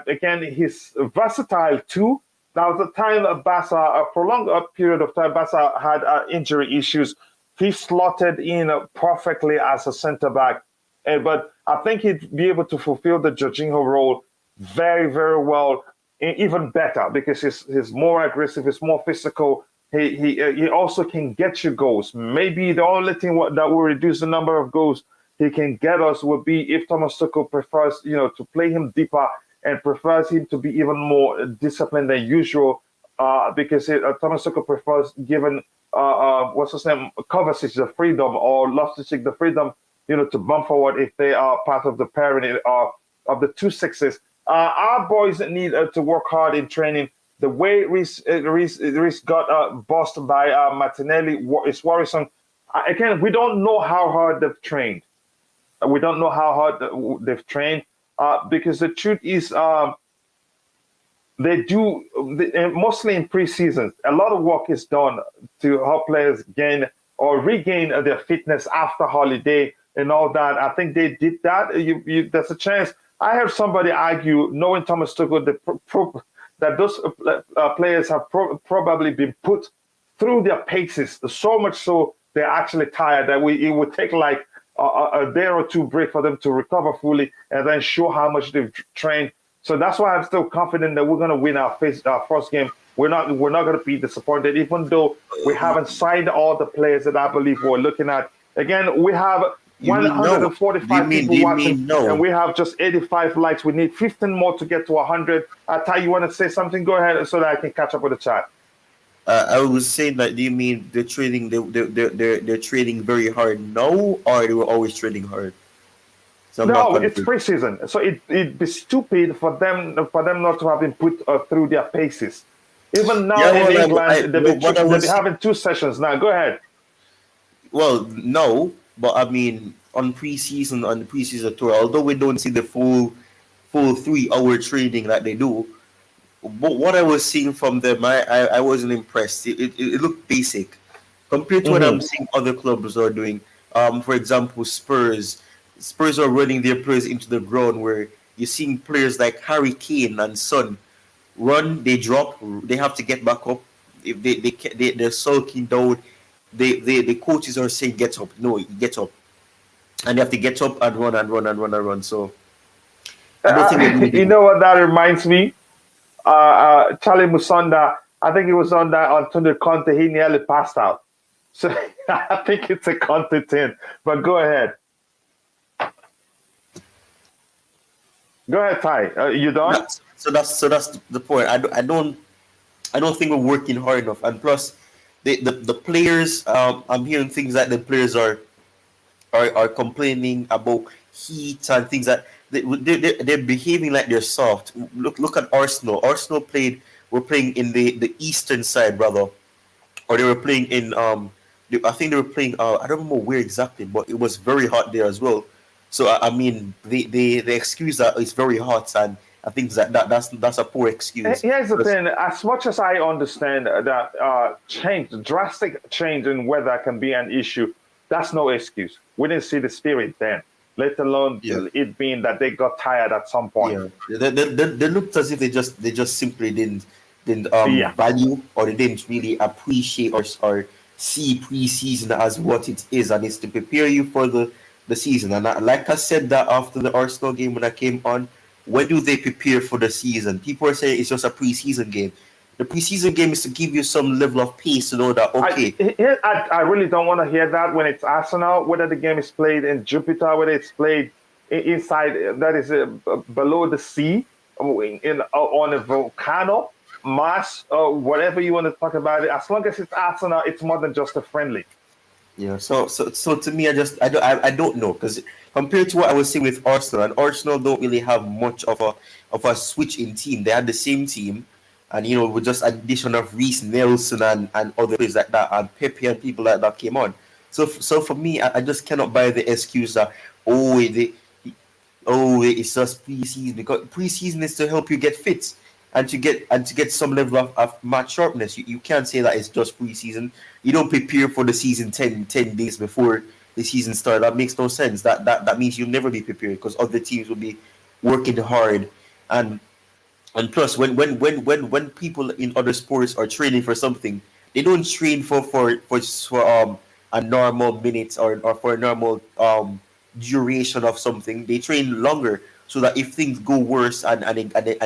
Again, he's versatile too. There was a time a prolonged period of time, Barca had injury issues. He slotted in perfectly as a centre-back. But I think he'd be able to fulfill the Jorginho role very, very well, even better, because he's more aggressive, he's more physical. He also can get you goals. Maybe the only thing that will reduce the number of goals he can get us would be if Thomas Tuchel prefers, to play him deeper and prefers him to be even more disciplined than usual, because Thomas Tuchel prefers giving what's his name, Kovacic the freedom, or Loftus-Cheek the freedom, to bump forward if they are part of the pairing of the two sixes. Our boys need to work hard in training. The way Reece got bossed by Martinelli is worrisome. Again, we don't know how hard they've trained. We don't know how hard they've trained because the truth is they do, mostly in preseason, a lot of work is done to help players gain or regain their fitness after holiday and all that. I think they did that. There's a chance. I heard somebody argue, knowing Thomas Tuchel, that those players have probably been put through their paces, so much so they're actually tired that it would take like a day or two break for them to recover fully and then show how much they've trained. So that's why I'm still confident that we're going to win our first game. We're not going to be disappointed, even though we haven't signed all the players that I believe we're looking at. Again, we have 145 people watching, and we have just 85 likes. We need 15 more to get to 100. Ty, you want to say something? Go ahead so that I can catch up with the chat. I was saying that, do you mean they're training very hard now, or they were always training hard? So no, it's preseason, so it'd be stupid for them not to have been put through their paces. Even now in England, they'll be having 2 sessions now. Go ahead. Well, no, but I mean on the preseason tour, although we don't see the full 3-hour training that they do, but what I was seeing from them, I wasn't impressed. It looked basic compared to what I'm seeing other clubs are doing. For example, Spurs are running their players into the ground, where you're seeing players like Harry Kane and Son run, they drop, they have to get back up. If they're sulking down, the coaches are saying get up, no, get up, and they have to get up and run and run and run and run. So I don't think you know what that reminds me. Charlie Musonda, I think it was on that Antonio Conte. He nearly passed out. So I think it's a Conte thing. But go ahead. Go ahead, Ty. You done? So that's the point. I don't think we're working hard enough. And plus, the players. I'm hearing things that the players are complaining about heat and things that they're behaving like they're soft. Look at Arsenal. Arsenal were playing in the eastern side, brother, or they were playing in I think they were playing I don't remember where exactly, but it was very hot there as well. So I mean, the excuse that it's very hot, and I think that's a poor excuse. Here's the thing: as much as I understand that drastic change in weather can be an issue, that's no excuse. We didn't see the spirit then. let alone Yeah. it being that they got tired at some point. Yeah, they looked as if they just simply didn't Yeah. value, or they didn't really appreciate or see preseason as what it is, and it's to prepare you for the season. And like I said that after the Arsenal game when I came on, when do they prepare for the season? People are saying it's just a preseason game. The preseason game is to give you some level of pace to know that okay, I really don't want to hear that when it's Arsenal, whether the game is played in Jupiter, whether it's played inside, that is below the sea, on a volcano, Mars, whatever you want to talk about it. As long as it's Arsenal, it's more than just a friendly. yeah, so to me, I don't know, because compared to what I was saying with Arsenal, and Arsenal don't really have much of a switch in team. They had the same team, and with just addition of Reece Nelson and other players like that, and Pepe and people like that came on. So for me, I just cannot buy the excuse that oh it's just preseason, because preseason is to help you get fit and to get some level of match sharpness. You can't say that it's just preseason. You don't prepare for the season 10 days before the season starts. That makes no sense. That means you'll never be prepared, because other teams will be working hard. And plus, when people in other sports are training for something, they don't train for a normal minute, or for a normal duration of something. They train longer, so that if things go worse and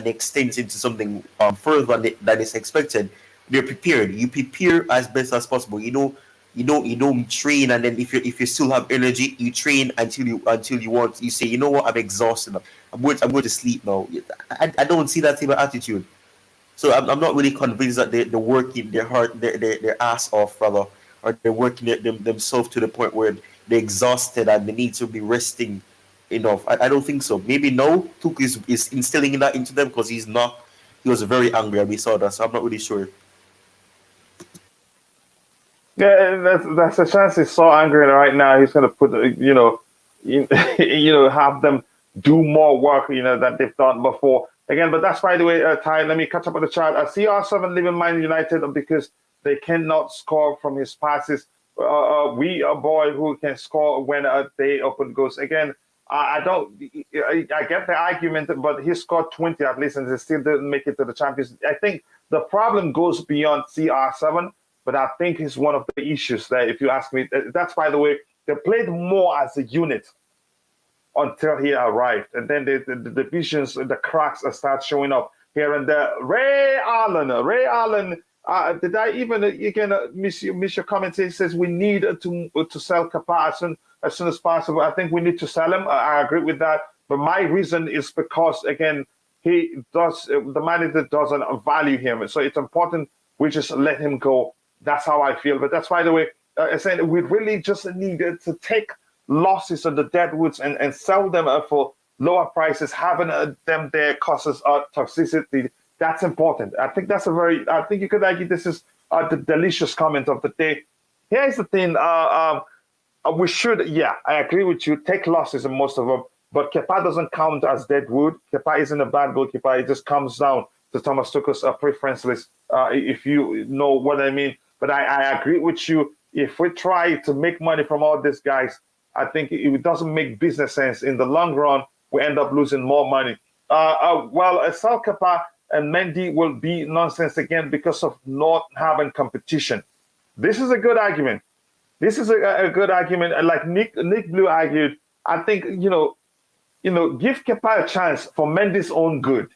extends into something further than is expected, they're prepared. You prepare as best as possible. You don't train, and then if you still have energy, you train until you want. You say, you know what, I'm exhausted. I'm going to sleep now. I don't see that type of attitude. So I'm not really convinced that they're working their heart, their ass off, rather, or they're working themselves to the point where they're exhausted and they need to be resting enough. I don't think so. Maybe no, Tuchel is instilling that into them, because he was very angry and we saw that. So I'm not really sure. Yeah, that's a chance. He's so angry right now. He's going to put, have them do more work, than they've done before. Again, but that's by the way, Ty. Let me catch up on the chart. CR7 leaving Man United because they cannot score from his passes. We a boy who can score when they open goals. Again, I don't. I get the argument, but he scored 20 at least, and they still didn't make it to the Champions. I think the problem goes beyond CR7. But I think it's one of the issues that, if you ask me, that's by the way, they played more as a unit until he arrived. And then the divisions, the cracks start showing up here and there. Ray Allen, did I even, again, miss your comment? He says we need to sell Kepa as soon as possible. I think we need to sell him. I agree with that. But my reason is because, again, the manager doesn't value him. So it's important we just let him go. That's how I feel. But that's, by the way, I said we really just needed to take losses on the deadwoods and sell them for lower prices. Having them there causes toxicity. That's important. I think I think you could argue this is the delicious comment of the day. Here's the thing. We should, I agree with you, take losses in most of them. But Kepa doesn't count as deadwood. Kepa isn't a bad goalkeeper. It just comes down to Thomas Tuchel's preference list, if you know what I mean. But I agree with you. If we try to make money from all these guys, I think it doesn't make business sense. In the long run, we end up losing more money. Sal Kepa and Mendy will be nonsense again because of not having competition. This is a good argument. This is a good argument. And like Nick Blue argued, I think, give Kepa a chance for Mendy's own good.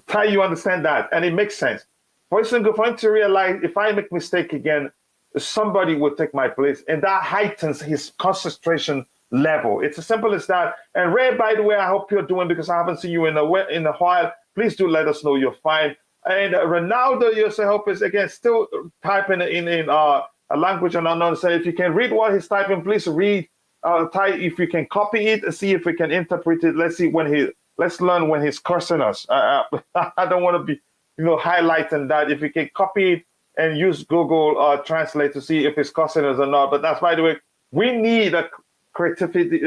Ty, you understand that, and it makes sense. For him to realize, if I make mistake again, somebody will take my place, and that heightens his concentration level. It's as simple as that. And Ray, by the way, I hope you're doing, because I haven't seen you in a while. Please do let us know you're fine. And Ronaldo, you also help us again, still typing in a language and unknown. So if you can read what he's typing, please read. Ty, if you can copy it and see if we can interpret it. Let's learn when he's cursing us. I don't want to be, highlighting that. If you can copy it and use Google Translate to see if it's cursing us or not. But that's, by the way, we need a creativity.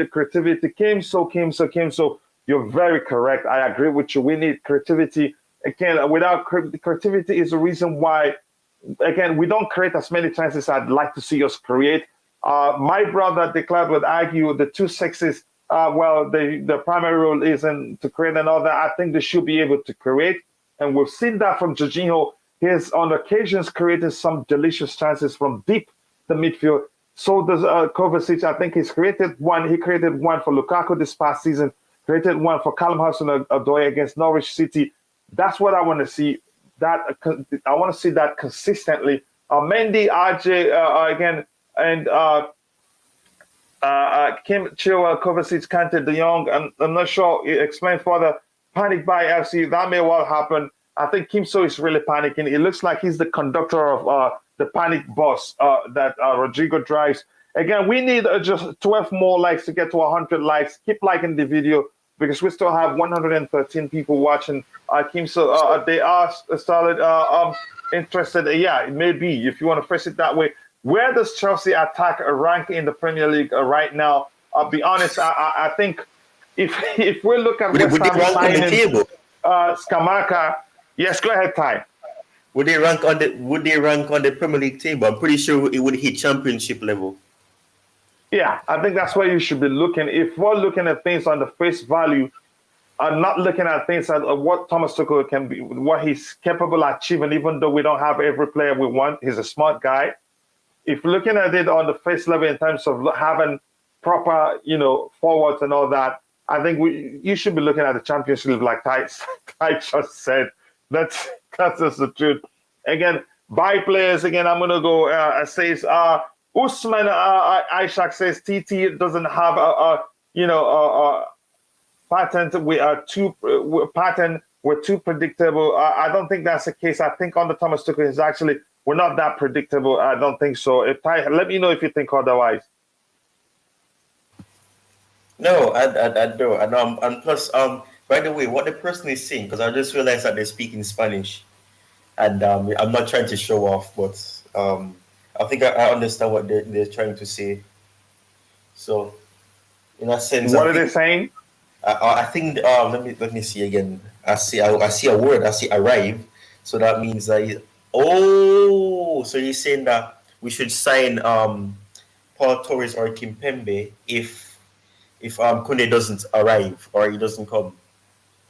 Kim, so you're very correct. I agree with you. We need creativity. Again, without creativity is the reason why, again, we don't create as many chances I'd like to see us create. My brother declared would argue the two sexes. The primary role isn't to create another. I think they should be able to create, and we've seen that from Jorginho. He's on occasions created some delicious chances from deep the midfield. So does Kovacic. I think he's created one. He created one for Lukaku this past season. Created one for Callum Hudson-Odoi against Norwich City. That's what I want to see. I want to see that consistently. Mendy, RJ again, and Kim Chilwell, Kovacic, Kante, De Jong. I'm not sure. Explain further. Panic by FC. That may well happen. I think Kim So is really panicking. It looks like he's the conductor of the panic bus that Rodrigo drives. Again, we need just 12 more likes to get to 100 likes. Keep liking the video because we still have 113 people watching. Kim So, they are started interested. Yeah, it may be if you want to phrase it that way. Where does Chelsea attack rank in the Premier League right now? I'll be honest. I think if we look at would they rank on the table? Skamaka. Yes, go ahead, Ty. Would they rank on the Premier League table? I'm pretty sure it would hit Championship level. Yeah, I think that's where you should be looking. If we're looking at things on the face value, and not looking at things at what Thomas Tuchel can be, what he's capable of achieving, even though we don't have every player we want, he's a smart guy. If looking at it on the face level in terms of having proper, forwards and all that, I think you should be looking at the Champions League, like Ty just said. That's just the truth. Again, buy players. Again, I'm gonna go. Says Usman Ishak says TT doesn't have a patent. We're too predictable. I don't think that's the case. I think under Thomas Tuchel is actually we're not that predictable. I don't think so. Let me know if you think otherwise. No, I don't. And plus, by the way, what the person is saying, because I just realized that they're speaking Spanish, and I'm not trying to show off, but I think I understand what they're trying to say. So, in a sense, what are they saying? I think let me see again. I see a word. I see arrive. So that means that. So you're saying that we should sign Paul Torres or Kimpembe if Kunde doesn't arrive or he doesn't come.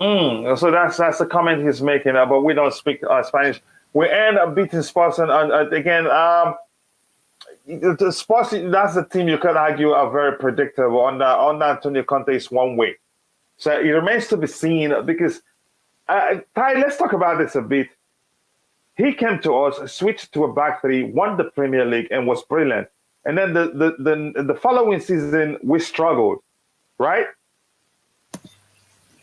So that's the comment he's making. But we don't speak Spanish. We end up beating Spurs, and again, the Spurs. That's the team you could argue are very predictable. Under Antonio Conte is one way. So it remains to be seen because Ty, let's talk about this a bit. He came to us, switched to a back three, won the Premier League, and was brilliant. And then the following season we struggled, right?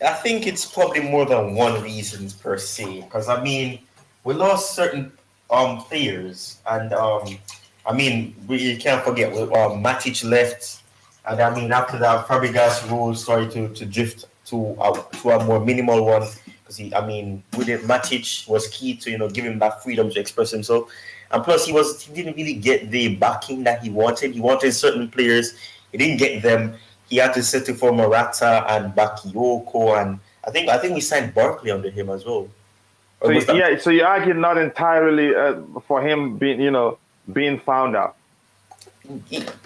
I think it's probably more than one reason per se. Because we lost certain players, and you can't forget Matic left, and after that Fabregas' role started to drift to a more minimal one. Because Matic was key to give him that freedom to express himself, and plus he didn't really get the backing that he wanted. He wanted certain players, he didn't get them. He had to settle for Morata and Bakayoko, and I think we signed Barkley under him as well. So you argue not entirely for him being found out.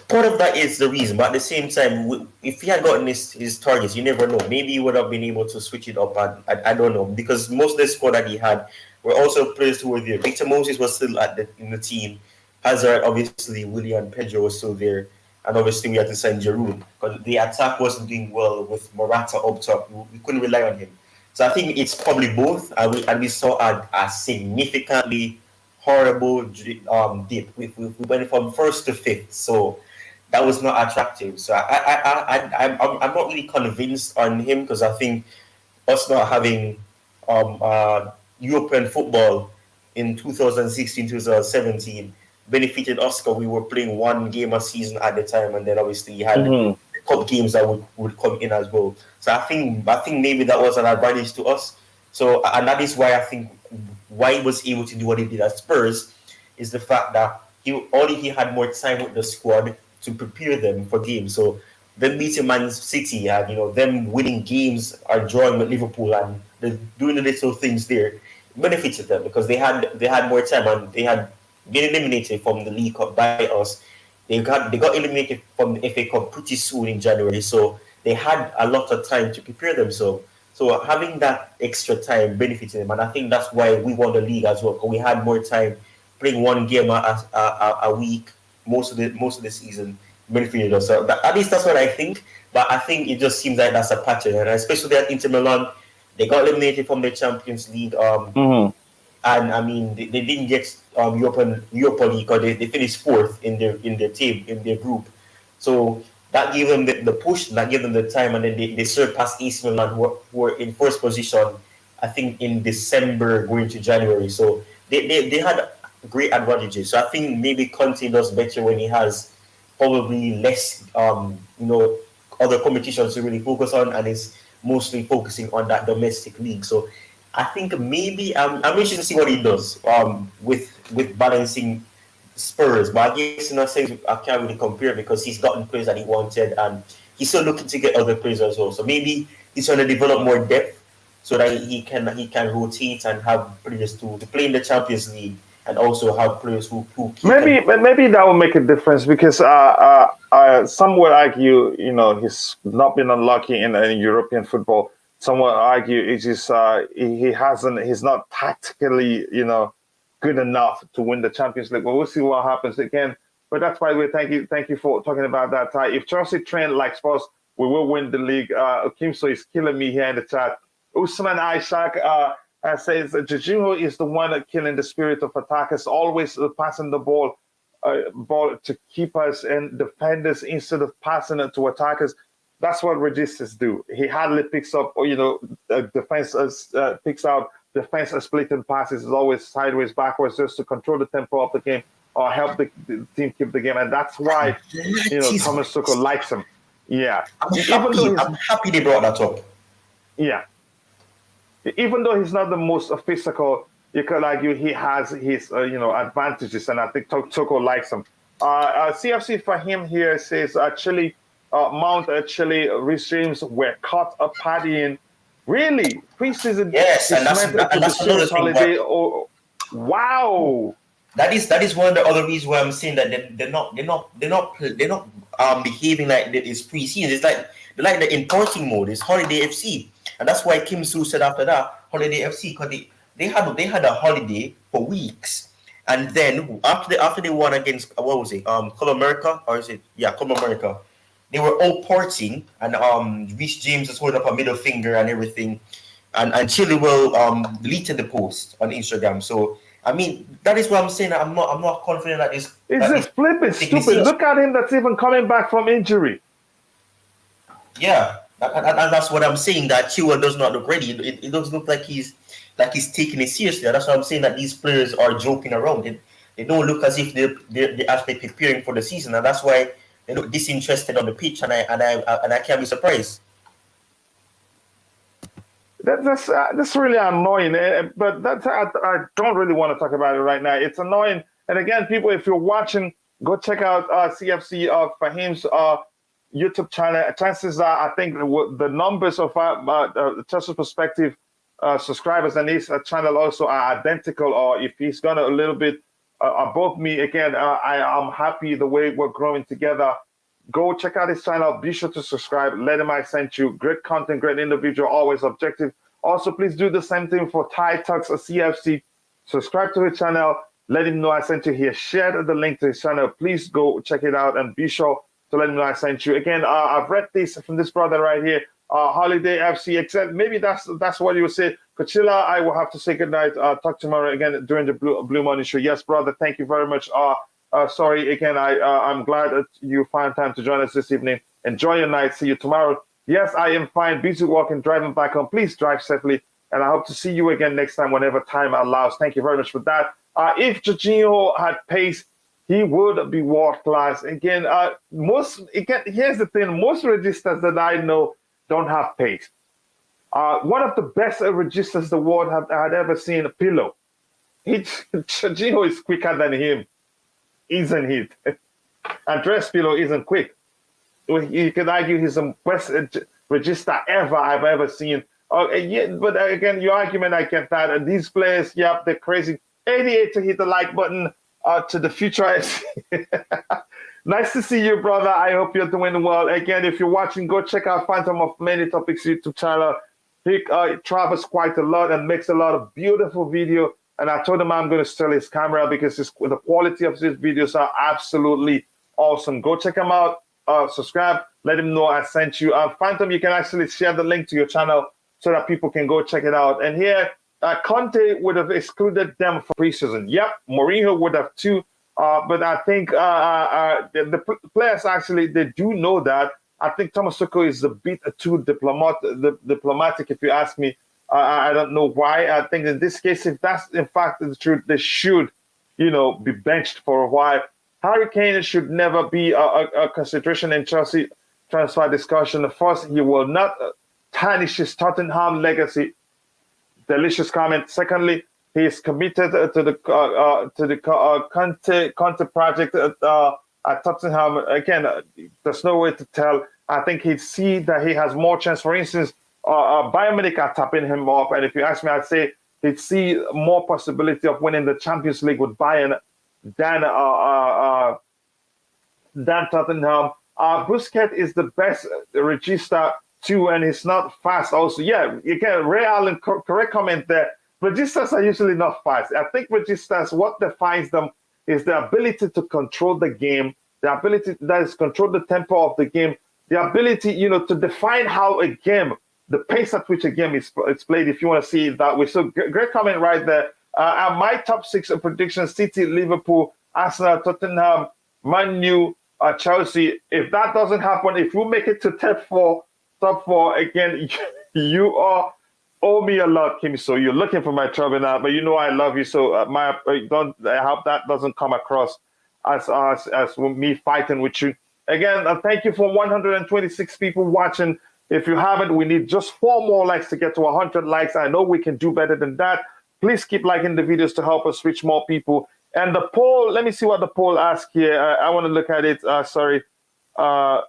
Part of that is the reason, but at the same time, if he had gotten his targets, you never know. Maybe he would have been able to switch it up. I don't know, because most of the squad that he had were also players who were there. Victor Moses was still in the team. Hazard, obviously, Willian Pedro was still there, and obviously we had to sign Giroud because the attack wasn't doing well with Morata up top. We couldn't rely on him, so I think it's probably both. And we saw a significantly horrible dip. We went from first to fifth, so that was not attractive. So I'm not really convinced on him because I think us not having European football in 2016, 2017 benefited us because we were playing one game a season at the time, and then obviously you had cup games that would come in as well. So I think maybe that was an advantage to us. So, and that is why I think why he was able to do what he did at Spurs is the fact that he had more time with the squad to prepare them for games. So them beating Man City and them winning games or drawing with Liverpool and doing the little things there benefited them because they had more time and they had been eliminated from the League Cup by us. they got eliminated from the FA Cup pretty soon in January, so they had a lot of time to prepare themselves. So having that extra time benefited them, and I think that's why we won the league as well. We had more time playing one game a week most of the season benefited us. So at least that's what I think. But I think it just seems like that's a pattern, and especially at Inter Milan, they got eliminated from the Champions League. And I mean they didn't get Europa League because they finished fourth in their team in their group. So that gave them the push, that gave them the time, and then they surpassed AC Milan, who were in first position, I think, in December going to January. So they had great advantages. So I think maybe Conte does better when he has probably less other competitions to really focus on, and is mostly focusing on that domestic league. So I think maybe I'm interested to see what he does with balancing Spurs, but I guess in a sense I can't really compare because he's gotten players that he wanted, and he's still looking to get other players as well. So maybe he's trying to develop more depth so that he can rotate and have players to play in the Champions League, and also have players who maybe that will make a difference because some would argue he's not been unlucky in European football. Some would argue it's just he's not tactically good enough to win the Champions League. Well, we'll see what happens again. But that's why we thank you for talking about that. If Chelsea train like Spurs, we will win the league. Kimso is killing me here in the chat. Usman Ishak says Jorginho is the one killing the spirit of attackers, always passing the ball to keepers and defenders instead of passing it to attackers. That's what Regis do. He hardly picks up, defense picks out defense splitting passes, is always sideways, backwards, just to control the tempo of the game or help the team keep the game. And that's why Thomas Tuchel likes him. Yeah. I'm happy they brought that up. Yeah. Even though he's not the most physical, you could argue he has his advantages, and I think Tuchel likes him. CFC for him here says Chile, Mount Chile regimes were caught up partying. Really? Preseason? Yes, and that's another holiday. Wow. That is one of the other reasons why I'm saying that they're not behaving like it's preseason. It's like they're like the importing mode. It's Holiday FC, and that's why Kim Soo said after that Holiday FC, because they had a holiday for weeks, and then after they won against what was it Club America, or is it Club America? They were all partying, and Reece James was holding up a middle finger and everything, and Chile will deleted the post on Instagram. So I mean, that is what I'm saying. I'm not confident that this. It's just flipping stupid. Look at him. That's even coming back from injury. Yeah, and that's what I'm saying. That Tuchel does not look ready. It doesn't look like he's taking it seriously. That's what I'm saying. That these players are joking around. They don't look as if they're actually preparing for the season, and that's why they look disinterested on the pitch. And I can't be surprised. That's really annoying, but I don't really want to talk about it right now. It's annoying, and again, people, if you're watching, go check out CFC Fahim's YouTube channel. Chances are, I think the numbers of Chelsea's Perspective subscribers and his channel also are identical, or if he's gone a little bit above me. Again, I'm happy the way we're growing together. Go check out his channel. Be sure to subscribe. Let him I sent you. Great content, great individual, always objective. Also, please do the same thing for TyTalkzCFC. Subscribe to his channel. Let him know I sent you here. Share the link to his channel. Please go check it out and be sure to let him know I sent you. Again, I've read this from this brother right here. Holiday FC, except maybe that's what you would say. Coachella, I will have to say goodnight. Talk tomorrow again during the Blue Money Show. Yes, brother, thank you very much. Sorry again. I'm glad that you find time to join us this evening. Enjoy your night. See you tomorrow. Yes, I am fine. Busy walking, driving back home. Please drive safely, and I hope to see you again next time whenever time allows. Thank you very much for that. If Jorginho had pace, he would be world class. Again, here's the thing: most registers that I know don't have pace. One of the best registers the world had ever seen, Pillow. Jorginho is quicker than him. Isn't it? Andres Pirlo isn't quick. You could argue he's the best register I've ever seen. Yeah, but again, your argument, I get that. And these players, they're crazy. 88 to hit the like button to the future. Nice to see you, brother. I hope you're doing well. Again, if you're watching, go check out Phantom of Many Topics YouTube channel. He travels quite a lot and makes a lot of beautiful video. And I told him I'm going to steal his camera because the quality of his videos are absolutely awesome. Go check him out. Subscribe. Let him know I sent you. Phantom, you can actually share the link to your channel so that people can go check it out. And here, Conte would have excluded them for preseason. Yep, Mourinho would have too. But I think the players actually, they do know that. I think Thomas Tuchel is a bit too diplomatic, if you ask me. I don't know why. I think in this case, if that's in fact the truth, they should, be benched for a while. Harry Kane should never be a consideration in Chelsea transfer discussion. First, he will not tarnish his Tottenham legacy. Delicious comment. Secondly, he is committed to the Conte project at Tottenham. Again, there's no way to tell. I think he'd see that he has more chance. For instance, Bayern Munich are tapping him up, and if you ask me, I'd say he'd see more possibility of winning the Champions League with Bayern than Tottenham. Busquets is the best regista too, and he's not fast. Also, yeah, again, Ray Allen, correct comment there. Registas are usually not fast. I think registas, what defines them is the ability to control the game, the ability that is control the tempo of the game, the ability, to define how a game, the pace at which a game is played, if you want to see it that way. So great comment right there. My top 6 predictions: City, Liverpool, Arsenal, Tottenham, Man U, Chelsea. If that doesn't happen, if you make it to top four, again, you owe me a lot, Kim. So you're looking for my trouble now, but I love you. So I hope that doesn't come across as me fighting with you. Again, thank you for 126 people watching. If you haven't, we need just 4 more likes to get to 100 likes. I know we can do better than that. Please keep liking the videos to help us reach more people. And the poll, let me see what the poll asks here. I want to look at it. Sorry. The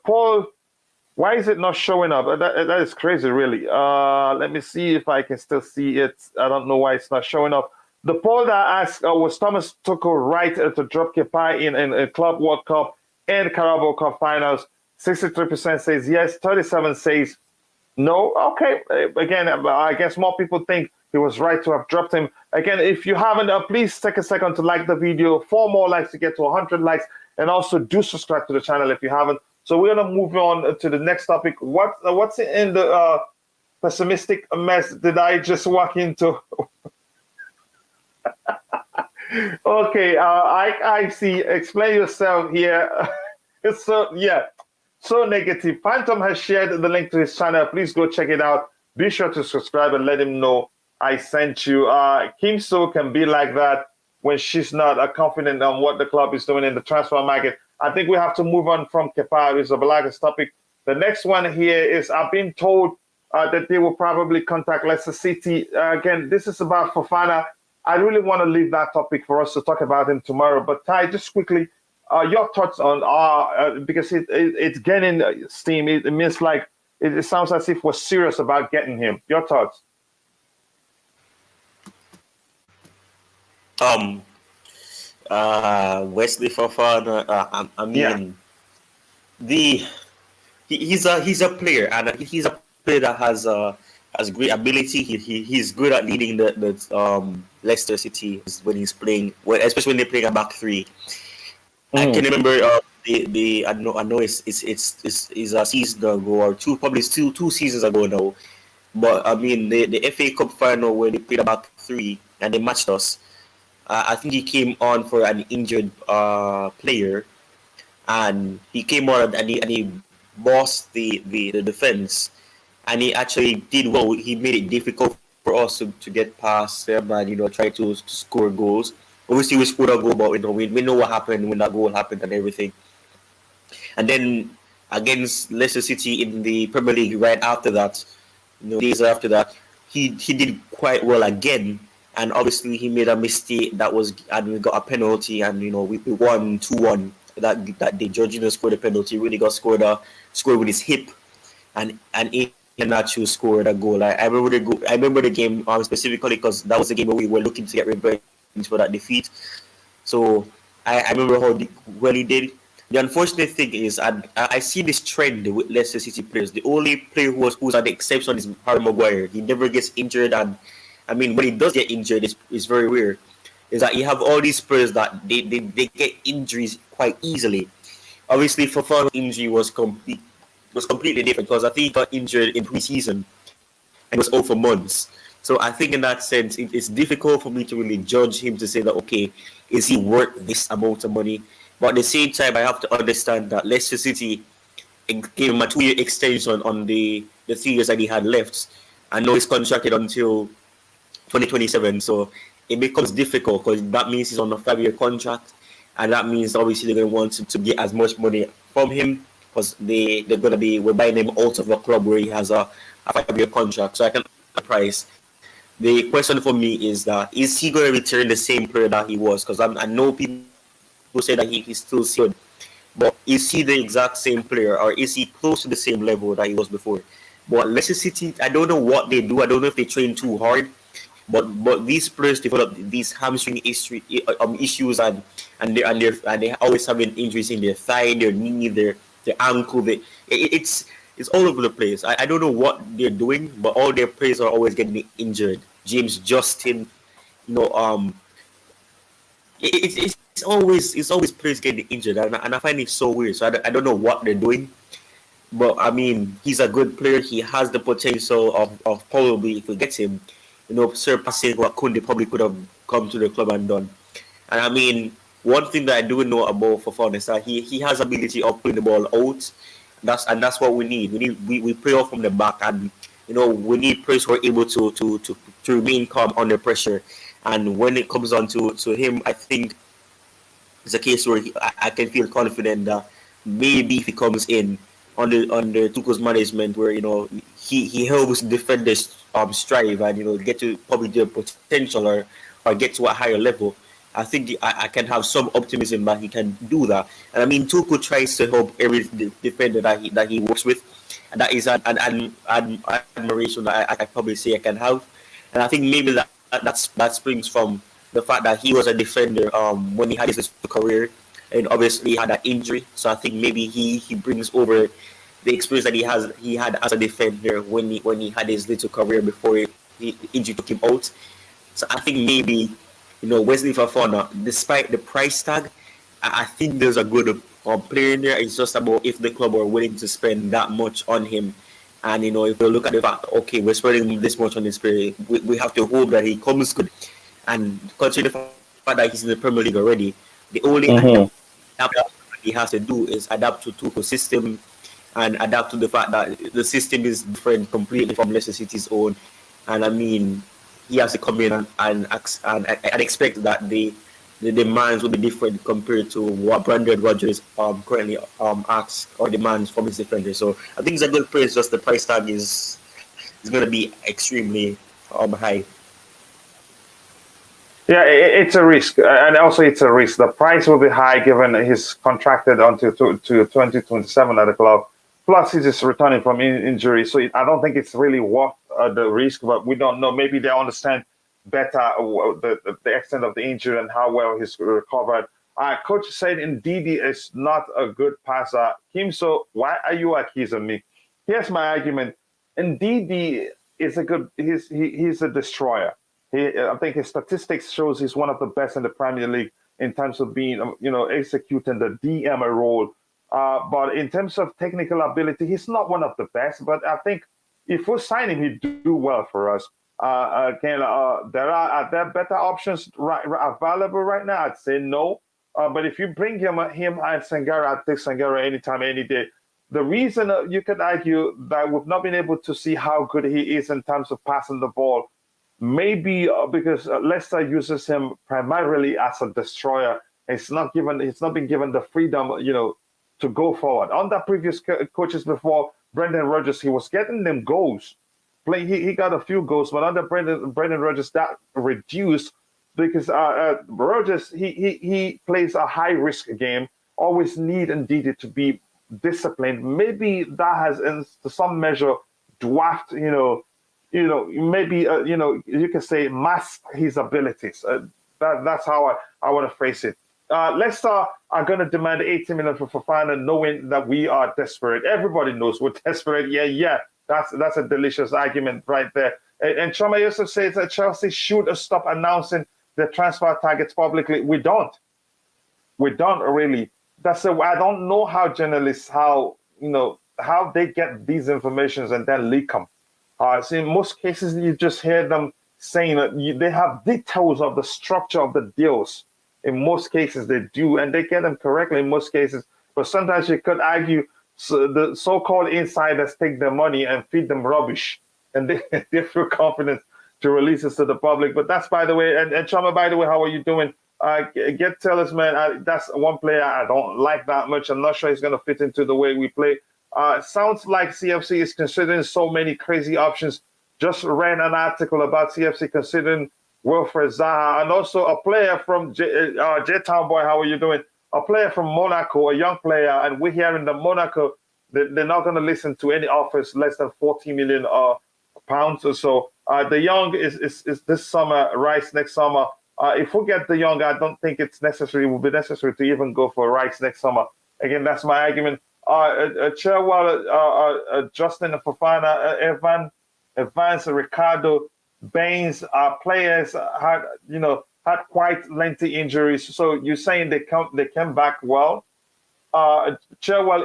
poll, why is it not showing up? That is crazy, really. Let me see if I can still see it. I don't know why it's not showing up. The poll that asked, was Thomas Tuchel right to drop Kepa in Club World Cup and Carabao Cup finals? 63% says yes, 37% says no. Okay, again, I guess more people think he was right to have dropped him. Again, if you haven't, please take a second to like the video. 4 more likes to get to 100 likes. And also do subscribe to the channel if you haven't. So we're going to move on to the next topic. What's in the pessimistic mess did I just walk into? Okay, I see. Explain yourself here. So negative. Phantom has shared the link to his channel. Please go check it out. Be sure to subscribe and let him know I sent you. Kim So can be like that when she's not confident on what the club is doing in the transfer market. I think we have to move on from Kepa Arrizabalaga's topic. The next one here is I've been told that they will probably contact Leicester City. Again, this is about Fofana. I really want to leave that topic for us to talk about him tomorrow. But Ty, just quickly, your thoughts on because it's gaining steam. It means like it sounds as if we're serious about getting him. Your thoughts? Wesley Fofana. I mean, he's a player, and he's a player that has great ability. He's good at leading the Leicester City when he's playing, especially when they're playing a back 3. I can remember I know it's a season ago or two seasons ago now. But I mean the FA Cup final where they played a back 3 and they matched us. I think he came on for an injured player, and he came on and he bossed the defense, and he actually did well. He made it difficult for us to get past them and try to score goals. Obviously, we scored a goal, but we know what happened when that goal happened and everything. And then against Leicester City in the Premier League, right after that, days after that, he did quite well again. And obviously, he made a mistake and we got a penalty, and we won 2-1. That day, Jorginho scored a penalty. Really got scored with his hip, and Iheanacho scored a goal. I remember the game specifically because that was the game where we were looking to get revenge for that defeat. So I remember how well he did. The unfortunate thing is, I see this trend with Leicester City players. The only player who's an exception is Harry Maguire. He never gets injured, and I mean, when he does get injured, it's very weird. Is that you have all these players that they get injuries quite easily. Obviously, Fofana's injury was completely different because I think he got injured in preseason and was out for months. So I think in that sense, it's difficult for me to really judge him to say that, okay, is he worth this amount of money? But at the same time, I have to understand that Leicester City gave him a 2-year extension on the 3 years that he had left. I know he's contracted until 2027, so it becomes difficult because that means he's on a 5-year contract, and that means obviously they're going to want to get as much money from him because they're going to we're buying him out of a club where he has a 5-year contract. So I can price. The question for me is he going to return the same player that he was? Because I know people say that he's still good, but is he the exact same player, or is he close to the same level that he was before? But Leicester City, I don't know what they do. I don't know if they train too hard. But these players develop these hamstring issues and they always having injuries in their thigh, their knee, their ankle. It's all over the place. I don't know what they're doing, but all their players are always getting injured. James Justin, you know, it's always players getting injured, and I find it so weird. So I don't know what they're doing. But I mean, he's a good player. He has the potential of probably, if we get him, surpassing what Kunde probably could have come to the club and done. And I mean, one thing that I do know about Fofana is that he has ability of putting the ball out. That's what we need. We play off from the back, and we need players who are able to remain calm under pressure. And when it comes on to him, I think it's a case where I can feel confident that maybe if he comes in under Tuchel's management, where he helps defenders strive and get to probably their potential or get to a higher level. I think I can have some optimism that he can do that. And I mean, Tuchel tries to help every defender that he works with, and that is an admiration that I probably say I can have. And I think maybe that springs from the fact that he was a defender when he had his career, and obviously he had an injury. So I think maybe he brings over the experience that he had as a defender when he had his little career before he injury took him out. So I think maybe Wesley Fofana, despite the price tag, I think there's a good player in there. It's just about if the club are willing to spend that much on him. And if we look at the fact, okay, we're spending this much on this player, we have to hope that he comes good. And considering the fact that he's in the Premier League already, the only adapt he has to do is adapt to Tuchel's system and adapt to the fact that the system is different completely from Leicester City's own. And I mean, he has to come in and expect that the demands will be different compared to what Brandon Rodgers currently asks or demands from his defenders. So I think it's a good price. Just the price tag is going to be extremely high. Yeah, it's a risk, and also it's a risk. The price will be high given he's contracted until to 2027 at the club. Plus, he's just returning from injury, so I don't think it's really worth the risk. But we don't know. Maybe they understand better the extent of the injury and how well he's recovered. Coach said Ndidi is not a good passer. So why are you accusing me? Here's my argument. Ndidi is a good. He's a destroyer. I think his statistics shows he's one of the best in the Premier League in terms of being, executing the DM role. But in terms of technical ability, he's not one of the best. But I think if we sign him, he'd do well for us. Are there better options available right now? I'd say no. But if you bring him and Sangara, I'd take Sangara anytime, any day. The reason you could argue that we've not been able to see how good he is in terms of passing the ball, maybe because Leicester uses him primarily as a destroyer. He's not been given the freedom, to go forward. Under previous coaches before Brendan Rodgers, he was getting them goals. He got a few goals, but under Brendan Rodgers, that reduced because Rodgers he plays a high risk game. Always need indeed to be disciplined. Maybe that has, to some measure, dwarfed, maybe you can say mask his abilities. That's how I want to phrase it. Leicester are going to demand 80 million for Fofana, knowing that we are desperate. Everybody knows we're desperate. Yeah. That's a delicious argument right there. And Choma Yusuf says that Chelsea should stop announcing the transfer targets publicly. We don't really. I don't know how journalists, how they get these informations and then leak them. So in most cases, you just hear them saying that they have details of the structure of the deals. In most cases, they do, and they get them correctly in most cases. But sometimes you could argue the so-called insiders take their money and feed them rubbish, and they feel confident to release this to the public. But that's, by the way, and Chama, by the way, how are you doing? Get Tellers, man. That's one player I don't like that much. I'm not sure he's going to fit into the way we play. Sounds like CFC is considering so many crazy options. Just read an article about CFC considering Wilfred Zaha, and also a player from J-Town Boy. How are you doing? A player from Monaco, a young player, and we're hearing that Monaco, they're not going to listen to any offers less than 40 million pounds or so. The young is this summer, Rice next summer. If we get the young, I don't think it will be necessary to even go for Rice next summer. Again, that's my argument. Chilwell, Justin Fofana, Evans, Ricardo, Baines, players had quite lengthy injuries. So you're saying they came back well. Chilwell,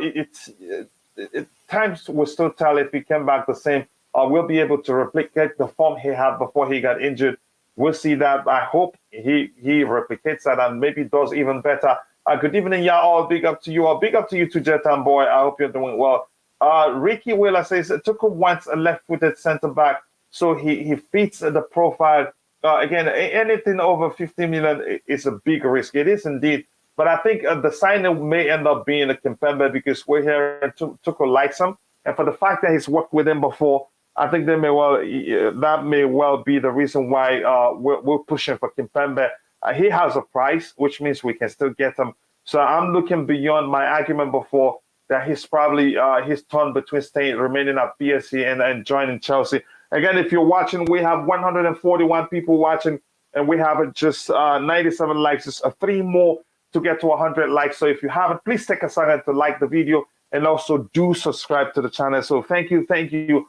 times will still tell if he came back the same. We'll be able to replicate the form he had before he got injured. We'll see that. I hope he replicates that and maybe does even better. Good evening, y'all. Big up to you all. Big up to you too, Jetan Boy. I hope you're doing well. Ricky Wheeler says Tuchel wants a left-footed centre-back, so he fits the profile. Again, anything over 50 million is a big risk. It is indeed. But I think the signing may end up being a Kimpembe because we're here Tuchel likes him. And for the fact that he's worked with him before, I think that may well be the reason why we're pushing for Kimpembe. He has a price, which means we can still get him. So I'm looking beyond my argument before that he's probably he's torn between remaining at PSG and joining Chelsea. Again, if you're watching, we have 141 people watching, and we have just 97 likes. Just 3 more to get to 100 likes. So if you haven't, please take a second to like the video and also do subscribe to the channel. So thank you for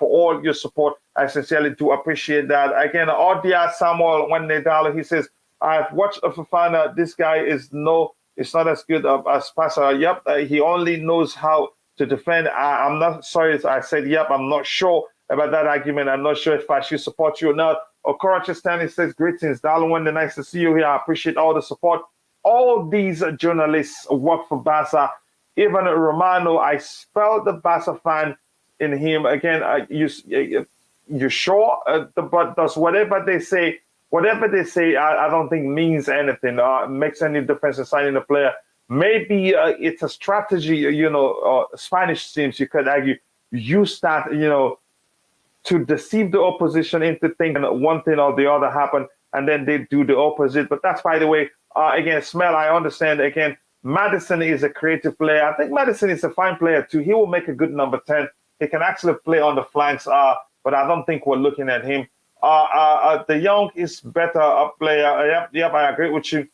all your support. I sincerely do appreciate that. Again, Odia Samuel Wanedalo, he says, I've watched Fofana. This guy it's not as good as passer. Yep, he only knows how to defend. I'm not sorry. I said, yep, I'm not sure about that argument. I'm not sure if I should support you or not. Okorocha Stanley says, greetings, Darwin. Nice to see you here. I appreciate all the support. All these journalists work for Barca. Even Romano, I spelled the Barca fan in him. Again, you sure? But does whatever they say, I don't think means anything, makes any difference in signing a player. Maybe it's a strategy, Spanish teams, you could argue, use that, to deceive the opposition into thinking one thing or the other happen, and then they do the opposite. But that's, by the way, again, Smell, I understand. Again, Maddison is a creative player. I think Maddison is a fine player too. He will make a good number 10. He can actually play on the flanks, but I don't think we're looking at him. De Jong is better a player. Yep, I agree with you.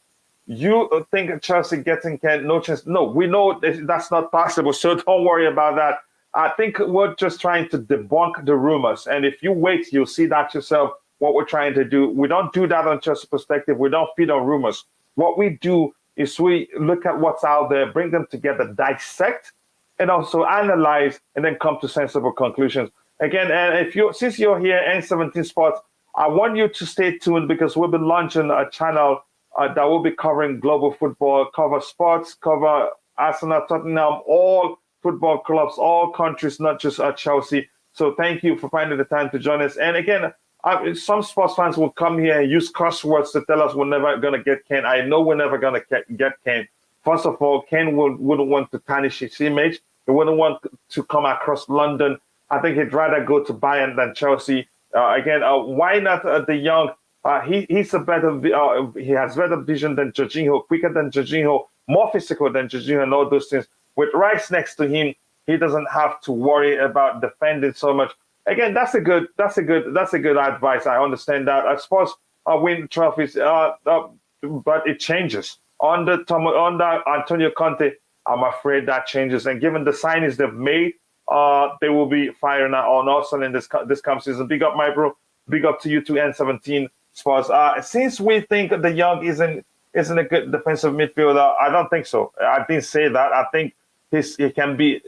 You think Chelsea getting Kane, no chance? No, we know that's not possible, so don't worry about that. I think we're just trying to debunk the rumors. And if you wait, you'll see that yourself, what we're trying to do. We don't do that on Chelsea Perspective. We don't feed on rumors. What we do is we look at what's out there, bring them together, dissect, and also analyze, and then come to sensible conclusions. Again, and since you're here, N17 Sports, I want you to stay tuned because we'll be launching a channel that will be covering global football, cover sports, cover Arsenal, Tottenham, all football clubs, all countries, not just Chelsea. So thank you for finding the time to join us. And again, some sports fans will come here and use curse words to tell us we're never going to get Kane. I know we're never going to get Kane. First of all, Kane wouldn't want to tarnish his image. He wouldn't want to come across London. I think he'd rather go to Bayern than Chelsea. Again, why not De Jong? He's a better. He has better vision than Jorginho, quicker than Jorginho, more physical than Jorginho, and all those things. With Rice next to him, he doesn't have to worry about defending so much. Again, that's a good advice. I understand that. I suppose win trophies, but it changes. under Antonio Conte, I'm afraid that changes. And given the signings they've made, they will be firing on Arsenal in this come season. Big up, my bro. Big up to you to N17 Spurs. Since we think the Young isn't a good defensive midfielder, I don't think so. I didn't say that. I think he can be,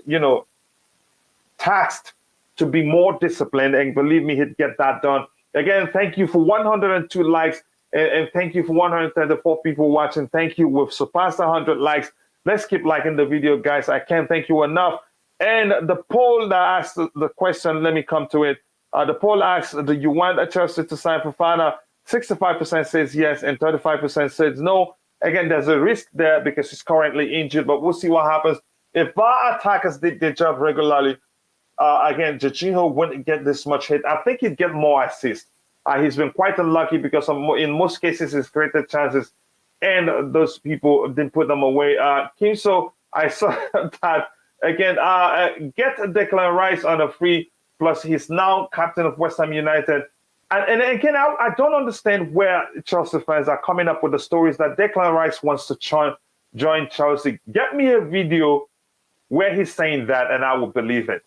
tasked to be more disciplined, and believe me, he'd get that done. Again, thank you for 102 likes, and thank you for 134 people watching. Thank you. We've surpassed 100 likes. Let's keep liking the video, guys. I can't thank you enough. And the poll that asked the question, let me come to it. The poll asks, do you want Chelsea to sign Fofana? 65% says yes, and 35% says no. Again, there's a risk there because he's currently injured, but we'll see what happens. If our attackers did their job regularly, again, Jorginho wouldn't get this much hit. I think he'd get more assists. He's been quite unlucky because in most cases he's created chances, and those people didn't put them away. Kimso, I saw that again. Get Declan Rice on a free. Plus, he's now captain of West Ham United. And again, I don't understand where Chelsea fans are coming up with the stories that Declan Rice wants to join Chelsea. Get me a video where he's saying that, and I will believe it.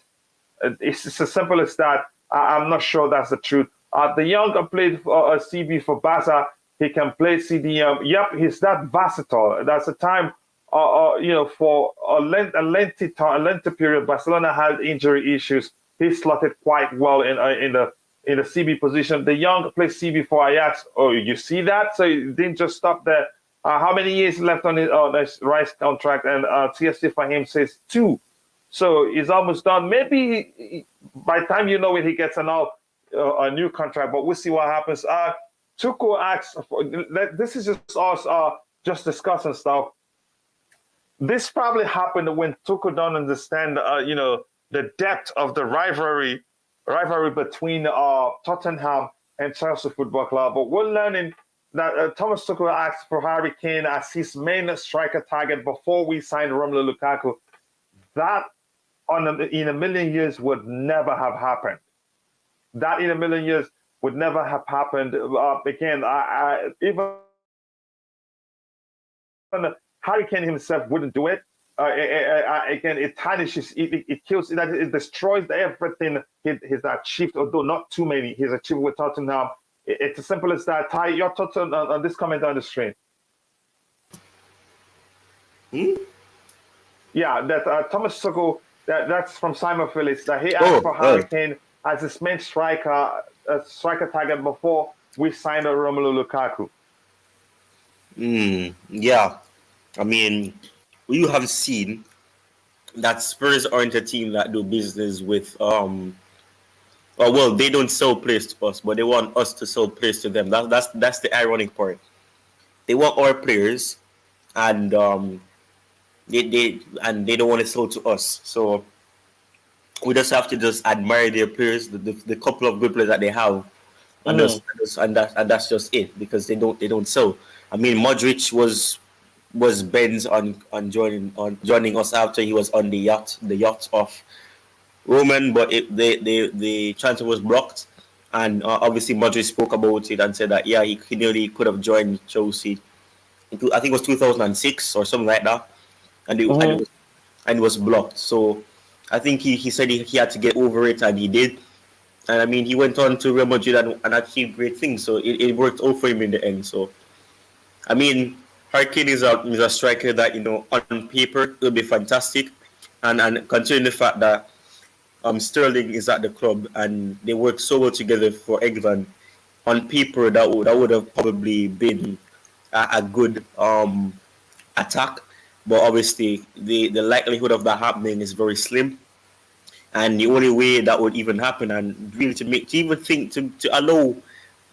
It's as simple as that. I'm not sure that's the truth. The Young played for a CB for Barca. He can play CDM. Yep, he's that versatile. That's a time, for a lengthy period. Barcelona had injury issues. He slotted quite well in the CB position. The Young plays CB for Ajax. Oh, you see that? So he didn't just stop there. How many years left on his Rice contract? And TSC for him says 2. So he's almost done. Maybe by the time you know it, he gets a new contract. But we'll see what happens. Tuchel asks, this is just us just discussing stuff. This probably happened when Tuchel don't understand, the depth of the rivalry between Tottenham and Chelsea Football Club. But we're learning that Thomas Tuchel asked for Harry Kane as his main striker target before we signed Romelu Lukaku. That in a million years would never have happened. That in a million years would never have happened. Again, even Harry Kane himself wouldn't do it. Again, it tarnishes, it kills, it destroys everything he's achieved, although not too many he's achieved with Tottenham. It's as simple as that. Ty, your thoughts on this comment on the screen? Yeah, that Thomas Tuchel, that's from Simon Phillips, that he asked for Harry Kane as his main striker target before we signed Romelu Lukaku. Yeah, I mean, you have seen that Spurs aren't a team that do business with they don't sell players to us, but they want us to sell players to them. That's the ironic part. They want our players, and they don't want to sell to us. So we just have to just admire their players, the couple of good players that they have, and that's just it, because they don't sell. I mean, Modric was bent on joining us after he was on the yacht of Roman, but the transfer was blocked, and obviously Modric spoke about it and said that he nearly could have joined Chelsea. I think it was 2006 or something like that, and it was blocked. So I think he said he had to get over it, and he did. And I mean, he went on to Real Madrid and achieved great things. So it worked out for him in the end. So I mean, Harry Kane is a striker that, on paper will be fantastic, and considering the fact that Sterling is at the club and they work so well together for England, on paper that would have probably been a good attack, but obviously the likelihood of that happening is very slim, and the only way that would even happen, and really to allow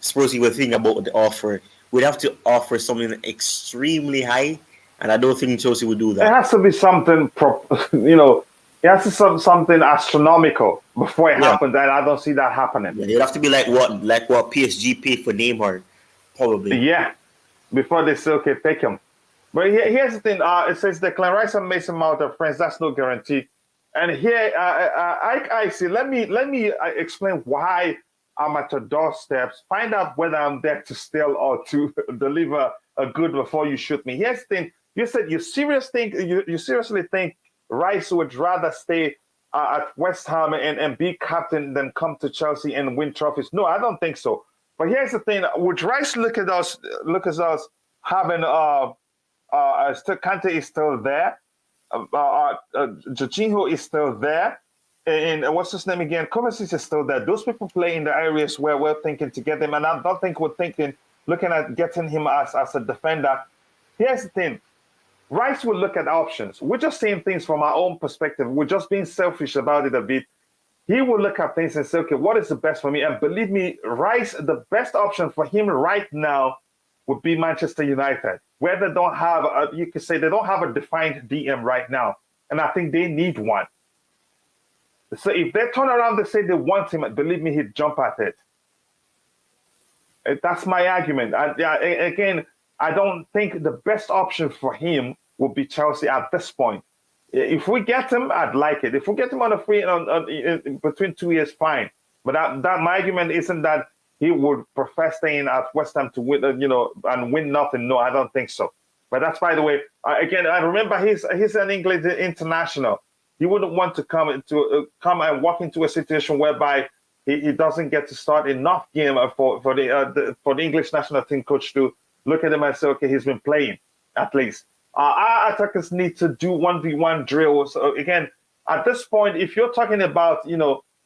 Spurs to even think about the offer, we'd have to offer something extremely high, and I don't think Chelsea would do that. It has to be something, it has to be something astronomical before it happens, and I don't see that happening. Yeah, it'd have to be like what PSG paid for Neymar, probably. Yeah, before they say, okay, take him. But here's the thing. It says Declan Rice and Mason Mount are friends. That's no guarantee. And here, I see. Let me explain why I'm at your doorsteps. Find out whether I'm there to steal or to deliver good before you shoot me. Here's the thing. You said you seriously think Rice would rather stay at West Ham and be captain than come to Chelsea and win trophies? No, I don't think so. But here's the thing: would Rice look at us having Kante is still there, Jorginho is still there, and what's his name again? Kovacic is still there. Those people play in the areas where we're thinking to get them, and I don't think we're looking at getting him as a defender. Here's the thing. Rice will look at options. We're just seeing things from our own perspective. We're just being selfish about it a bit. He will look at things and say, okay, what is the best for me? And believe me, Rice, the best option for him right now would be Manchester United, where they don't have, you could say they don't have a defined DM right now. And I think they need one. So if they turn around and say they want him, believe me, he'd jump at it. That's my argument. Again, I don't think the best option for him would be Chelsea at this point. If we get him, I'd like it. If we get him on a free between 2 years, fine. But that my argument isn't that he would prefer staying at West Ham to win, and win nothing. No, I don't think so. But that's, by the way, again, I remember he's an English international. He wouldn't want to come and walk into a situation whereby he doesn't get to start enough game for the English national team coach to look at him and say, okay, he's been playing at least. Our attackers need to do 1v1 drills. So again, at this point, if you're talking about,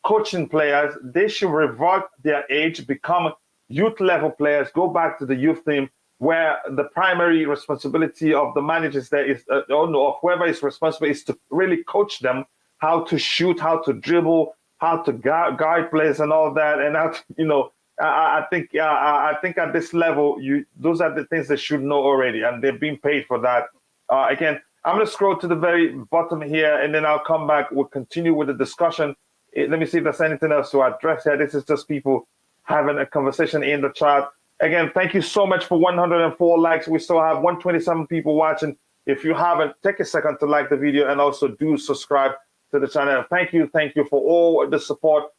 coaching players, they should revert their age, become youth level players, go back to the youth team where the primary responsibility of the managers there is, of whoever is responsible, is to really coach them how to shoot, how to dribble, how to guide players and all that. And how to, I think at this level, those are the things they should know already, and they're being paid for that. Again, I'm going to scroll to the very bottom here, and then I'll come back. We'll continue with the discussion. Let me see if there's anything else to address here. This is just people having a conversation in the chat. Again, thank you so much for 104 likes. We still have 127 people watching. If you haven't, take a second to like the video and also do subscribe to the channel. Thank you for all the support.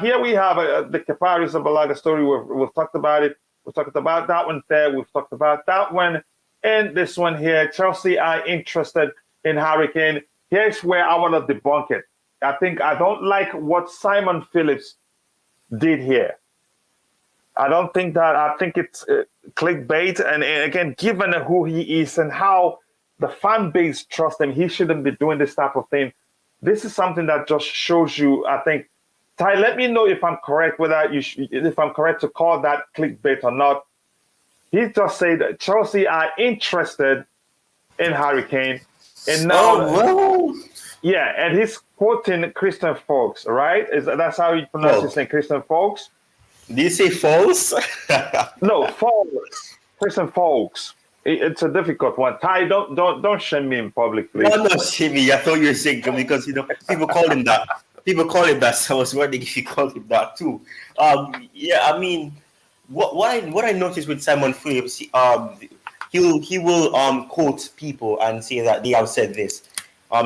Here we have the Keparis of Balaga story. We've talked about it. We've talked about that one there. We've talked about that one. And this one here, Chelsea are interested in Harry Kane. Here's where I want to debunk it. I don't like what Simon Phillips did here. I think it's clickbait. And again, given who he is and how the fan base trusts him, he shouldn't be doing this type of thing. This is something that just shows you, I think. Ty, let me know if I'm correct if I'm correct to call that clickbait or not. He just said that Chelsea are interested in Harry Kane. And now, yeah, and he's quoting Christian Folks, right? That's how you pronounce his name, Christian Folks? Did you say false? No, Folks. Christian Folks. It's a difficult one. Ty, don't shame me in public, please. No, shame me. I thought you were saying because people call him that. People call him that. So I was wondering if you called him that too. Yeah, I mean, what I noticed with Simon Phillips, he will quote people and say that they have said this.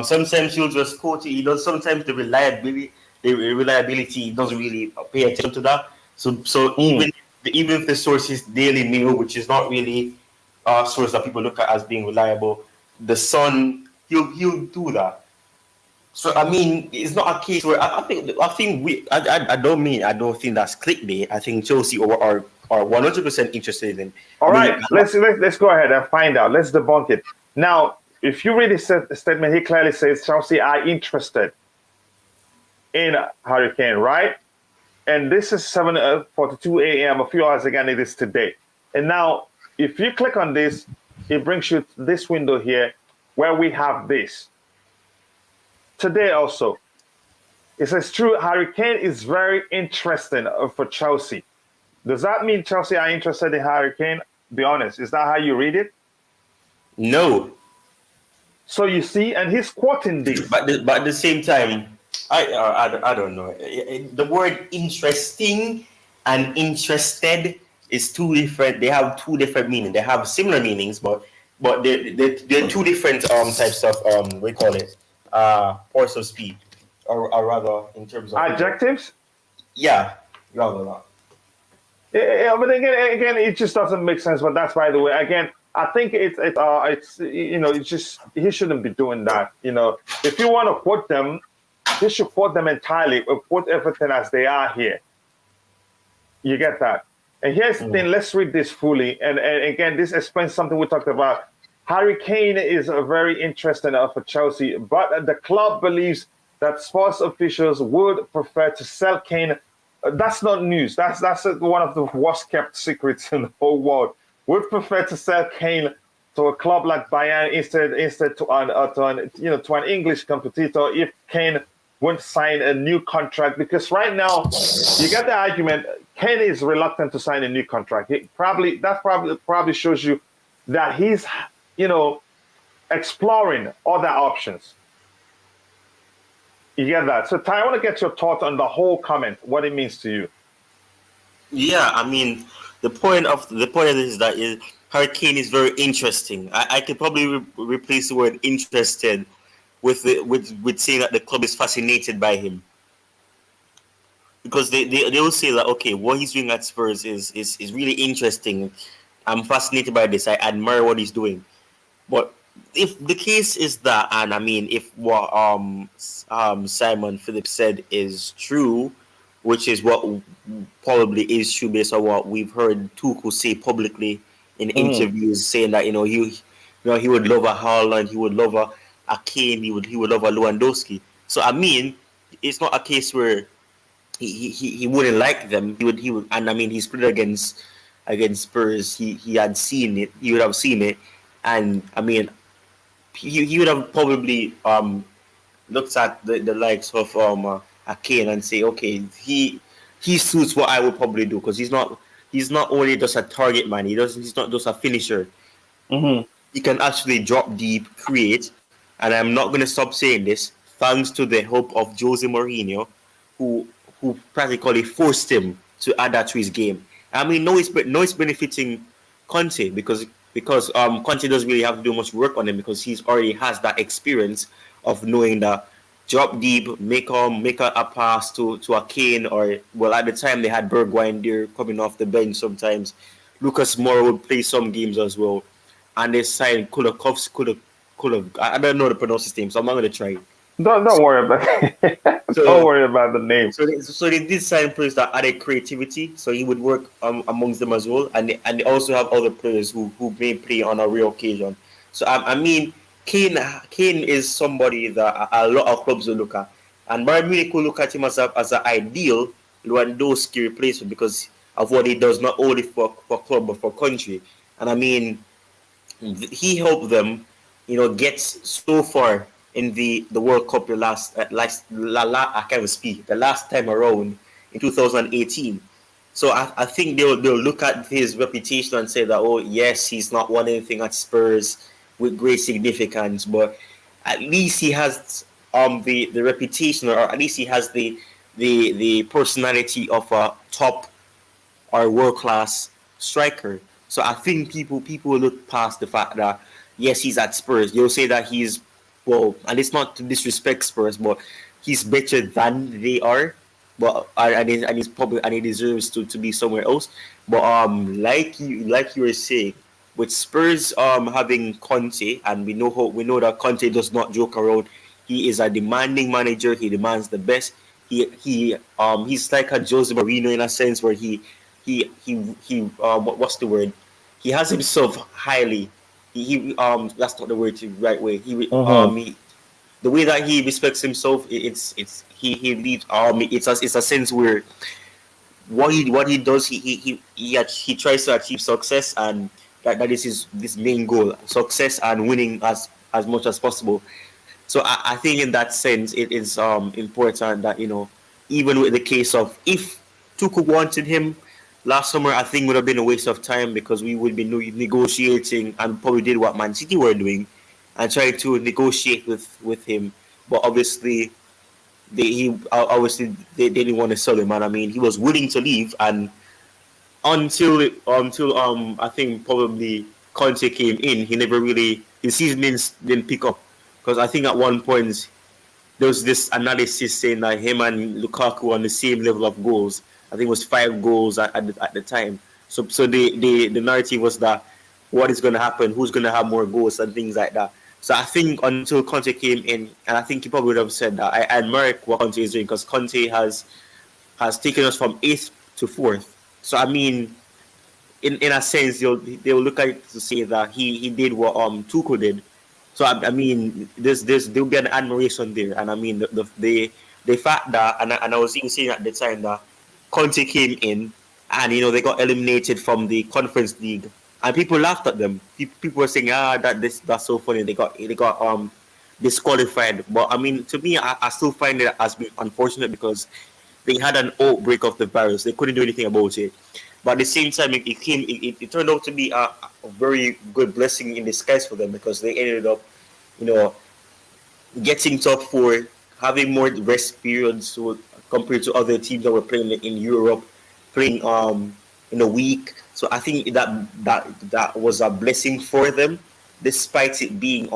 Sometimes he'll just quote it. He does. Sometimes the reliability he doesn't really pay attention to that. So even if the source is Daily Mail, which is not really a source that people look at as being reliable, the Sun, he'll do that. So I mean, it's not a case where I don't think that's clickbait. I think Chelsea are 100% interested in. All right, let's go ahead and find out. Let's debunk it now. If you read his statement, he clearly says Chelsea are interested in Harry Kane, right? And this is 7:42 a.m. A few hours again. It is today. And now, if you click on this, it brings you to this window here, where we have this. Today also, it says, true, Harry Kane is very interesting for Chelsea. Does that mean Chelsea are interested in Harry Kane? Be honest. Is that how you read it? No. So you see, and he's quoting this. But at the same time, I don't know. The word interesting and interested is two different. They have two different meanings. They have similar meanings, but they're two different types of we call it parts of speech, or rather in terms of adjectives. Yeah, rather that. Yeah, but again, it just doesn't make sense. But that's, by the way, again, I think it's it's just he shouldn't be doing that. If you want to quote them, he should quote them entirely, or quote everything as they are here. You get that? And here's the thing. Let's read this fully. And again, this explains something we talked about. Harry Kane is a very interesting for Chelsea, but the club believes that sports officials would prefer to sell Kane. That's not news. That's one of the worst kept secrets in the whole world. Would prefer to sell Kane to a club like Bayern instead to an English competitor if Kane won't sign a new contract, because right now you get the argument. Kane is reluctant to sign a new contract. That probably shows you that he's exploring other options. You get that? So Ty, I want to get your thoughts on the whole comment, what it means to you. Yeah, I mean, the point of this is that Harry Kane is very interesting. I could probably replace the word interested with saying that the club is fascinated by him, because they will say that, okay, what he's doing at Spurs is really interesting. I'm fascinated by this. I admire what he's doing. But if the case is that, and I mean, if what Simon Phillips said is true, which is what probably is true based on what we've heard Tuchel say publicly in interviews, saying that he would love a Haaland, he would love a Kane, he would love a Lewandowski. So I mean, it's not a case where he wouldn't like them. He would, and I mean, he's played against Spurs. He had seen it. He would have seen it, and I mean, he would have probably looked at the likes of a Kane and say, okay, he suits what I would probably do, because he's not only just a target man. He's not just a finisher. He can actually drop deep, create, and I'm not going to stop saying this. Thanks to the help of Jose Mourinho, who practically forced him to add that to his game. I mean, no, it's benefiting Conte, because Conte doesn't really have to do much work on him, because he's already has that experience of knowing that drop deep, make a pass to a Kane, or, well, at the time they had Bergwijn there coming off the bench sometimes. Lucas Moura would play some games as well, and they signed Kulakovs. I don't know the pronounce his name, so I'm not going to try. Don't worry about it. Don't worry about the name. So they did sign players that added creativity, so he would work amongst them as well, and they also have other players who may play on a rare occasion. So I mean, Kane is somebody that a lot of clubs will look at, and Bayern Munich will look at him as an ideal Lewandowski replacement because of what he does, not only for club but for country. And I mean, he helped them, get so far in the World Cup the last I can't even speak, the last time around in 2018. So I think they'll look at his reputation and say that, oh yes, he's not won anything at Spurs with great significance, but at least he has the reputation, or at least he has the personality of a top or world class striker. So I think people will look past the fact that yes, he's at Spurs. They'll say that he's, well, and it's not to disrespect Spurs, but he's better than they are. But and he deserves to be somewhere else. But like you were saying, with Spurs having Conte, and we know that Conte does not joke around. He is a demanding manager. He demands the best. He's like a Jose Mourinho in a sense, where he what's the word? He has himself highly. He that's not the word the right way. The way that he respects himself, he leaves it's a sense where what he does, he tries to achieve success, and that is his main goal, success and winning as much as possible. So I think in that sense it is important that even with the case of, if Tuchel wanted him last summer, I think would have been a waste of time, because we would be negotiating, and probably did what Man City were doing and trying to negotiate with him. But obviously they didn't want to sell him, and I mean, he was willing to leave, and until I think probably Conte came in, he never really, his season didn't pick up, because I think at one point there was this analysis saying that him and Lukaku were on the same level of goals. I think it was 5 goals at the time. So the narrative was that what is going to happen, who's going to have more goals and things like that. So I think until Conte came in, and I think he probably would have said that, I admire what Conte is doing, because Conte has taken us from 8th to 4th. So I mean, in a sense, they'll look at it to say that he did what Tuchel did. So I mean, there'll be an admiration there, and I mean the fact that, and I was even saying at the time that Conte came in, and they got eliminated from the Conference League, and people laughed at them. People were saying, that's so funny. They got disqualified. But I mean, to me, I still find it as being unfortunate, because they had an outbreak of the virus. They couldn't do anything about it. But at the same time, it turned out to be a very good blessing in disguise for them, because they ended up, getting top 4, having more rest periods compared to other teams that were playing in Europe, playing in a week. So I think that was a blessing for them, despite it being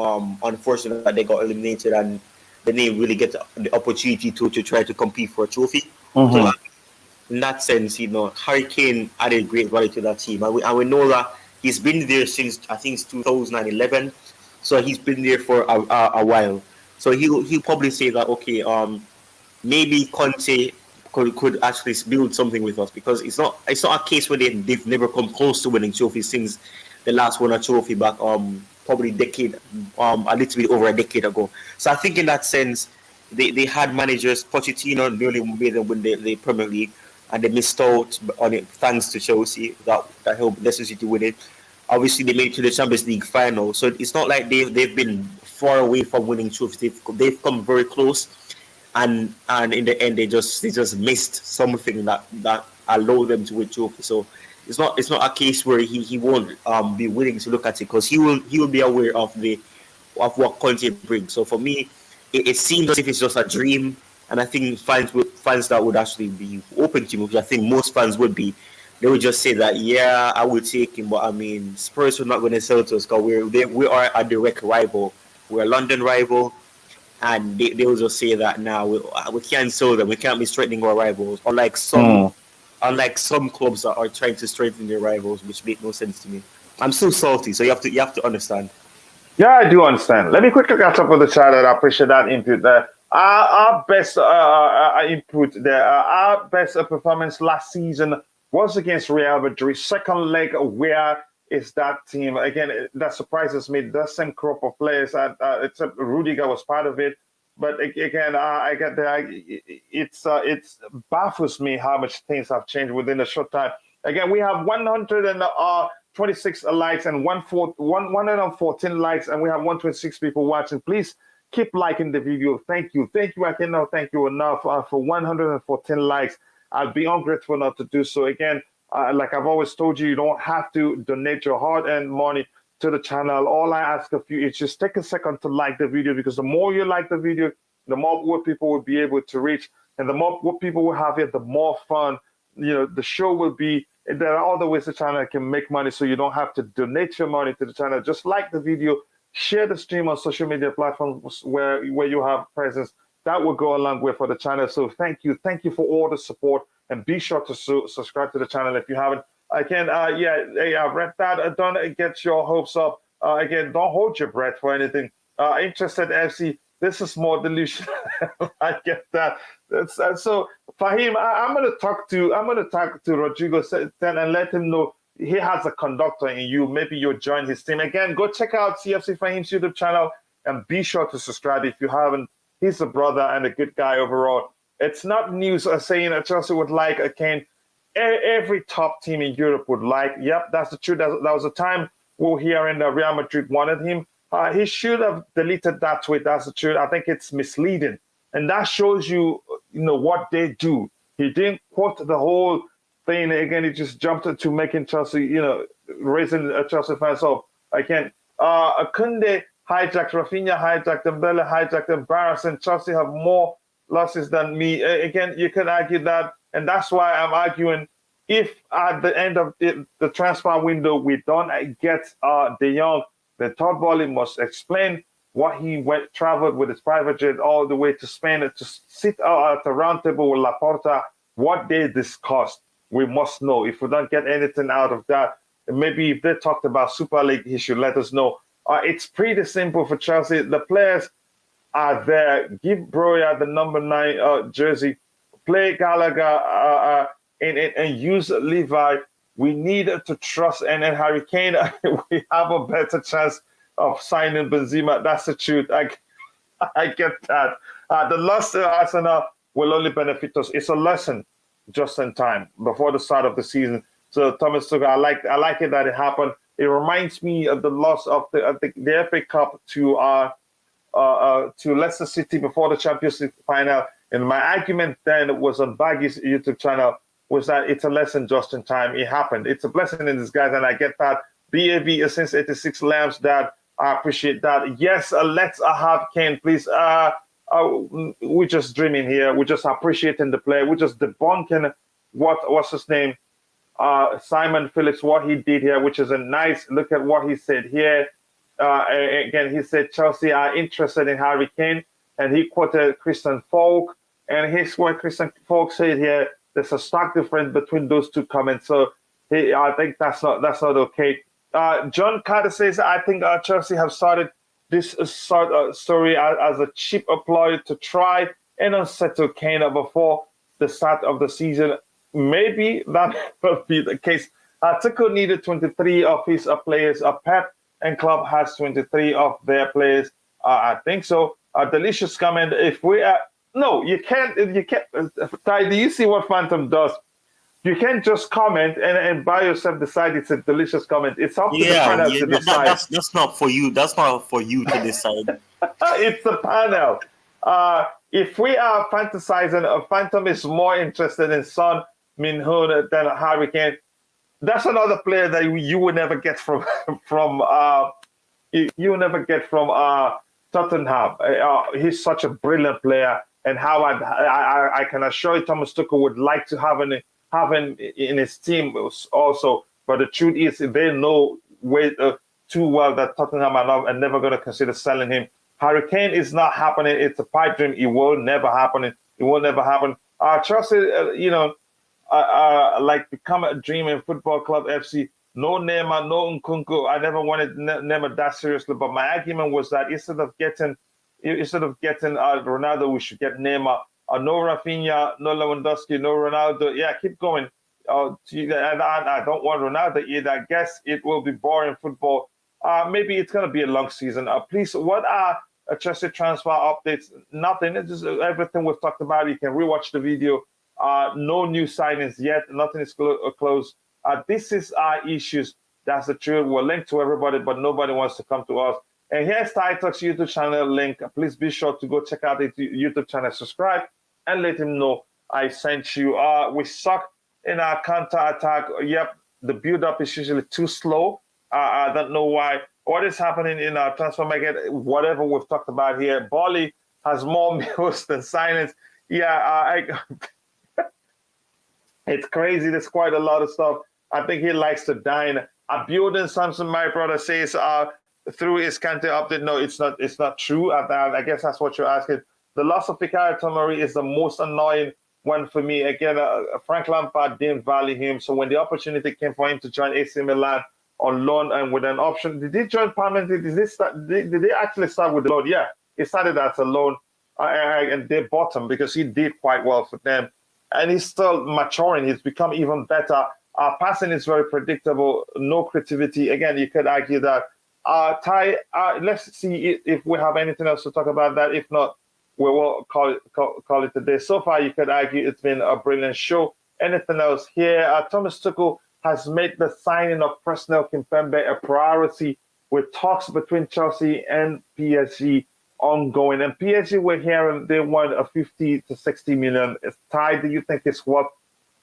unfortunate that they got eliminated and they didn't really get the opportunity to try to compete for a trophy. So in that sense, Harry Kane added great value to that team, and we know that he's been there since, I think, it's 2011. So he's been there for a while. So he'll probably say that, okay, maybe Conte could actually build something with us, because it's not a case where they've never come close to winning trophies since the last won a trophy back probably a little bit over a decade ago. So I think in that sense, they had managers. Pochettino nearly made them win the Premier League, and they missed out on it thanks to Chelsea that helped Leicester City win it. Obviously, they made it to the Champions League final, so it's not like they've been far away from winning trophies. They've come very close, and in the end, they just missed something that allowed them to win trophies. So it's not a case where he won't be willing to look at it, because he will be aware of what Conte brings. So for me, it seems as if it's just a dream, and I think fans that would actually be open to him, which I think most fans would be, they would just say that, yeah, I would take him, but I mean, Spurs are not going to sell to us, because we are a direct rival. We're a London rival, and they will just say that now we can't sell them. We can't be strengthening our rivals, unlike some clubs that are trying to strengthen their rivals, which make no sense to me. I'm so salty, so you have to understand. Yeah, I do understand. Let me quickly catch up with the chat. I appreciate that input there. Our best input there. Our best performance last season was against Real Madrid. Second leg, where is that team? Again, that surprises me. The same crop of players, except Rudiger was part of it. But again, I get there. It baffles me how much things have changed within a short time. Again, we have 126 likes and 114 likes, and we have 126 people watching. Please keep liking the video. Thank you. I cannot thank you enough for 114 likes. I'd be ungrateful not to do so. Again, like I've always told you, you don't have to donate your hard-earned money to the channel. All I ask of you is just take a second to like the video, because the more you like the video, the more people will be able to reach, and the more people will have it, the more fun the show will be. There are other ways the channel can make money, so you don't have to donate your money to the channel. Just like the video, share the stream on social media platforms where you have presence. That will go a long way for the channel. So thank you for all the support, and be sure to subscribe to the channel if you haven't. Again, I've read that. Don't get your hopes up. Again, don't hold your breath for anything. Interested FC, this is more delusional. I get that. So Fahim, I'm gonna talk to Rodrigo and let him know he has a conductor in you. Maybe you'll join his team. Again, go check out CFC Fahim's YouTube channel and be sure to subscribe if you haven't. He's a brother and a good guy overall. It's not news saying that Chelsea would like a Kane. Every top team in Europe would like. Yep, that's the truth. That was a time we're hearing that Real Madrid wanted him. He should have deleted that tweet. That's the truth. I think it's misleading, and that shows you, what they do. He didn't quote the whole thing. Again, he just jumped into making Chelsea, raising Chelsea fans up. Again, Kunde hijacked, Rafinha hijacked, Dembele hijacked, embarrassing. Chelsea have more losses than me. Again, you can argue that, and that's why I'm arguing. If at the end of the transfer window we don't get De Jong, then Todd Boehly must explain what he traveled with his private jet all the way to Spain to sit at the round table with Laporta, what they discussed. We must know. If we don't get anything out of that, maybe if they talked about Super League, he should let us know. It's pretty simple for Chelsea. The players are there. Give Broya the number 9 jersey. Play Gallagher and use Levi. We need to trust. And then Harry Kane, we have a better chance of signing Benzema. That's the truth. I get that. The loss to Arsenal will only benefit us. It's a lesson just in time before the start of the season. So Thomas Tuchel, I like it that it happened. It reminds me of the loss of the FA Cup to Leicester City before the Champions League final. And my argument then was on Baggy's YouTube channel was that it's a lesson just in time. It happened. It's a blessing in disguise, and I get that. BAV since 86 lamps, that I appreciate that. Yes, let's have Kane, please. We're just dreaming here. We're just appreciating the play. We're just debunking what's his name, Simon Phillips, what he did here, which is a nice look at what he said here. Again, he said Chelsea are interested in Harry Kane, and he quoted Christian Falk, and here's what Christian Falk said here. There's a stark difference between those two comments, so I think that's not okay. John Carter says, I think Chelsea have started this story as a cheap ploy to try and unsettle Kane before the start of the season. Maybe that will be the case. Tuchel needed 23 of his players. Pep and club has 23 of their players. I think so. Delicious comment. If we are no, you can't. Ty, do you see what Phantom does? You can't just comment and by yourself decide it's a delicious comment. It's up to the panel to decide. That's not for you. That's not for you to decide. It's the panel. If we are fantasizing, Phantom is more interested in Son Min-hoon than Harry Kane. That's another player that you will never get from Tottenham. He's such a brilliant player, and how I can assure you, Thomas Tuchel would like to have him in his team also. But the truth is, they know too well that Tottenham are never going to consider selling him. Harry Kane is not happening. It's a pipe dream. It will never happen. It will never happen. Chelsea, like become a dream in Football Club FC. No Neymar, no Nkunku. I never wanted Neymar that seriously. But my argument was that instead of getting Ronaldo, we should get Neymar. No Rafinha, no Lewandowski, no Ronaldo. Yeah, keep going. I don't want Ronaldo either. I guess it will be boring football. Maybe it's going to be a long season. Please, what are Chelsea transfer updates? Nothing. It's just everything we've talked about. You can rewatch the video. No new signings yet. Nothing is closed. This is our issues. That's the truth. We're linked to everybody, but nobody wants to come to us. And here's TyTalk's YouTube channel link. Please be sure to go check out the YouTube channel, subscribe, and let him know I sent you. We suck in our counter-attack. Yep, the build-up is usually too slow. I don't know why. What is happening in our transfer market, whatever we've talked about here, Bolly has more meals than signings. Yeah, it's crazy. There's quite a lot of stuff. I think he likes to dine. Building Samson, my brother, says through his Kante update. No, it's not true. I guess that's what you're asking. The loss of Fikayo Tomori is the most annoying one for me. Again, Frank Lampard didn't value him. So when the opportunity came for him to join AC Milan on loan and with an option, did he join permanently? Did they actually start with the loan? Yeah, he started as a loan, and they bought him because he did quite well for them. And he's still maturing. He's become even better. Passing is very predictable. No creativity. Again, you could argue that. Ty, let's see if we have anything else to talk about that. If not, we will call it a day. So far, you could argue it's been a brilliant show. Anything else here? Thomas Tuchel has made the signing of Presnel Kimpembe a priority, with talks between Chelsea and PSG ongoing. And PSG, we're hearing they want a 50 to 60 million. Ty, do you think it's worth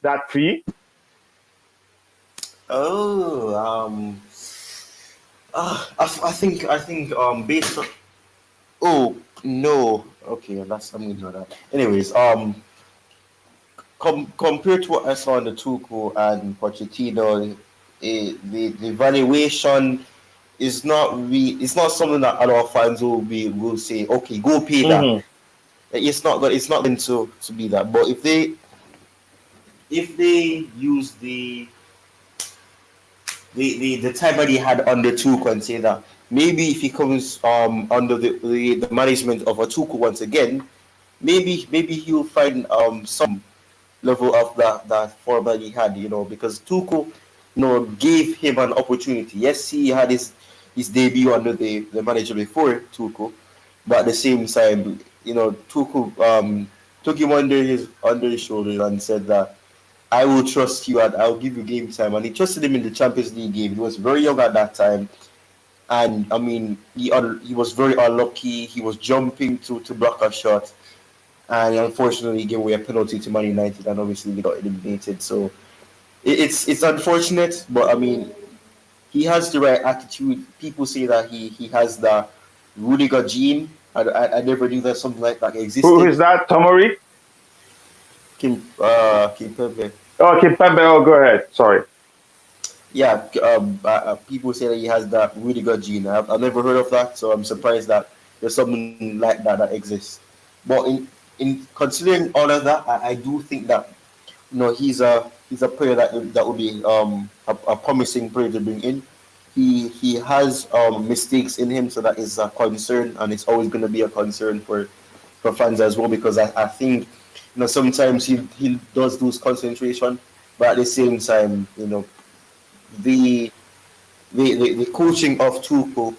that fee? I think based on. Oh no. Okay, I'm gonna do that. Anyways, compared to what I saw in the Tuchel and Pochettino, the valuation is not it's not something that other fans will say, okay, go pay that. It's not going to be that. But if they use the the time that he had under Tuchel and say that maybe if he comes under the management of a Tuchel once again, maybe he'll find some level of that form that he had, because Tuchel, gave him an opportunity. Yes, he had his debut under the manager before Tuchel, but at the same time, Tuchel took him under his shoulders and said that I will trust you and I'll give you game time. And he trusted him in the Champions League game. He was very young at that time. And I mean, he was very unlucky. He was jumping to block a shot. And unfortunately, he gave away a penalty to Man United. And obviously, they got eliminated. So it's unfortunate. But I mean, he has the right attitude. People say that he has the Rudiger gene. I never knew that something like that existed. Who is that? Tomori? Kimpembe. Oh, Kimpembe. Oh, go ahead. Sorry. Yeah, people say that he has that Rudiger gene. I've never heard of that, so I'm surprised that there's something like that exists. But in considering all of that, I do think that he's a player that would be a promising player to bring in. He has mistakes in him, so that is a concern, and it's always going to be a concern for fans as well, because I think sometimes he does lose concentration, but at the same time, the coaching of Tuchel,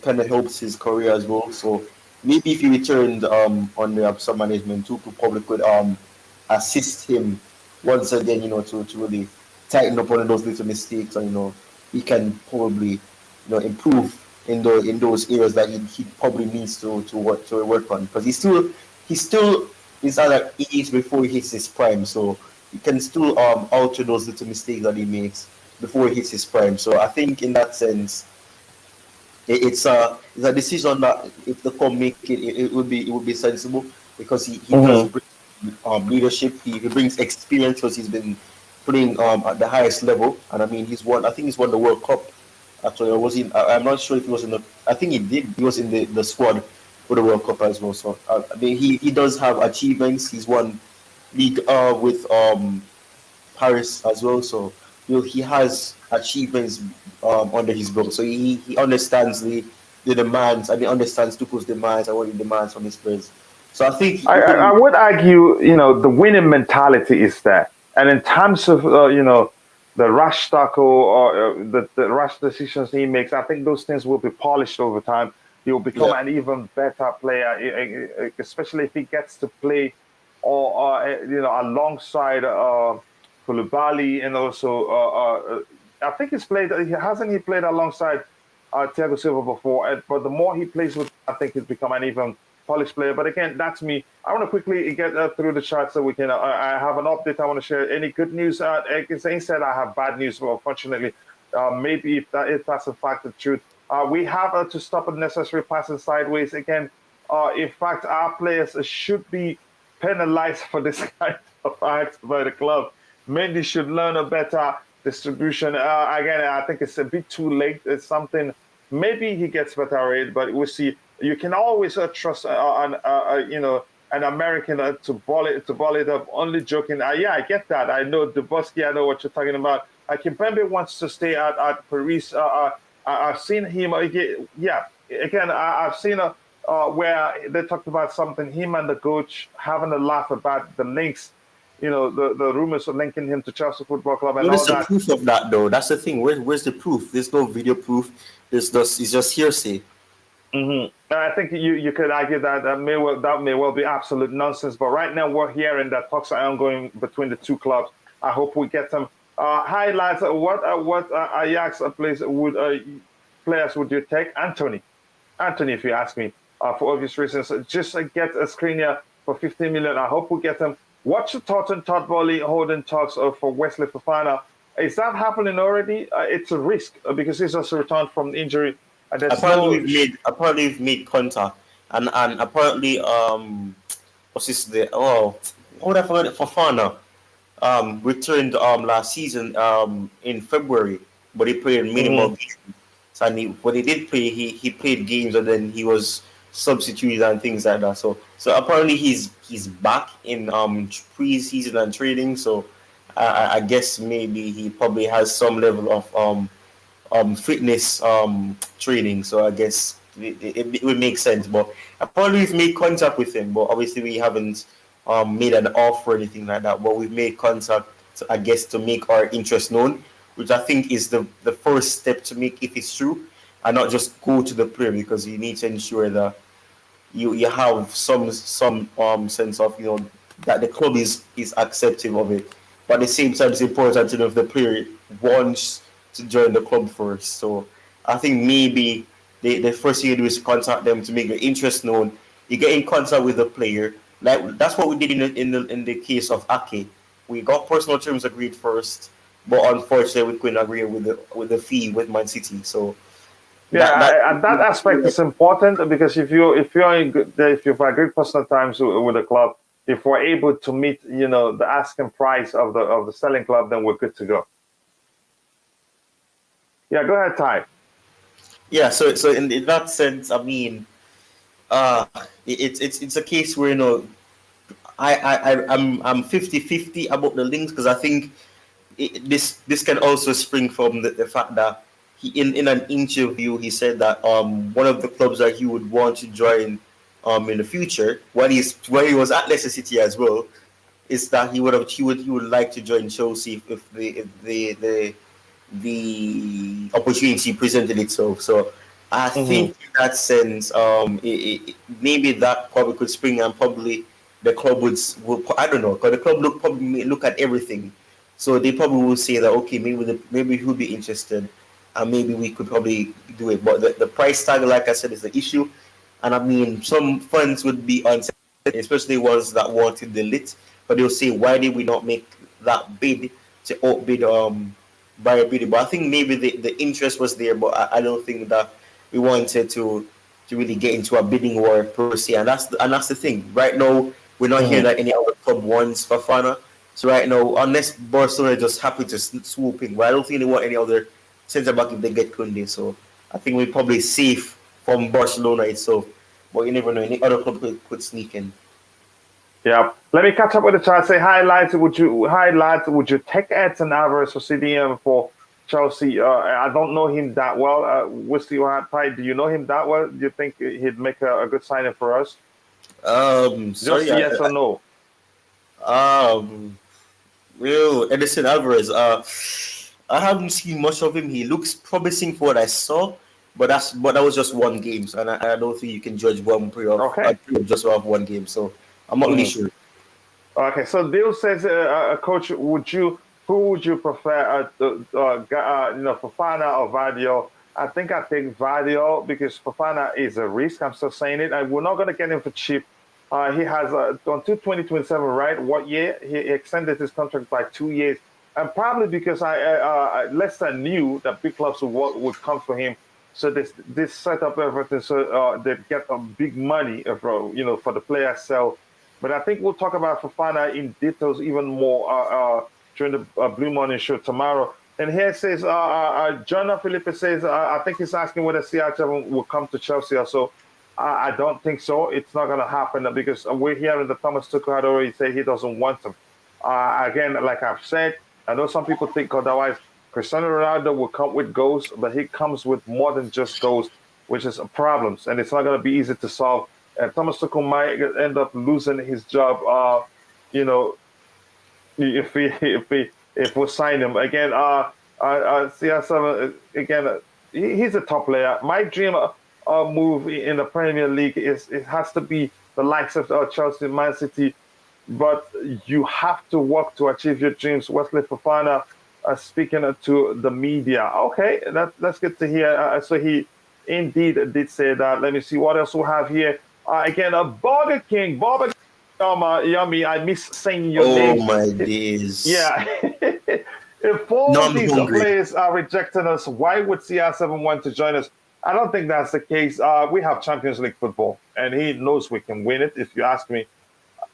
kind of helps his career as well. So maybe if he returned under some management, Tuchel probably could assist him once again, to really tighten up one of those little mistakes, and he can probably improve in those areas that he probably needs to work on, because he still is at an age before he hits his prime, so he can still alter those little mistakes that he makes before he hits his prime. So I think in that sense, it's a decision that if the club make it would be sensible, because he does bring leadership. He brings experience, because he's been playing at the highest level, and I mean he's won the World Cup. Actually, I'm not sure if he was in the. I think he did. He was in the squad for the World Cup as well. So I mean he does have achievements. He's won league with Paris as well. So he has achievements under his belt. So he understands the demands, and he understands Tuchel's demands and what he demands from his players. So I think I would argue, the winning mentality is there. And in terms of, the rash tackle or the rash decisions he makes, I think those things will be polished over time. He will become an even better player, especially if he gets to play alongside Koulibaly, and also I think he played alongside Thiago Silva before, but the more he plays with, I think he's become an even polished player. But again, that's me. I want to quickly get through the chat so we can. I have an update I want to share. Any good news? Instead, I have bad news. Well, unfortunately, maybe if that's in fact the truth, we have to stop unnecessary passing sideways again. In fact, our players should be penalized for this kind of acts by the club. Mendy should learn a better distribution. Again, I think it's a bit too late. It's something. Maybe he gets better rate, but we'll see. You can always trust an American to ball it up. Only joking. Yeah, I get that. I know Dubosky. I know what you're talking about. Kimpembe wants to stay at Paris. I've seen him. Yeah, again, I've seen where they talked about something. Him and the coach having a laugh about the links. The rumors of linking him to Chelsea Football Club and where's all the that. proof of that, though? That's the thing. Where's the proof? There's no video proof. It's just hearsay. I think you could argue that may well be absolute nonsense. But right now we're hearing that talks are ongoing between the two clubs. I hope we get them. Hi lads, what Ajax players would you take? Anthony, if you ask me, for obvious reasons. Just get a Skriniar for 15 million. I hope we get them. What's the Todd Bowley holding talks for Wesley Fofana? Is that happening already? It's a risk because he's just returned from injury. Apparently we've made contact, and apparently what's this there? Oh, how would I forget it? Fofana returned last season in February, but he played minimal games. And when he did play, he played games, and then he was substituted and things like that. So apparently he's back in pre-season and training. So I guess maybe he probably has some level of fitness training. So I guess it would make sense. But I probably have made contact with him, but obviously we haven't made an offer or anything like that. But we've made contact, I guess, to make our interest known, which I think is the first step to make if it's true, and not just go to the player, because you need to ensure that you have some sense of that the club is accepting of it. But at the same time, it's important to know if the player wants to join the club first. So I think maybe the first thing you do is contact them to make your interest known. You get in contact with the player. Like that's what we did in the case of Ake. We got personal terms agreed first, but unfortunately we couldn't agree with the fee with Man City. So and that aspect is important, because if you've agreed personal terms with the club, if we're able to meet the asking price of the selling club, then we're good to go. Yeah, go ahead, Ty. Yeah, so in that sense, I mean, it's a case where I'm 50-50 about the links, because I think this can also spring from the fact that he in an interview he said that one of the clubs that he would want to join in the future when he was at Leicester City as well, is that he would like to join Chelsea if the opportunity presented itself. So I think in that sense, maybe that probably could spring, and probably the club would I don't know, because the club probably look at everything. So they probably will say that okay, maybe he'll be interested, and maybe we could probably do it. But the price tag, like I said, is the issue. And I mean, some fans would be unsatisfied, especially ones that wanted the lit, but they'll say, why did we not make that bid to outbid by a bid? But I think maybe the interest was there, but I don't think that we wanted to really get into a bidding war per se. And that's the thing. Right now, we're not hearing that any other club wants Fofana. So right now, unless Barcelona is just happy to swoop in, but I don't think they want any other centre back if they get Koundé. So I think we're probably safe from Barcelona itself. But you never know, any other club could sneak in. Yeah. Let me catch up with the chat. Say hi, lads. Would you take Edson Alvarez for CDM for Chelsea? I don't know him that well. Wesley, do you know him that well? Do you think he'd make a good signing for us? Sorry, Just yes or no. Real Edison Alvarez. I haven't seen much of him. He looks promising for what I saw, but that was just one game, so, and I don't think you can judge one player just off one game. So I'm not really sure. Okay, so Dale says, Coach, who would you prefer, Fofana or Vadio? I think I take Vadio because Fofana is a risk. I'm still saying it. We're not going to get him for cheap. He has until 2027, right? What year? He extended his contract by 2 years. And probably because Leicester knew that big clubs would come for him. So this set up everything so they get big money for the player sell. But I think we'll talk about Fofana in details even more during the Blue Morning Show tomorrow. And here it says, John Felipe says, I think he's asking whether CR7 will come to Chelsea also. I don't think so. It's not going to happen because we're hearing that Thomas Tuchel had already said he doesn't want him. Again, like I've said, I know some people think otherwise. Cristiano Ronaldo will come with goals, but he comes with more than just goals, which is problems, and it's not going to be easy to solve. And Thomas Tuchel might end up losing his job, if we sign him again. CR7 again, he's a top player. My dream move in the Premier League it has to be the likes of Chelsea, Man City, but you have to work to achieve your dreams. Wesley Fofana speaking to the media. Okay, that's good to hear. So he indeed did say that. Let me see what else we have here. Again, Burger King. Yummy. I miss saying your name. Oh my days. Yeah. If all these players are rejecting us, why would CR7 want to join us? I don't think that's the case. We have Champions League football, and he knows we can win it, if you ask me.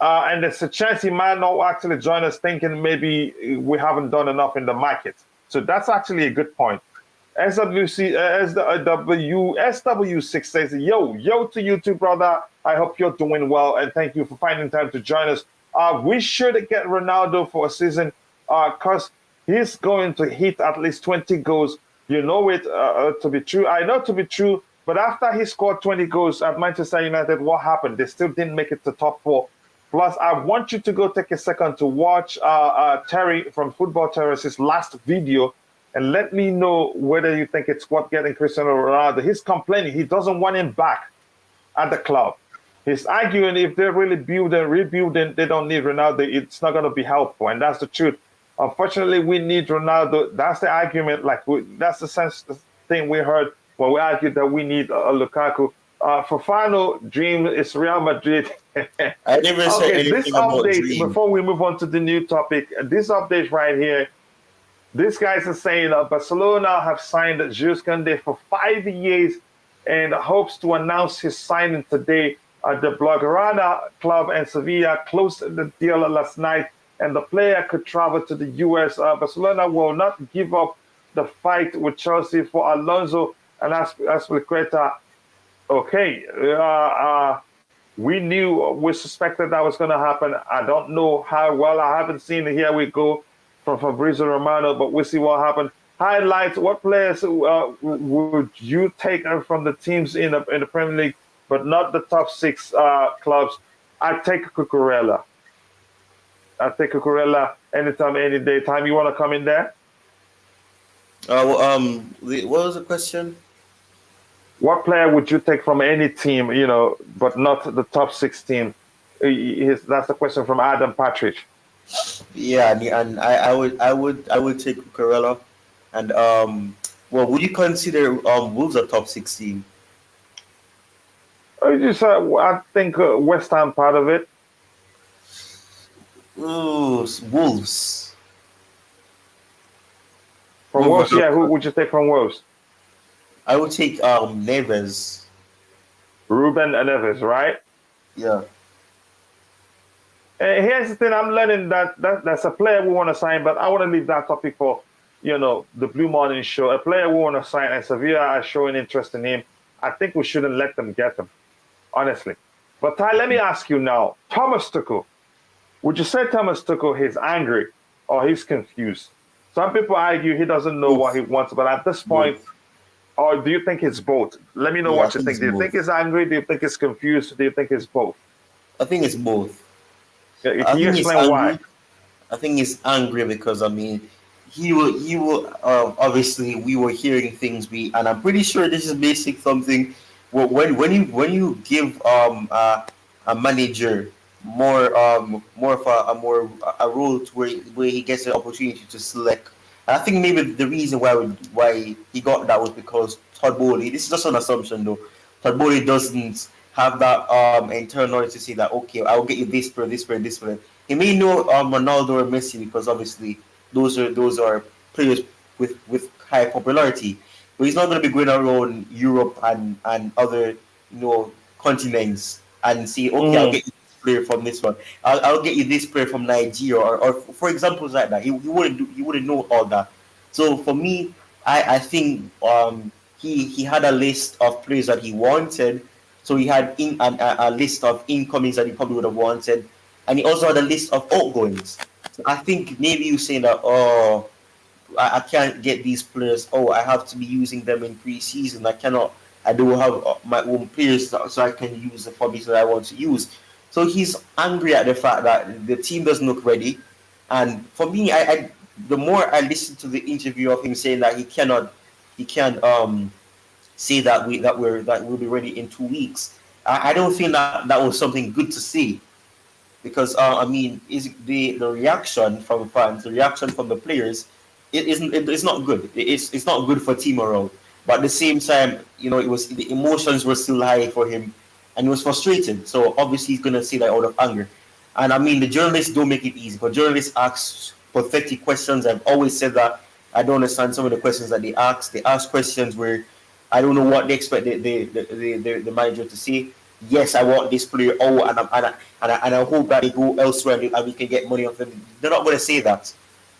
And there's a chance he might not actually join us thinking maybe we haven't done enough in the market. So that's actually a good point. SW6 says, yo to you too, brother. I hope you're doing well, and thank you for finding time to join us. We should get Ronaldo for a season because he's going to hit at least 20 goals You know it to be true. I know to be true. But after he scored 20 goals at Manchester United, what happened? They still didn't make it to top four. Plus, I want you to go take a second to watch Terry from Football Terrace's last video and let me know whether you think it's worth getting Cristiano Ronaldo. He's complaining. He doesn't want him back at the club. He's arguing if they're really building, rebuilding, they don't need Ronaldo. It's not going to be helpful. And that's the truth. Unfortunately, we need Ronaldo. That's the argument. That's the thing we heard when we argued that we need Lukaku. For final dream, it's Real Madrid. I never said anything this about update, dream. before we move on to the new topic, this update right here, these guys are saying Barcelona have signed Jules Koundé for 5 years and hopes to announce his signing today. The Blaugrana club and Sevilla closed the deal last night, and the player could travel to the US. Barcelona will not give up the fight with Chelsea for Alonso and Azpilicueta. Okay, we suspected that was going to happen. I don't know how well. I haven't seen it. Here we go from Fabrizio Romano, but we'll see what happened. Highlights: what players would you take from the teams in the Premier League, but not the top six clubs? I take Cucurella. Anytime, any day. Time you want to come in there? What was the question? What player would you take from any team, but not the top six team? That's the question from Adam Partridge. Yeah, and I would take Cucurella. And would you consider Wolves a top 16? I think West Ham part of it. Ooh, Wolves. From Wolves, yeah. Who would you take from Wolves? I would take Neves. Ruben Neves, right? Yeah. And here's the thing: I'm learning that's a player we want to sign, but I want to leave that topic for the Blue Morning Show. A player we want to sign, and Sevilla are showing interest in him. I think we shouldn't let them get him, honestly. But Ty, let me ask you now: Thomas Tuchel. Would you say Thomas Tuchel is angry or he's confused? Some people argue he doesn't know what he wants, but at this point, or do you think it's both? Let me know what you think. Do you think he's angry? Do you think he's confused? Do you think it's both? I think it's both. Can you explain why? I think he's angry because he will obviously we were hearing things and I'm pretty sure this is basic something. When you give a manager more of a role to where he gets an opportunity to select. And I think maybe the reason why he got that was because Todd Bowley. This is just an assumption though. Todd Bowley doesn't have that internal knowledge to say that okay, I will get you this player, this player, this player. He may know Ronaldo or Messi because obviously those are players with high popularity. But he's not going to be going around Europe and other continents and say okay, I'll get you this player from this one. I'll get you this player from Nigeria or for examples like that. He wouldn't know all that. So for me, I think he had a list of players that he wanted. So he had a list of incomings that he probably would have wanted, and he also had a list of outgoings. So I think maybe you're saying that, I can't get these players. Oh, I have to be using them in pre-season. I don't have my own players, so I can use the formations that I want to use. So he's angry at the fact that the team doesn't look ready. And for me, the more I listen to the interview of him saying that he can't say that we'll be ready in 2 weeks. I don't feel that was something good to say, because is the reaction from fans, the reaction from the players, it's not good. It's not good for team morale. But at the same time, the emotions were still high for him, and he was frustrated. So obviously he's gonna say that out of anger. And the journalists don't make it easy. But journalists ask pathetic questions. I've always said that. I don't understand some of the questions that they ask. They ask questions where I don't know what they expect the manager to say. Yes, I want this player. Oh, and I hope that they go elsewhere and we can get money off them. They're not going to say that.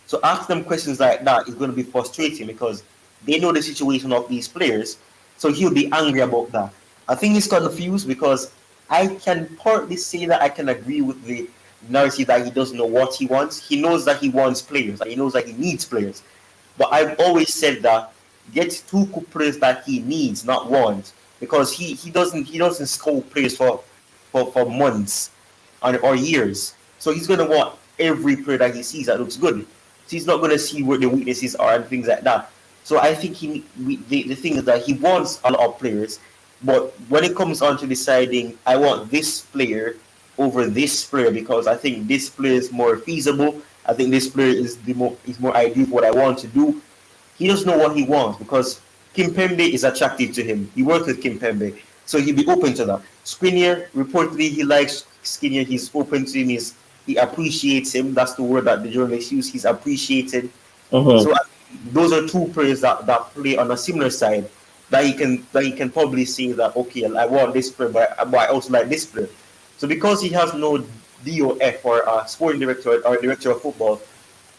So ask them questions like that is going to be frustrating because they know the situation of these players. So he'll be angry about that. I think he's confused because I can partly say that I can agree with the narrative that he doesn't know what he wants. He knows that he wants players. He knows that he needs players. But I've always said that get Tuchel players that he needs, not wants, because he doesn't scout players for months or years. So he's gonna want every player that he sees that looks good. So he's not gonna see where the weaknesses are and things like that. So I think the thing is that he wants a lot of players, but when it comes on to deciding, I want this player over this player because I think this player is more feasible. I think this player is more ideal for what I want to do. He doesn't know what he wants because Kimpembe is attractive to him. He worked with Kimpembe, so he'll be open to that. Skriniar, reportedly, he likes Skriniar. He's open to him. He appreciates him. That's the word that the journalists use. He's appreciated. So those are two players that play on a similar side that he can probably say that okay, I want this player, but I also like this player. So because he has no DOF or a sporting director or director of football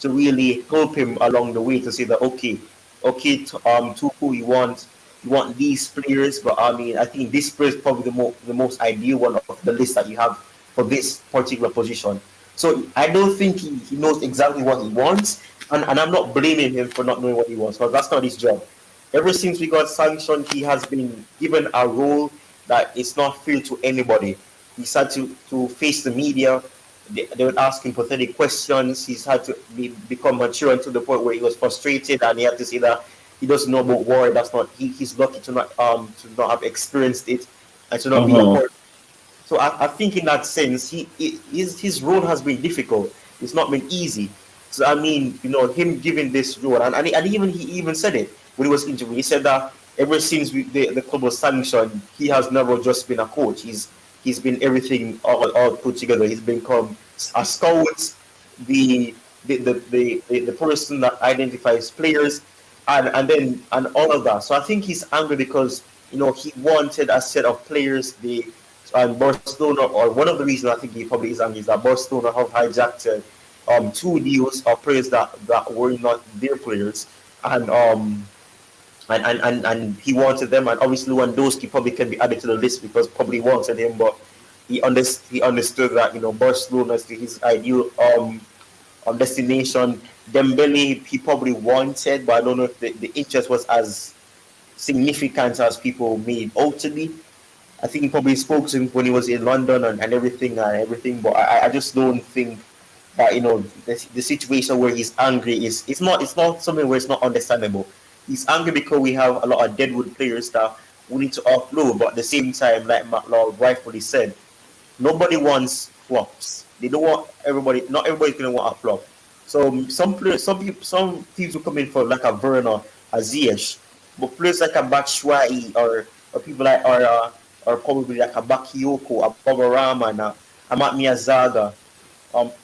to really help him along the way to say that okay, Tuchel, you want these players, but I mean I think this player is probably the most ideal one of the list that you have for this particular position. So I don't think he knows exactly what he wants, and I'm not blaming him for not knowing what he wants because that's not his job. Ever since we got sanctioned, he has been given a role that is not fair to anybody. He's had to face the media. They would ask him pathetic questions. He's had to become mature to the point where he was frustrated, and he had to say that he doesn't know about war. That's not he's lucky to not have experienced it and to not be a part. So I think in that sense, his role has been difficult. It's not been easy. So I mean, him giving this role, and he even said it when he was interviewed. He said that ever since the club was sanctioned, he has never just been a coach. He's been everything all put together. He's become a scout, the person that identifies players, and all of that. So I think he's angry because he wanted a set of players. And Barcelona, or one of the reasons I think he probably is angry is that Barcelona have hijacked two deals of players that were not their players, and he wanted them, and obviously Lewandowski probably can be added to the list because probably wanted him, but he understood that Barcelona is his ideal destination. Dembele he probably wanted, but I don't know if the interest was as significant as people made out to be. I think he probably spoke to him when he was in London and everything, but I just don't think that the situation where he's angry is it's not something where it's not understandable. He's angry because we have a lot of deadwood players that we need to offload, but at the same time, like McLeod rightfully said, nobody wants flops. They don't want everybody. Not everybody's gonna want a flop. So some teams will come in for like a Werner, a Ziyech, but players like a Batshuayi or people like or probably like a Bakayoko, a Bogarama, and a Amat Miyazaga.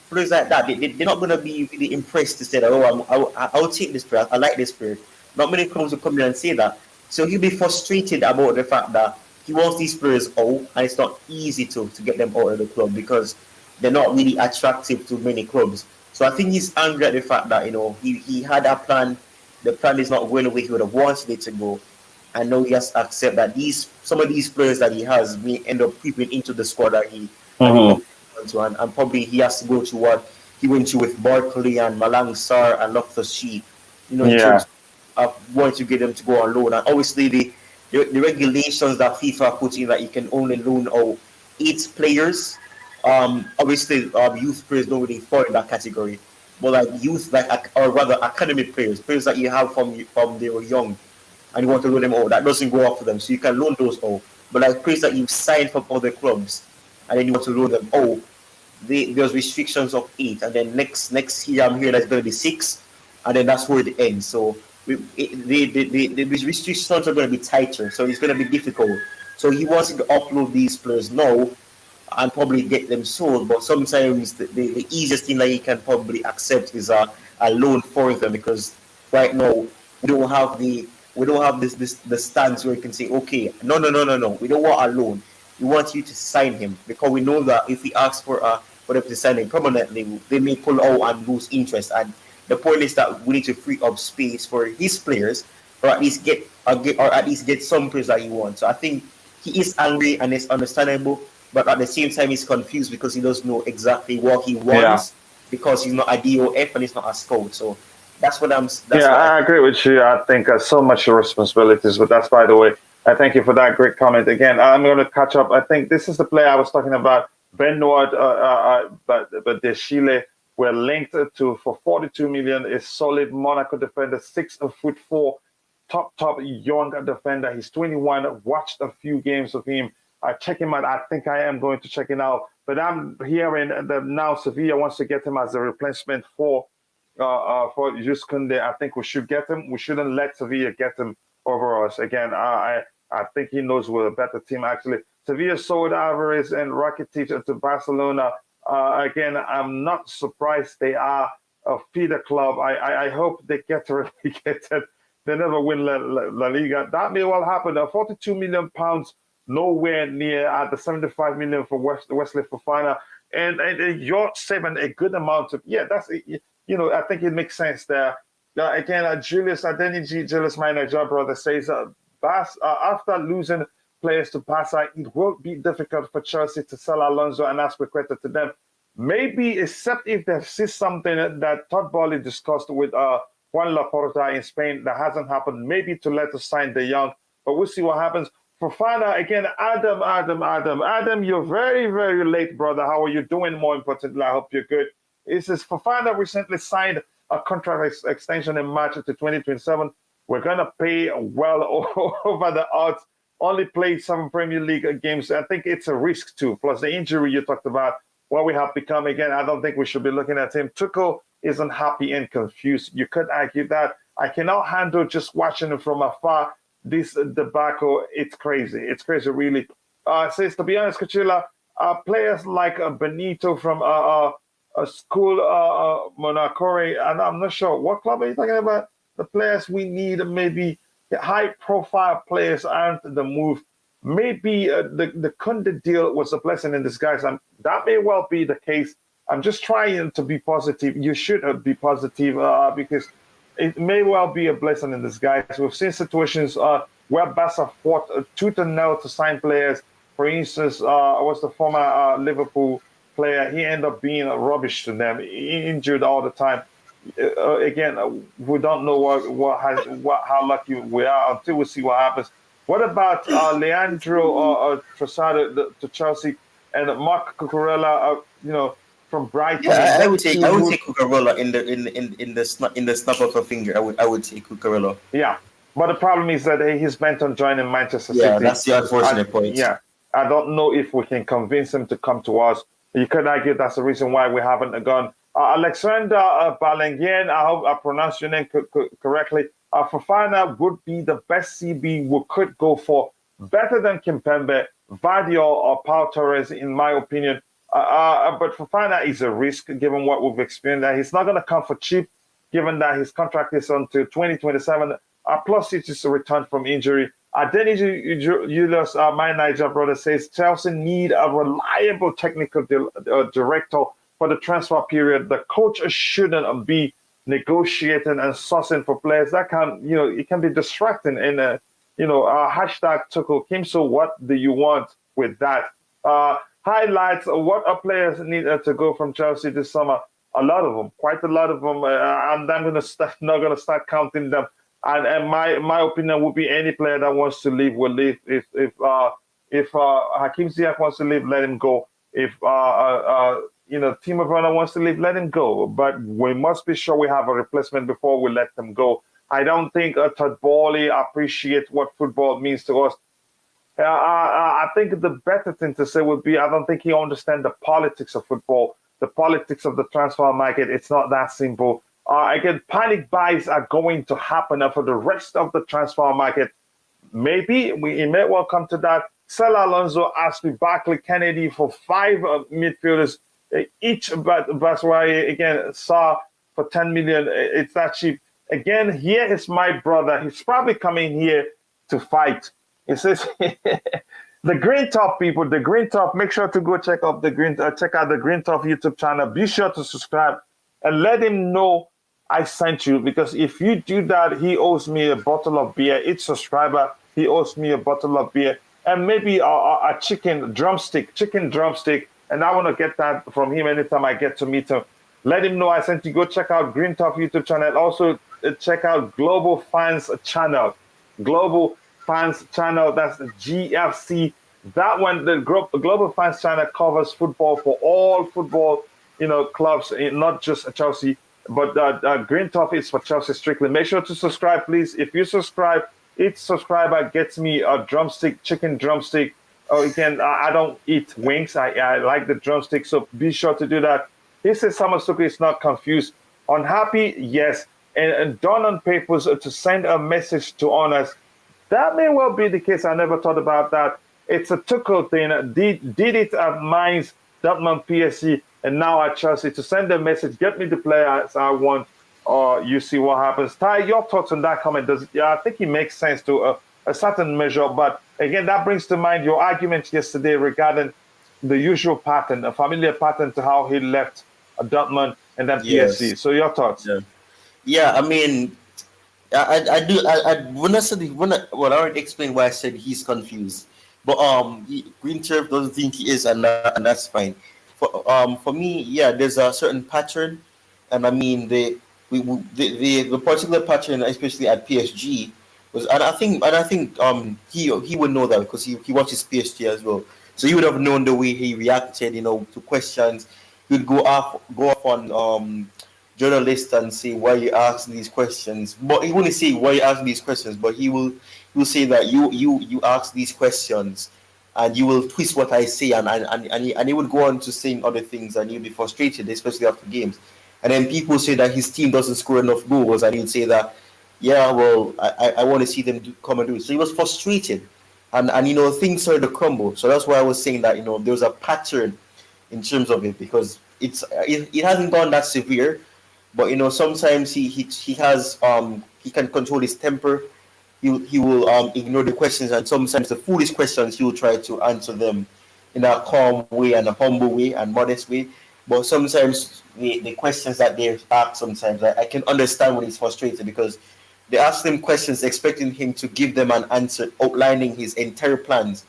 Players like that, they're not going to be really impressed to say that, I'll take this player, I like this player. Not many clubs will come in and say that. So he'll be frustrated about the fact that he wants these players out, and it's not easy to get them out of the club because they're not really attractive to many clubs. So I think he's angry at the fact that, he had a plan, the plan is not going the way he would have wanted it to go. And now he has to accept that some of these players that he has may end up creeping into the squad that he to, and probably he has to go to what he went to with Barkley and Malang Sarr and Loftus-Cheek, in terms of wanting to get them to go on loan. And obviously the regulations that FIFA put in that you can only loan out 8 players. Obviously youth players don't really fall in that category, but like youth, or rather academy players that you have from they were young, and you want to loan them out, that doesn't go up for them, so you can loan those out. But like players that you've signed from other clubs, and then you want to loan them out, there's restrictions of 8, and then next year I'm here that's going to be 6, and then that's where it ends. So the restrictions are going to be tighter, so it's going to be difficult. So he wants to offload these players now and probably get them sold, but sometimes the easiest thing that he can probably accept is a loan for them, because right now we don't have the stance where you can say, okay, no, we don't want a loan. We want you to sign him, because we know that if we ask for them to sign him permanently, they may pull out and lose interest. And the point is that we need to free up space for his players, or at least get some players that he wants. So I think he is angry, and it's understandable, but at the same time he's confused because he doesn't know exactly what he wants, because he's not a DOF and he's not a scout. So That's what I'm. That's Yeah, what I agree with you. I think so much responsibilities, but that's by the way. I thank you for that great comment. Again, I'm going to catch up. I think this is the player I was talking about. Benoit, but De Chile were linked to for 42 million. A solid Monaco defender, 6'4", top young defender. He's 21. Watched a few games of him. I check him out. I think I am going to check him out. But I'm hearing that now Sevilla wants to get him as a replacement for Kunde. I think we should get him. We shouldn't let Sevilla get him over us. Again, I think he knows we're a better team, actually. Sevilla sold Alvarez and Rakitic to Barcelona. Again, I'm not surprised they are a feeder club. I hope they get relegated. They never win La Liga. That may well happen. 42 million pounds, nowhere near at the 75 million for Wesley Fofana. And you're saving a good amount of, that's, I think it makes sense there. Again, Julius Adeniji, Julius, my Niger brother, says after losing players to Barca, it will be difficult for Chelsea to sell Alonso and Azpilicueta to them. Maybe, except if they see something that Todd Bowley discussed with Juan Laporta in Spain that hasn't happened, maybe to let us sign De Jong. But we'll see what happens. Fofana, again, Adam, you're very, very late, brother. How are you doing? More importantly, I hope you're good. It says Fofana recently signed a contract extension in March to 2027. We're going to pay well over the odds. Only played 7 Premier League games. I think it's a risk too. Plus the injury you talked about, what we have become. Again, I don't think we should be looking at him. Tuchel isn't happy and confused. You could argue that. I cannot handle just watching him from afar. This debacle, it's crazy. It's crazy, really. Says, to be honest, Kuchila, players like Benito from a school, Monacori, and I'm not sure what club are you talking about. The players we need, maybe high-profile players, aren't the move. Maybe the Kunde deal was a blessing in disguise. That may well be the case. I'm just trying to be positive. You should be positive because it may well be a blessing in disguise. We've seen situations where Barca fought tooth and nail to sign players. For instance, was the former Liverpool player. He ended up being rubbish to them, injured all the time. Again, we don't know how lucky we are until we see what happens. What about Leandro Trossard to Chelsea and Marc Cucurella? From Brighton. Yeah, I would take Cucurella in the snap of a finger. I would take Cucurella. Yeah, but the problem is that he's bent on joining Manchester City. Yeah, that's the unfortunate point. Yeah, I don't know if we can convince him to come to us. You could argue that's the reason why we haven't gone. Alexander Balengien, I hope I pronounced your name correctly. Fofana would be the best CB we could go for, better than Kimpembe, Vardy or Pau Torres, in my opinion. But Fofana is a risk given what we've experienced. He's not going to come for cheap, given that his contract is until 2027. Plus, it is a return from injury. Dennis Julius, my Niger brother, says Chelsea need a reliable technical director for the transfer period. The coach shouldn't be negotiating and sourcing for players. That can, it can be distracting. And hashtag Tuchel Kim. So what do you want with that? Highlights what our players need to go from Chelsea this summer. A lot of them, quite a lot of them. And I'm not going to start counting them. And my opinion would be any player that wants to leave will leave. If Hakim Ziyech wants to leave, let him go. If Timo Werner wants to leave, let him go. But we must be sure we have a replacement before we let them go. I don't think Todd Bowley appreciates what football means to us. I think the better thing to say would be I don't think he understands the politics of football, the politics of the transfer market. It's not that simple. Again, panic buys are going to happen for the rest of the transfer market. Maybe it may well come to that. Sell Alonso, Ashley, Barkley, Kennedy for 5 midfielders each. But that's why, again, Saar for 10 million. It's that cheap. Again, here is my brother. He's probably coming here to fight. It says the Green Top people, the Green Top. Make sure to go check out the Green Top YouTube channel. Be sure to subscribe and let him know I sent you, because if you do that, he owes me a bottle of beer. Each subscriber, he owes me a bottle of beer and maybe a chicken drumstick, and I want to get that from him anytime I get to meet him. Let him know I sent you. Go check out Green Top YouTube channel. Also check out Global Fans channel. Global Fans channel. That's the GFC. That one, the Global Fans channel covers football for all football, clubs, not just Chelsea. But Green Top is for Chelsea strictly. Make sure to subscribe, please. If you subscribe, each subscriber gets me a drumstick, chicken drumstick. Oh, you can. I don't eat wings. I like the drumstick, so be sure to do that. He says Samasuka is not confused. Unhappy, yes. And done on papers to send a message to honors. That may well be the case. I never thought about that. It's a Tuchel thing. Did it at Mainz, Dortmund, PSG, and now at Chelsea to send a message, get me the players I want, or you see what happens. Ty, your thoughts on that comment? I think it makes sense to a certain measure, but again, that brings to mind your argument yesterday regarding the usual pattern, a familiar pattern to how he left Dortmund and then PSG. So your thoughts? Yeah. I mean, I do. When I already explained why I said he's confused, but Green Turf doesn't think he is, and that's fine. For me, yeah, there's a certain pattern, and I mean the particular pattern, especially at PSG, was, and I think he would know that because he watches PSG as well, so he would have known the way he reacted, to questions. He'd go off on journalists and say why you ask these questions, but he wouldn't say why you ask these questions, but he will say that you ask these questions and you will twist what I say, and he would go on to saying other things, and he'll be frustrated, especially after games. And then people say that his team doesn't score enough goals, and he'd say that, yeah, well, I want to see them come and do it. So he was frustrated, and things started to crumble. So that's why I was saying that there's a pattern in terms of it, because it hasn't gone that severe, but sometimes he has he can control his temper. He will ignore the questions, and sometimes the foolish questions he will try to answer them in a calm way and a humble way and modest way. But sometimes the questions that they ask, sometimes I can understand when he's frustrated, because they ask him questions expecting him to give them an answer, outlining his entire plans,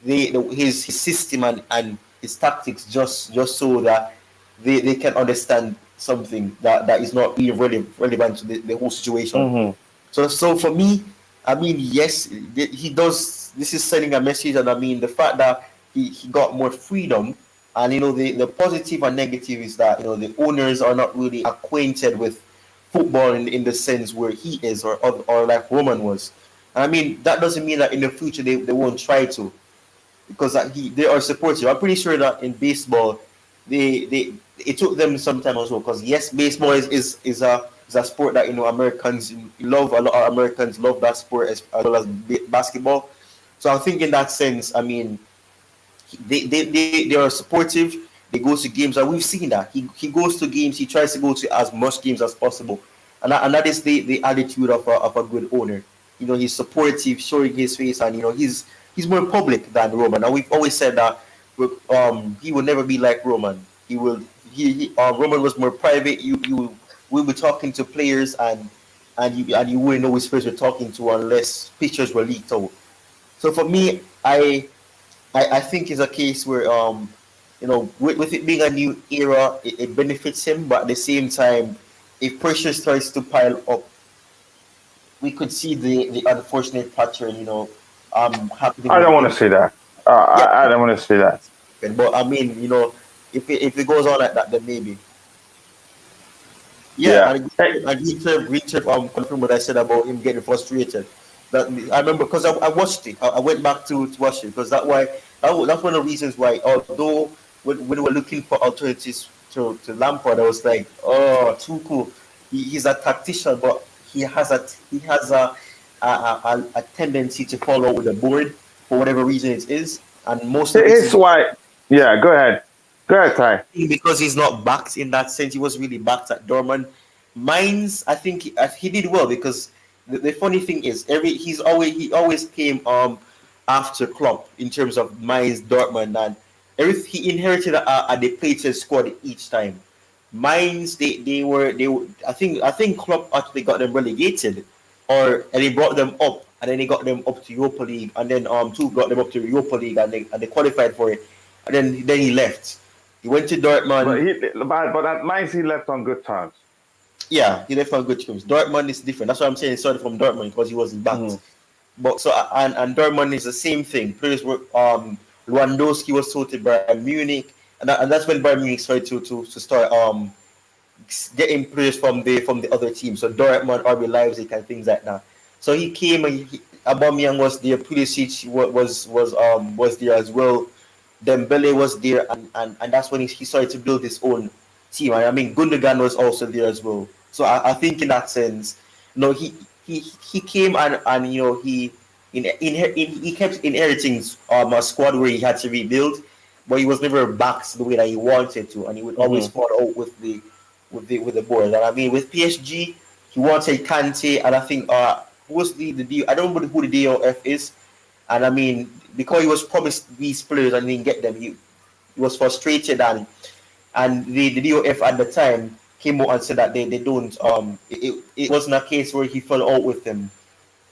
his system and his tactics, just so that they can understand something that is not really relevant to the whole situation. Mm-hmm. So for me, I mean, yes, he does. This is sending a message, and I mean the fact that he got more freedom, and the positive and negative is that the owners are not really acquainted with football in the sense where he is, or like Roman was. And I mean, that doesn't mean that in the future they won't try to, because they are supportive. I'm pretty sure that in baseball, it took them some time as well, because yes, baseball is a sport that Americans love. A lot of Americans love that sport as well as basketball. So I think in that sense, I mean, they are supportive. They go to games, and we've seen that he goes to games. He tries to go to as much games as possible, and that is the attitude of a good owner. He's supportive, showing his face, and he's more public than Roman. And we've always said that he will never be like Roman. Roman was more private. We were talking to players, and you wouldn't know which players we're talking to unless pictures were leaked out. So for me, I think it's a case where with it being a new era, it benefits him, but at the same time, if pressure starts to pile up, we could see the unfortunate pattern, happening. I don't want to see that. I don't want to see that. But I mean, if it goes on like that, then maybe. Yeah. And Green confirmed what I said about him getting frustrated. That I remember, because I watched it. I went back to watch it, because that's one of the reasons why. Although when we were looking for alternatives to Lampard, I was like, oh, Tuchel, he's a tactician, but he has a tendency to fall out with the board for whatever reason it is, and most of it is why. Yeah, go ahead, Ty. Because he's not backed in that sense. He was really backed at Dortmund. Mainz, I think he did well, because the funny thing is, he always came after Klopp in terms of Mainz, Dortmund, and he inherited a depleted squad each time. Mainz, they were I think Klopp actually got them relegated, and he brought them up, and then he got them up to Europa League, and then Tuchel got them up to Europa League, and they qualified for it, and then he left. He went to Dortmund. But at Mainz he left on good terms. Yeah, he left on good terms. Dortmund is different. That's why I'm saying he started from Dortmund because he wasn't backed. But so and Dortmund is the same thing. Players were Lewandowski was sold to Bayern Munich, and that's when Bayern Munich started to start getting players from the other teams. So Dortmund, RB Leipzig, and things like that. So he came and Aubameyang was there. Pulisic was there as well. Dembele was there, and that's when he started to build his own team. I mean, Gundogan was also there as well. So I think in that sense, he came and he kept inheriting a squad where he had to rebuild, but he was never backed the way that he wanted to, and he would always fall out with the board. And I mean, with PSG, he wanted Kante, and I think who was the deal? I don't know who the DOF is, and I mean, because he was promised these players and didn't get them, he was frustrated, and the DOF at the time came out and said that they don't it wasn't a case where he fell out with them.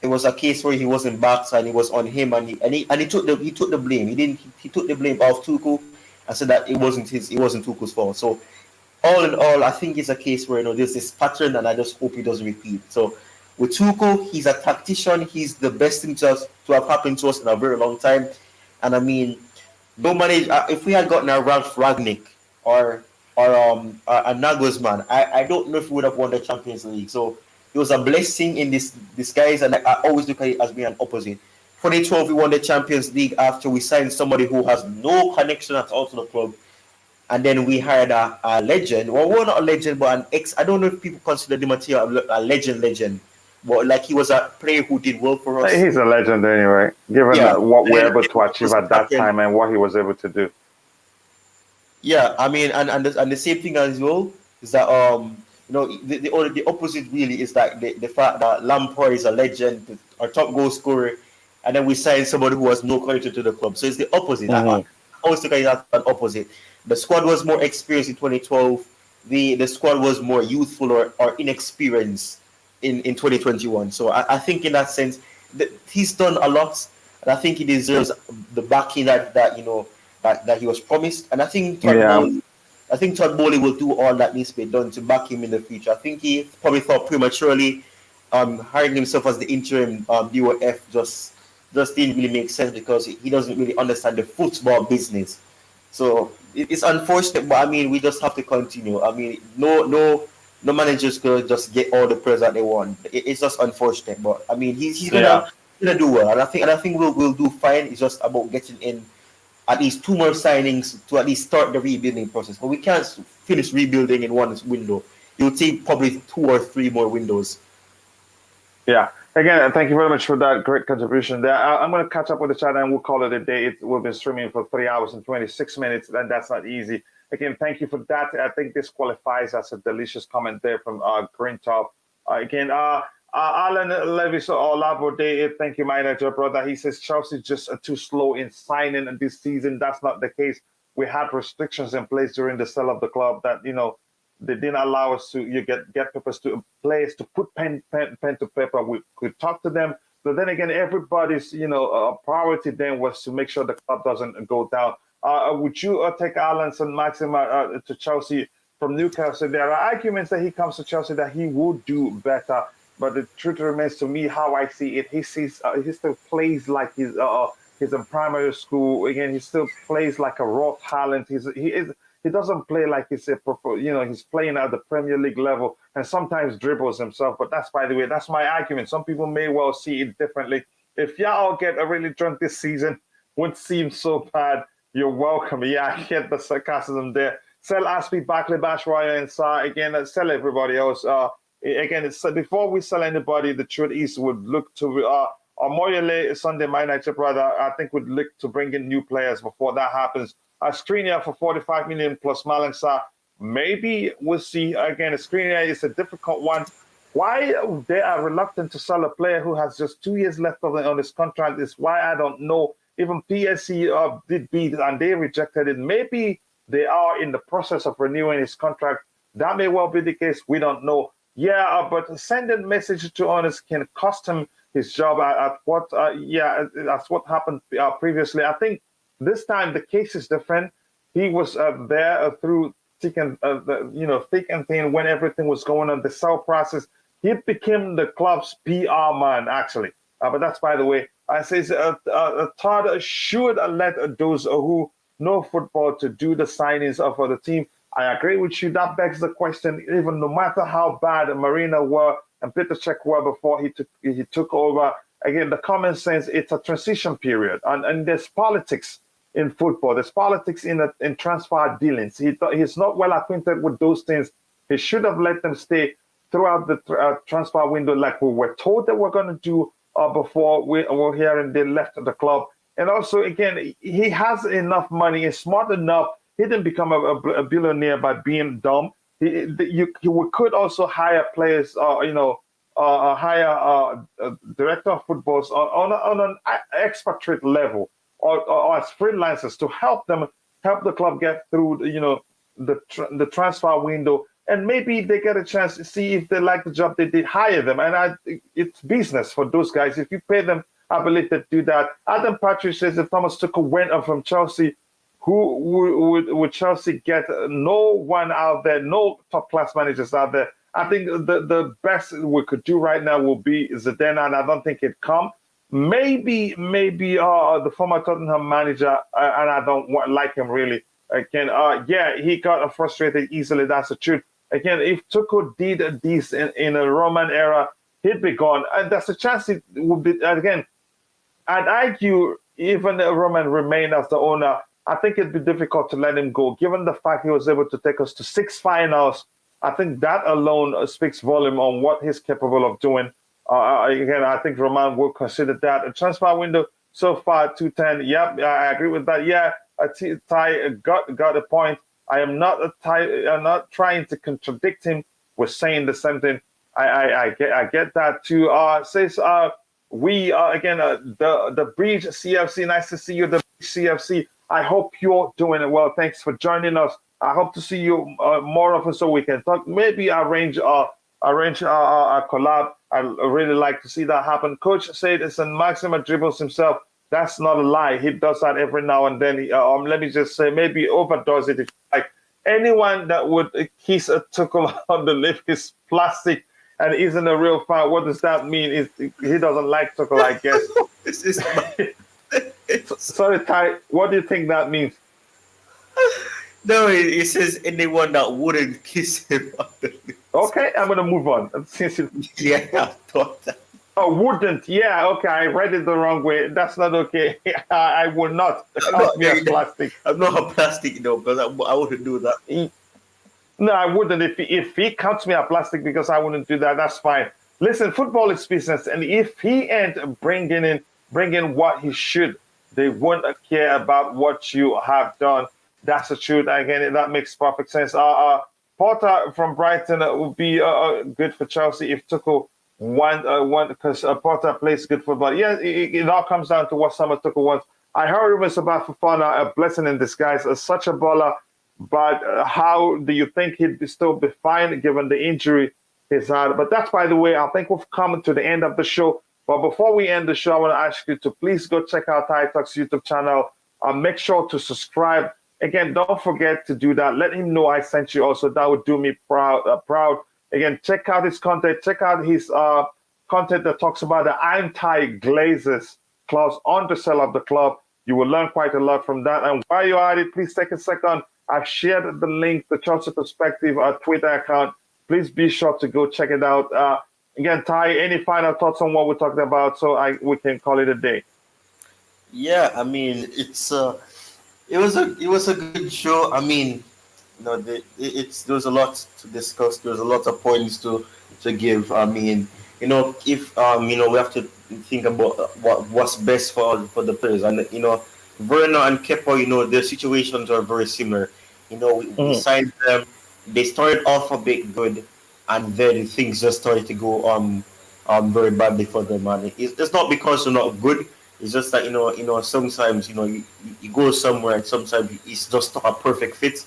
It was a case where he wasn't backed and it was on him, and he took the blame. He took the blame off Tuchel and said that it wasn't Tuchel's fault. So all in all, I think it's a case where there's this pattern, and I just hope it doesn't repeat. So with Tuchel, he's a tactician. He's the best thing to have happened to us in a very long time. And I mean, no money. If we had gotten a Ralph Rangnick or a Nagelsmann, I don't know if we would have won the Champions League. So it was a blessing in this disguise, and I always look at it as being an opposite. 2012, we won the Champions League after we signed somebody who has no connection at all to the club. And then we hired a legend. Well, we're not a legend, but an ex. I don't know if people consider Di Matteo a legend. But like, he was a player who did well for us. He's a legend anyway, given what we're able to achieve at that time and what he was able to do. Yeah, I mean, and the same thing as well is that the opposite really is that the fact that Lampard is a legend, our top goal scorer, and then we signed somebody who has no connection to the club. So it's the opposite. I always look at it as an opposite. The squad was more experienced in 2012. The squad was more youthful or inexperienced in 2021. So I think in that sense, he's done a lot, and I think he deserves the backing that he was promised. And I think Todd Bowley will do all that needs to be done to back him in the future. I think he probably thought prematurely hiring himself as the interim DOF just didn't really make sense, because he doesn't really understand the football business. So it's unfortunate, but I mean, we just have to continue. I mean, no managers could just get all the players that they want. It's just unfortunate, but I mean, he's gonna do well, and I think we'll do fine. It's just about getting in at least 2 more signings to at least start the rebuilding process. But we can't finish rebuilding in one window. It will take probably 2 or 3 more windows. Yeah. Again, thank you very much for that great contribution there. I'm going to catch up with the chat and we'll call it a day. We've been streaming for 3 hours and 26 minutes, and that's not easy. Again, thank you for that. I think this qualifies as a delicious comment there from Green Top. Again, Alan Levis Olabode, thank you, my brother. He says Chelsea just too slow in signing this season. That's not the case. We had restrictions in place during the sale of the club that, they didn't allow us to get players to put pen to paper. We could talk to them. But then again, everybody's priority then was to make sure the club doesn't go down. Would you take Alanson Maxima to Chelsea from Newcastle? There are arguments that he comes to Chelsea that he would do better. But the truth remains, to me, how I see it, he still plays like he's in primary school. Again, he still plays like a raw talent. He doesn't play like he's he's playing at the Premier League level, and sometimes dribbles himself. But that's, by the way, that's my argument. Some people may well see it differently. If y'all get really drunk this season, wouldn't seem so bad. You're welcome. Yeah, I get the sarcasm there. Sell Aspie, Barkley, Bashwaya, and Sa. Again, sell everybody else. Again, before we sell anybody, the truth is would look to Moyele Sunday, my night, brother. I think would look to bring in new players before that happens. Skriniar for 45 million plus Milan Skriniar. Maybe we'll see. Again, Skriniar is a difficult one. Why they are reluctant to sell a player who has just 2 years left on his contract is why I don't know. Even PSG did beat it and they rejected it. Maybe they are in the process of renewing his contract. That may well be the case. We don't know. Yeah, but sending message to honest can cost him his job that's what happened previously. I think this time the case is different. He was there through thick and thick and thin when everything was going on, the sale process. He became the club's PR man, actually. But that's by the way. I say Todd should let those who know football to do the signings for the team. I agree with you. That begs the question. Even no matter how bad Marina were and Peter Cech were before he took over, again, the common sense, it's a transition period, and there's politics in football. There's politics in transfer dealings. He's not well acquainted with those things. He should have let them stay throughout the transfer window, like we were told that we're going to do before we were here and they left the club. And also, again, he has enough money. He's smart enough. He didn't become a billionaire by being dumb. We could also hire players, hire a director of football on an expatriate level or as freelancers to help the club get through, the transfer window. And maybe they get a chance to see if they like the job they did, hire them. And it's business for those guys. If you pay them, I believe they do that. Adam Partridge says if Thomas Tuchel went up from Chelsea, who would Chelsea get? No one out there, no top-class managers out there. I think the best we could do right now will be Zidane, and I don't think it'd come. Maybe the former Tottenham manager, and I don't like him really. Again, he got frustrated easily. That's the truth. Again, if Tuchel did this in a Roman era, he'd be gone. And there's a chance it would be, again, I'd argue even Roman remained as the owner, I think it'd be difficult to let him go. Given the fact he was able to take us to 6 finals, I think that alone speaks volume on what he's capable of doing. Again, I think Roman will consider that. A transfer window so far, 210. Yep, I agree with that. Yeah, Ty got a point. I'm not trying to contradict him. We're saying the same thing. I get that too. Says we again the Bridge CFC. Nice to see you, the Bridge CFC. I hope you're doing well. Thanks for joining us. I hope to see you more often so we can talk. Maybe arrange a collab. I really like to see that happen. Coach said it's a Maxima dribbles himself. That's not a lie. He does that every now and then. Let me just say, maybe overdoes it. If like anyone that would kiss a Tuchel on the lip is plastic and isn't a real fan. What does that mean? He doesn't like Tuchel, I guess. This is Sorry, Ty. What do you think that means? No, it says anyone that wouldn't kiss him on the lips. Okay, I'm gonna move on. Yeah, I thought that. Oh, wouldn't? Yeah, okay. I read it the wrong way. That's not okay. I would not. Plastic. I'm not a plastic, because I wouldn't do that. No, I wouldn't. If he counts me a plastic because I wouldn't do that, that's fine. Listen, football is business, and if he ain't bringing what he should, they won't care about what you have done. That's the truth. Again, that makes perfect sense. Porter from Brighton would be good for Chelsea if Tuchel won because Porter plays good football. Yeah, it all comes down to what Thomas Tuchel wants. I heard rumors about Fofana, a blessing in disguise, such a baller. But how do you think he'd still be fine given the injury he's had? But that's, by the way, I think we've come to the end of the show. But before we end the show, I want to ask you to please go check out TyTalk's YouTube channel. Make sure to subscribe. Again, don't forget to do that. Let him know I sent you also. That would do me proud. Again, check out his content. Check out his content that talks about the anti-Glazers clause on the sale of the club. You will learn quite a lot from that. And while you're at it, please take a second. I've shared the link, the Chelsea Perspective Twitter account. Please be sure to go check it out. Again, Ty, any final thoughts on what we're talking about so we can call it a day? Yeah, I mean, it was a good show. I mean, there was a lot to discuss. There was a lot of points to give. I mean, if we have to think about what's best for the players, and Werner and Kepa, their situations are very similar. We signed them. They started off a bit good, and then things just started to go very badly for them. And it's not because they're not good. It's just that sometimes you go somewhere and sometimes it's just not a perfect fit.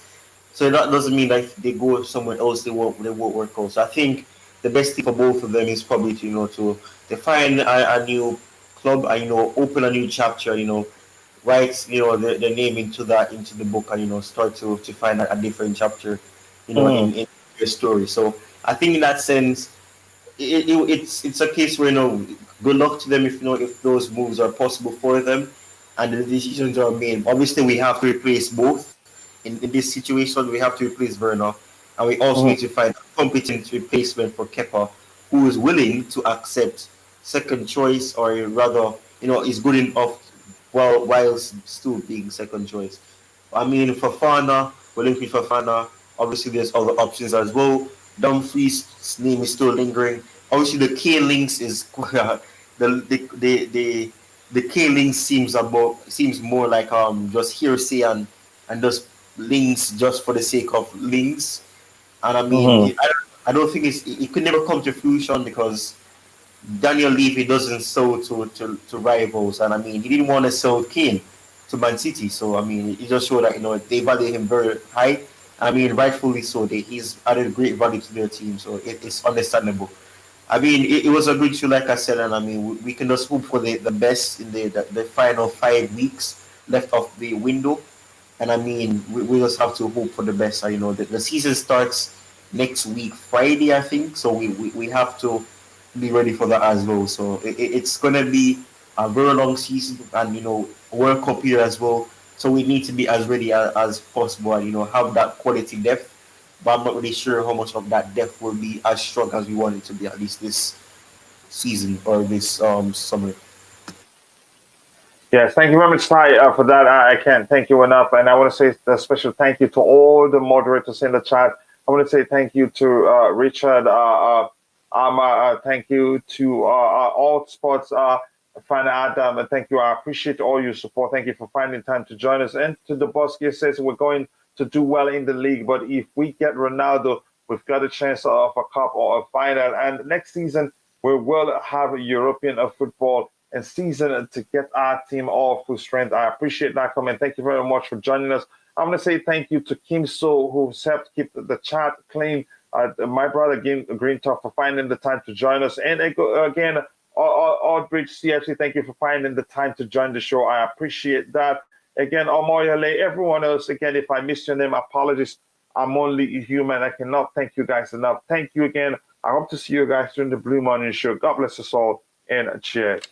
So that doesn't mean that if they go somewhere else they won't work out. So I think the best thing for both of them is probably to find a new club and open a new chapter. write the name into the book, and start to find a different chapter, Mhm. in your story. So I think in that sense, it's a case where good luck to them if those moves are possible for them, and the decisions are made. Obviously, we have to replace both. In this situation, we have to replace Werner, and we also Mhm. need to find a competent replacement for Kepa, who is willing to accept second choice, or rather, is good enough whilst still being second choice. I mean, Fafana, we're linking Fafana. Obviously, there's other options as well. Dumfries' name is still lingering. Obviously, the K links is the K links seems more like just hearsay and just links just for the sake of links. And I mean, Mhm. I don't think it could never come to fruition because Daniel Levy doesn't sell to rivals, and I mean he didn't want to sell Kane to Man City, so I mean it just showed that they value him very high. I mean rightfully so. He's added great value to their team, so it's understandable. I mean it was a good show, like I said, and I mean we can just hope for the best in the final 5 weeks left of the window, and I mean we just have to hope for the best. The season starts next week Friday, I think, so we have to be ready for that as well. So it's gonna be a very long season, and World Cup year as well. So we need to be as ready as possible, and have that quality depth. But I'm not really sure how much of that depth will be as strong as we want it to be, at least this season or this summer. Yes, thank you very much, Ty, for that. I can't thank you enough. And I want to say a special thank you to all the moderators in the chat. I want to say thank you to Richard. Thank you to All Sports fan Adam. And thank you. I appreciate all your support. Thank you for finding time to join us. And to the boss, he says we're going to do well in the league. But if we get Ronaldo, we've got a chance of a cup or a final. And next season, we will have a European football and season to get our team all full strength. I appreciate that comment. Thank you very much for joining us. I'm going to say thank you to Kim So, who's helped keep the chat clean. My brother Green Top for finding the time to join us. And again, Aldbridge CFC, thank you for finding the time to join the show. I appreciate that. Again, Omoyale, everyone else, again, if I missed your name, apologies. I'm only human. I cannot thank you guys enough. Thank you again. I hope to see you guys during the Blue Morning Show. God bless us all and cheers.